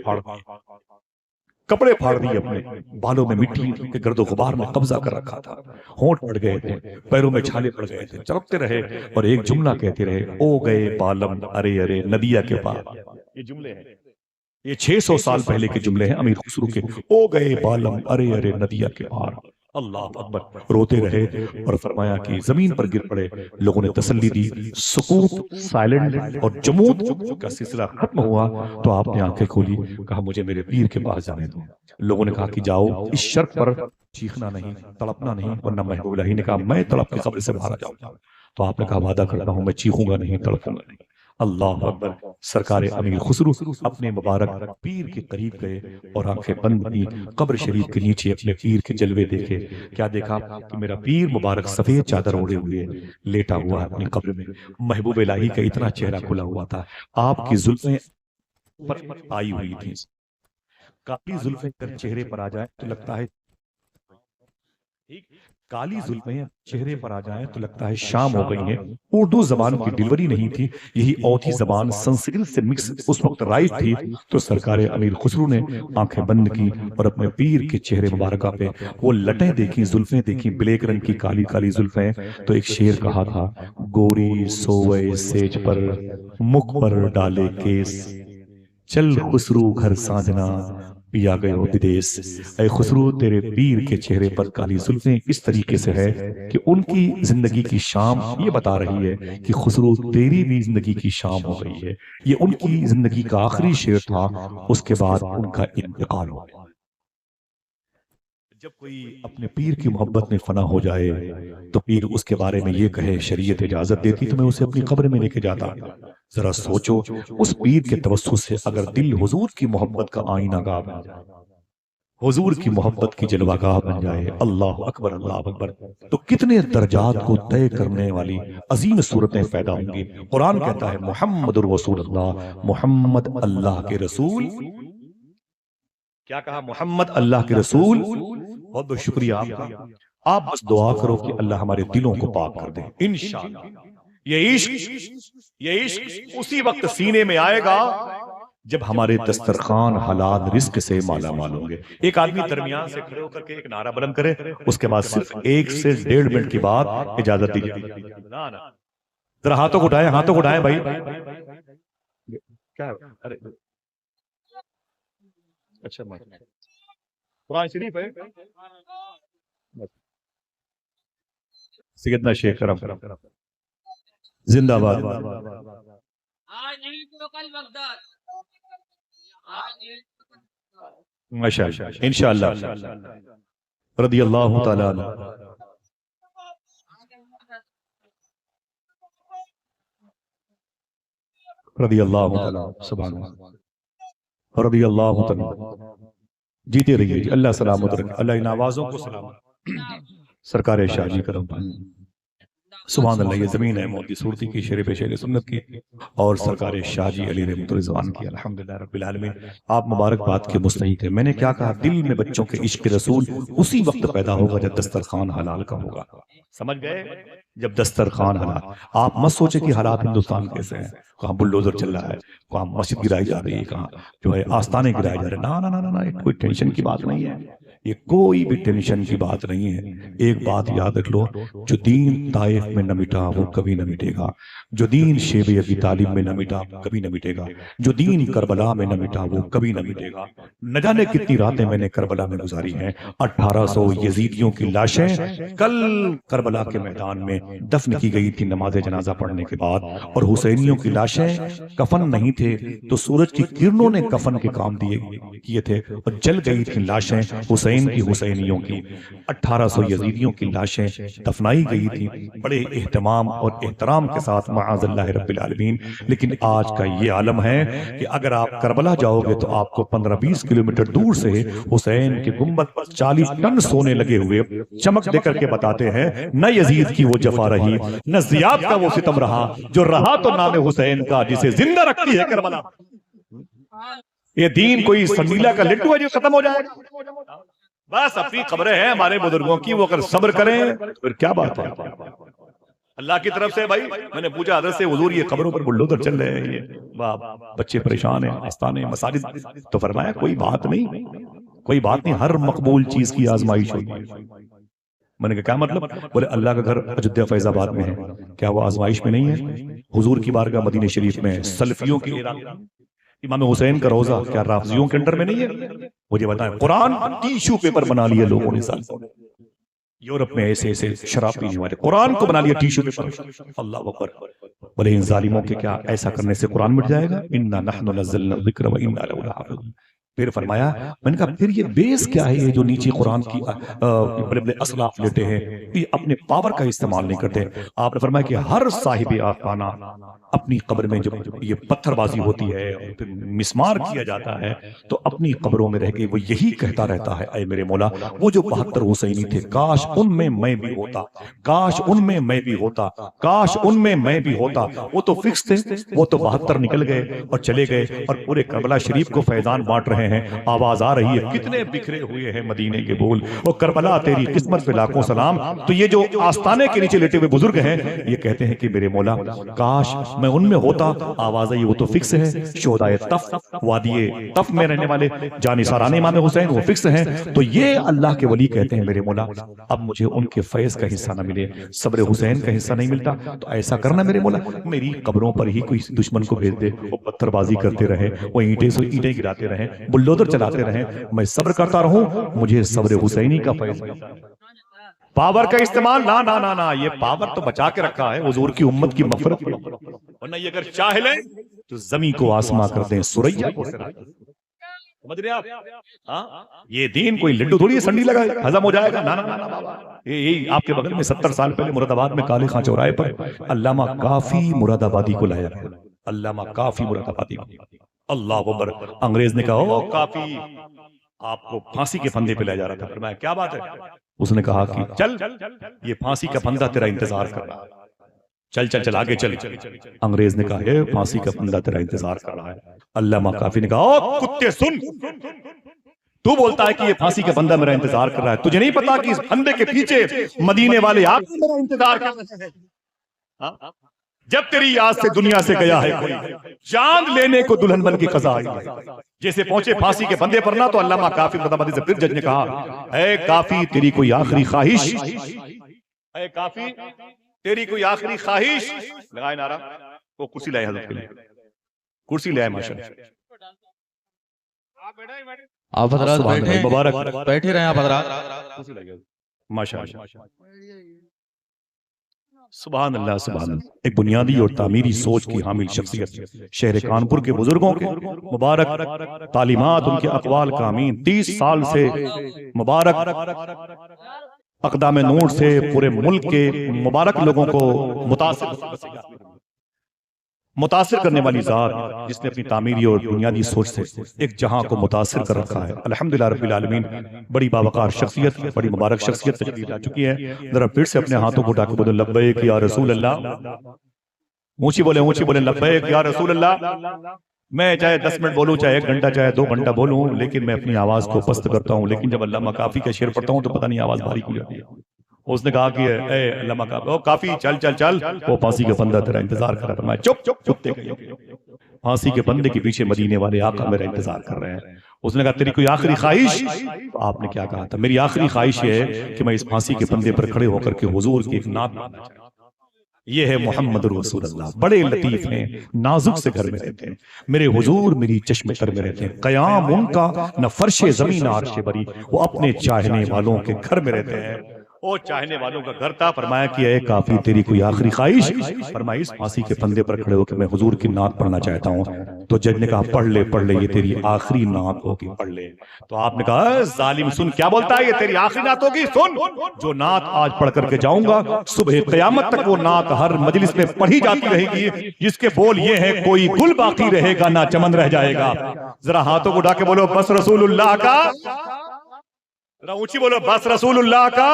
A: پھاڑ دیے، اپنے بالوں میں مٹی کے گرد و غبار میں قبضہ کر رکھا تھا، ہونٹ پڑ گئے تھے، پیروں میں چھالے پڑ گئے تھے، چلپتے رہے اور ایک جملہ کہتے رہے، او گئے بالم ارے ارے ندیا کے پار. یہ جملے ہیں، یہ 600 سال پہلے کے جملے ہیں امیر خسرو کے. او گئے بالم ارے ارے ندیا کے پار. اللہ اکبر. روتے رہے اور فرمایا کہ زمین پر گر پڑے. لوگوں نے تسلی دی، سکوت، سائلنٹ اور جمود کا سلسلہ ختم ہوا تو آپ نے آنکھیں کھولی. کہا مجھے میرے پیر کے پاس جانے دو. لوگوں نے کہا کہ جاؤ، اس شرط پر چیخنا نہیں، تڑپنا نہیں، ورنہ محبوب الہی نے کہا میں تڑپ کے قبر سے باہر آ جاؤں گا. تو آپ نے کہا وعدہ کرتا ہوں میں چیخوں گا نہیں، تڑپوں گا نہیں. اللہ اکبر. سرکار امیر خسرو اپنے مبارک پیر کے قریب گئے اور آنکھیں بند کی، قبر شریف کے نیچے اپنے پیر کے جلوے دیکھے. کیا دیکھا؟ کہ میرا پیر مبارک سفید چادر اوڑے ہوئے لیٹا ہوا ہے اپنی قبر میں. محبوب الہی کا اتنا چہرہ کھلا ہوا تھا، آپ کی زلفیں پر آئی ہوئی تھی. کالی زلفیں اگر چہرے پر آ جائیں تو لگتا ہے، کالی زلفیں چہرے پر آ جائیں تو لگتا ہے شام ہو گئی ہیں. اردو زبان کی ڈلیوری نہیں تھی، یہی اوتھی زبان سنسکرت سے مکس اس وقت رائج تھی. تو سرکار امیر خسرو نے آنکھیں بند کی اور اپنے پیر کے چہرے مبارکہ پہ وہ لٹیں دیکھی، زلفیں دیکھی، بلیک رنگ کی کالی کالی زلفیں. تو ایک شعر کہا تھا، گوری سوئے سیج پر مکھ پر ڈالے کیس، چل خسرو گھر سانجنا پیا گئے ہو بدیس. اے خسرو تیرے پیر کے چہرے پر کالی زلفیں اس طریقے سے ہے کہ ان کی زندگی کی شام یہ بتا رہی ہے کہ خسرو تیری بھی زندگی کی شام ہو گئی ہے. یہ ان کی زندگی کا آخری شعر تھا، اس کے بعد ان کا انتقال ہو گیا. جب کوئی اپنے پیر کی محبت میں فنا ہو جائے تو پیر اس کے بارے میں یہ کہے شریعت اجازت دیتی تو میں اسے اپنی قبر میں لے کے جاتا. ذرا سوچو اس پیر کے توسط سے اگر دل حضور کی محبت کا آئینہ گاہ بن جائے، حضور کی محبت کی جلوہ گاہ بن جائے، اللہ اکبر اللہ اکبر، تو کتنے درجات کو طے کرنے والی عظیم صورتیں پیدا ہوں گی. قرآن کہتا ہے محمد الرسول اللہ، محمد اللہ کے رسول. کیا کہا؟ محمد اللہ کے رسول. بہت بہت شکریہ آپ کا. آپ بس دعا کرو کہ اللہ ہمارے دلوں کو پاک کر دے انشاءاللہ. یہ عشق اسی وقت سینے میں آئے گا جب ہمارے دسترخوان حلال رزق سے مالا مال ہوں گے. ایک آدمی درمیان سے کھڑے ہو کر کے ایک نعرہ بلند کرے، اس کے بعد صرف 1 سے 1.5 منٹ کی بات اجازت دیجیے. ذرا ہاتھوں کو اٹھائیں بھائی. کیا ہے؟ اچھا قرآن شریف ہے. سیدنا شیخ کرم زندہ باد. ماشاءاللہ انشاءاللہ رضی اللہ تعالی عنہ. رضی اللہ تعالی سبحان اللہ رضی اللہ تعالی. جیتے رہیے جی، اللہ سلامت رکھے، اللہ ان آوازوں کو سلامت. سرکار شاہ جی کرم سبحان اللہ. یہ زمین ہے موتی صورتی کی، شریف شیر سنت کی، اور سرکار شاہ جی علی رحمۃ الرضوان کی. الحمدللہ رب العالمین. آپ مبارکباد کے مستحق ہیں. میں نے کیا کہا؟ دل میں بچوں کے عشق رسول اسی وقت پیدا ہوگا جب دسترخوان حلال کا ہوگا. سمجھ گئے؟ جب دسترخوان حلال. آپ مت سوچے کہ حالات ہندوستان کیسے ہیں، کہاں بلڈوزر چل رہا ہے، کہاں مسجد گرائی جا رہی ہے، کہاں جو ہے آستانے گرائے جا رہے ہیں. نا نا نا نا، کوئی ٹینشن کی بات نہیں ہے. یہ کوئی بھی ٹینشن کی بات نہیں ہے۔ ایک بات یاد رکھ لو، جو دین طائف میں نہ مٹا وہ کبھی نہ مٹے گا، جو دین شیب ابی طالب میں نہ مٹا کبھی نہ مٹے گا، جو دین کربلا میں نہ مٹا وہ کبھی نہ مٹے گا۔ نہ جانے کتنی راتیں میں نے کربلا میں گزاری ہیں، 1800 یزیدیوں کی لاشیں کل کربلا کے میدان میں دفن کی گئی تھی نماز جنازہ پڑھنے کے بعد، اور حسینیوں کی لاشیں کفن نہیں تھے تو سورج کی کرنوں نے کفن کے کام کیے تھے اور جل گئی تھی لاشیں حسین کی، حسینیوں کی 1800 یزیدیوں کی لاشیں دفنائی گئی تھی بڑے اہتمام اور احترام کے ساتھ معاذ اللہ رب العالمین۔ لیکن آج کا یہ عالم ہے کہ اگر آپ کربلا جاؤ گے تو آپ کو 15-20 کلومیٹر دور سے حسین کے گنبد پر 40 ٹن سونے لگے ہوئے چمک دے کر کے بتاتے ہیں نہ یزید کی وہ جفا رہی، نہ زیاد کا وہ ستم رہا، جو رہا تو نام حسین کا جسے زندہ رکھتی ہے کربلا۔ یہ دین کوئی سنیلا کا لڈو ہے جو ختم ہو جائے گا؟ بس اپنی خبریں ہیں ہمارے بزرگوں کی، وہ اگر صبر کریں پھر کیا بات ہے۔ اللہ کی طرف سے بھائی میں نے پوچھا حضرت سے، حضور یہ خبروں پر بلڈوزر چل رہے ہیں، یہ بچے پریشان ہیں، آستانے مساجد، تو فرمایا کوئی بات نہیں، کوئی بات نہیں، ہر مقبول چیز کی آزمائش ہوئی۔ میں نے کہا کیا مطلب؟ بولے اللہ کا گھر اجودھیا فیض آباد میں ہے، کیا وہ آزمائش میں نہیں ہے؟ حضور کی بارگاہ مدینہ شریف میں سلفیوں کی امام حسین کا روزہ کیا رافضیوں کے انڈر میں نہیں ہے؟ مجھے بتائیں، قرآن ٹیشو پیپر بنا لیا لوگوں نے، یورپ میں ایسے ایسے شراب پینے والے قرآن کو بنا لیا ٹیشو پیپر۔ اللہ اکبر۔ بولے ان ظالموں کے کیا ایسا کرنے سے قرآن مٹ جائے گا؟ انا نحن نزلنا الذکر و انا لہ لحافظون۔ پھر فرمایا، میں نے کہا پھر یہ بیس کیا ہے، یہ جو نیچے قرآن کی بڑے بڑے اسلاف لیتے ہیں، یہ اپنے پاور کا استعمال نہیں کرتے۔ آپ نے فرمایا کہ ہر صاحب آستانہ اپنی قبر میں جب یہ پتھر بازی ہوتی ہے، پھر مسمار کیا جاتا ہے، تو اپنی قبروں میں رہ کے وہ یہی کہتا رہتا ہے، اے میرے مولا وہ جو 72 حسینی تھے کاش ان میں میں بھی ہوتا، کاش ان میں میں بھی ہوتا، کاش ان میں میں بھی ہوتا۔ وہ تو فکس تھے، وہ تو 72 نکل گئے اور چلے گئے اور پورے کربلا شریف کو فیضان بانٹ رہے ہیں۔ آواز آ رہی ہے، کتنے بکھرے ہوئے ہیں مدینے کے بول، وہ کربلا تیری قسمت پہ لاکھوں سلام۔ تو یہ جو آستانے کے نیچے لیٹے ہوئے بزرگ ہیں یہ کہتے ہیں کہ میرے مولا کاش میں ان میں ہوتا۔ آواز آئی، وہ تو فکس ہے، شہدائے تف، وادی تف میں رہنے والے جانثاران امام حسین وہ فکس ہیں۔ تو یہ اللہ کے ولی کہتے ہیں میرے مولا اب مجھے ان کے فیض کا حصہ نہ ملے، صبر حسین کا حصہ نہیں ملتا، تو ایسا کرنا میرے مولا میری قبروں پر ہی کوئی دشمن کو بھیج دے، وہ پتھر بازی کرتے رہے، وہ اینٹیں سے اینٹیں گراتے رہے، بلڈوزر چلاتے رہے، میں صبر کرتا رہوں، مجھے صبر حسینی کا فیض ملتا۔ پاور کا استعمال نہ نہ نہ نہ، یہ پاور تو بچا کے رکھا ہے حضور کی امت کی مغفرت کے لیے، ورنہ یہ اگر چاہ لیں تو زمین کو آسماں کر دیں، سوریا کو سمجھ رہے آپ؟ یہ دین کوئی لڈو تھوڑی سنڈی لگا ہضم ہو جائے گا، نہ نہ نہ۔ یہی آپ کے بغل میں 70 سال پہلے مراد آباد میں کالے خان چوراہے پر علامہ کافی مراد آبادی کو لایا، علامہ کافی مراد آبادی کو، اللہ اکبر۔ انگریز نے کہا او کافی آپ کو پھانسی کے پھندے پہ لے جا رہا تھا، فرمایا کیا بات ہے؟ اس نے کہا کہ چل یہ پھانسی کا پھندا تیرا انتظار کر رہا ہے، چل چل چل آگے چل۔ انگریز نے کہا ہے پھانسی کا پھندا تیرا انتظار کر رہا ہے۔ علامہ کافی نے کہا او کتے سن، تو بولتا ہے کہ یہ پھانسی کا پھندا میرا انتظار کر رہا ہے، تجھے نہیں پتا کہ اس پھندے کے پیچھے مدینے والے آپ میرا انتظار کر رہے ہیں؟ جب تیری یاد سے دنیا سے گیا ہے کوئی، چاند لینے کو دلہن بن کی قضا آئی ہے۔ جیسے پہنچے پھانسی کے پھندے پر نہ تو علامہ کافی مرتبہ سے پھر جج نے کہا اے کافی تیری کوئی آخری خواہش، اے کافی تیری کوئی آخری خواہش، لگائے نعرہ، وہ کرسی لائے حضرت کے لیے، کرسی لائے ماشاءاللہ۔
C: آپ حضرات بیٹھے مبارک بیٹھے رہے آپ حضرات،
A: ماشاءاللہ سبحان اللہ سبحان اللہ۔ ایک بنیادی اور تعمیری سوچ کی حامل شخصیت شہر کانپور کے بزرگوں کے مبارک تعلیمات، ان کے اقوال کا امین 30 سال سے مبارک اقدام نور سے پورے ملک کے مبارک لوگوں کو متاثر کرنے والی ذات، جس نے اپنی تعمیری اور بنیادی سوچ سے ایک جہاں کو متاثر کر رکھا ہے الحمدللہ رب العالمین۔ بڑی باوقار شخصیت، بڑی مبارک شخصیت تشریف لا چکی ہے۔ ذرا پھر سے اپنے ہاتھوں کو اٹھا کے بولے لبیک یا رسول اللہ، اونچی بولے لبیک یا رسول اللہ۔ میں چاہے 10 منٹ بولوں، چاہے 1 گھنٹہ، چاہے 2 گھنٹہ بولوں، لیکن میں اپنی آواز کو پست کرتا ہوں۔ لیکن جب علامہ کافی کا شعر پڑھتا ہوں تو پتہ نہیں آواز باریک ہو جاتی ہے۔ اس نے کہا کہ اے علامہ کافی، او کافی چل چل چل، وہ پھانسی کا پھندا تیرا انتظار کر رہا ہے۔ چپ چپ چپ، پھانسی کے پھندے کے پیچھے مدینے والے آقا میرا انتظار کر رہے ہیں۔ اس نے کہا تیری کوئی آخری خواہش؟ تو آپ نے کیا کہا تھا؟ میری آخری خواہش یہ ہے کہ میں اس پھانسی کے پندے پر کھڑے ہو کر کے حضور کی ایک نعت پڑھنا چاہتا ہوں۔ یہ ہے محمد رسول اللہ، بڑے لطیف ہیں، نازک سے گھر میں رہتے ہیں، میرے حضور میری چشم تر میں رہتے ہیں، قیام ان کا نہ فرش زمین عرش بری، وہ اپنے چاہنے والوں کے گھر میں رہتے ہیں۔ وہ چاہنے والوں کا گھر تھا۔ فرمایا کہ اے کافی تیری کوئی آخری خواہش؟ فرمایا اس پھانسی کے پندے پر کھڑے ہو کہ میں حضور کی نعت پڑھنا چاہتا ہوں۔ تو جج نے کہا پڑھ لے یہ تیری آخری نعت ہوگی، پڑھ لے۔ تو آپ نے کہا ظالم سن، کیا بولتا ہے؟ یہ تیری آخری نعت ہوگی؟ سن، جو نعت آج پڑھ کر کے جاؤں گا صبح قیامت تک وہ نعت ہر مجلس میں پڑھی جاتی رہے گی، جس کے بول یہ ہے کوئی گل باقی رہے گا نہ چمن رہ جائے گا۔ ذرا ہاتھوں کو اٹھا کے بولو بس رسول اللہ کا، ذرا اونچی بولو بس رسول اللہ کا۔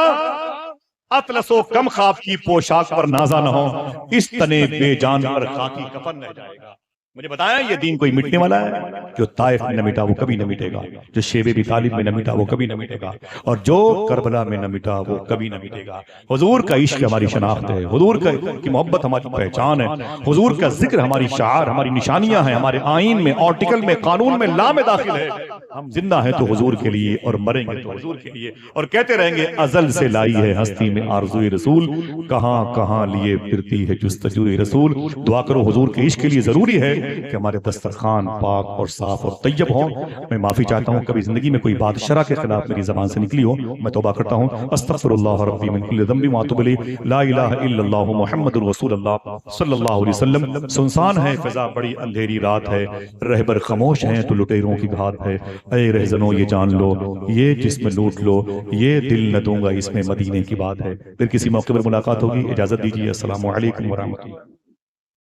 A: اطلس و کم خواب کی پوشاک پر نازا نہ ہو، اس تنے بے جان پر خاکی کفن رہ جائے گا۔ مجھے بتایا یہ دین کوئی مٹنے والا ہے؟ جو طائف میں نہ مٹا وہ کبھی نہ مٹے گا، جو شیب ابی طالب میں نہ مٹا وہ کبھی نہ مٹے گا، اور جو کربلا میں نہ مٹا وہ کبھی نہ مٹے گا۔ حضور کا عشق ہماری شناخت ہے، حضور کی محبت ہماری پہچان ہے، حضور کا ذکر ہماری شعار، ہماری نشانیاں ہیں، ہمارے آئین میں، آرٹیکل میں، قانون میں، لا میں داخل ہے۔ ہم زندہ ہیں تو حضور کے لیے اور مریں گے تو حضور کے لیے، اور کہتے رہیں گے ازل سے لائی ہے ہستی میں آرزوئے رسول، کہاں کہاں لیے پھرتی ہے جستجوئے رسول۔ دعا کرو حضور کے عشق کے لیے ضروری ہے کہ ہمارے دسترخوان پاک اور صاف اور طیب ہوں۔ میں معافی چاہتا ہوں کبھی زندگی میں کوئی بات شرع کے خلاف میری زبان سے نکلی ہو، میں توبہ کرتا ہوں۔ استغفر اللہ ربی من کل ذنب واتوب الیہ، لا الہ الا اللہ محمد رسول اللہ صلی اللہ علیہ وسلم۔ سنسان ہے فضا، بڑی اندھیری رات ہے، رہبر خاموش ہیں تو لٹیروں کی گھات ہے۔ اے رہزنوں یہ جان لو، یہ جسم لوٹ لو، یہ دل نہ دوں گا، اس میں مدینے کی بات ہے۔ پھر کسی موقع پر ملاقات ہوگی، اجازت دیجیے، السلام علیکم ورحمۃ اللہ۔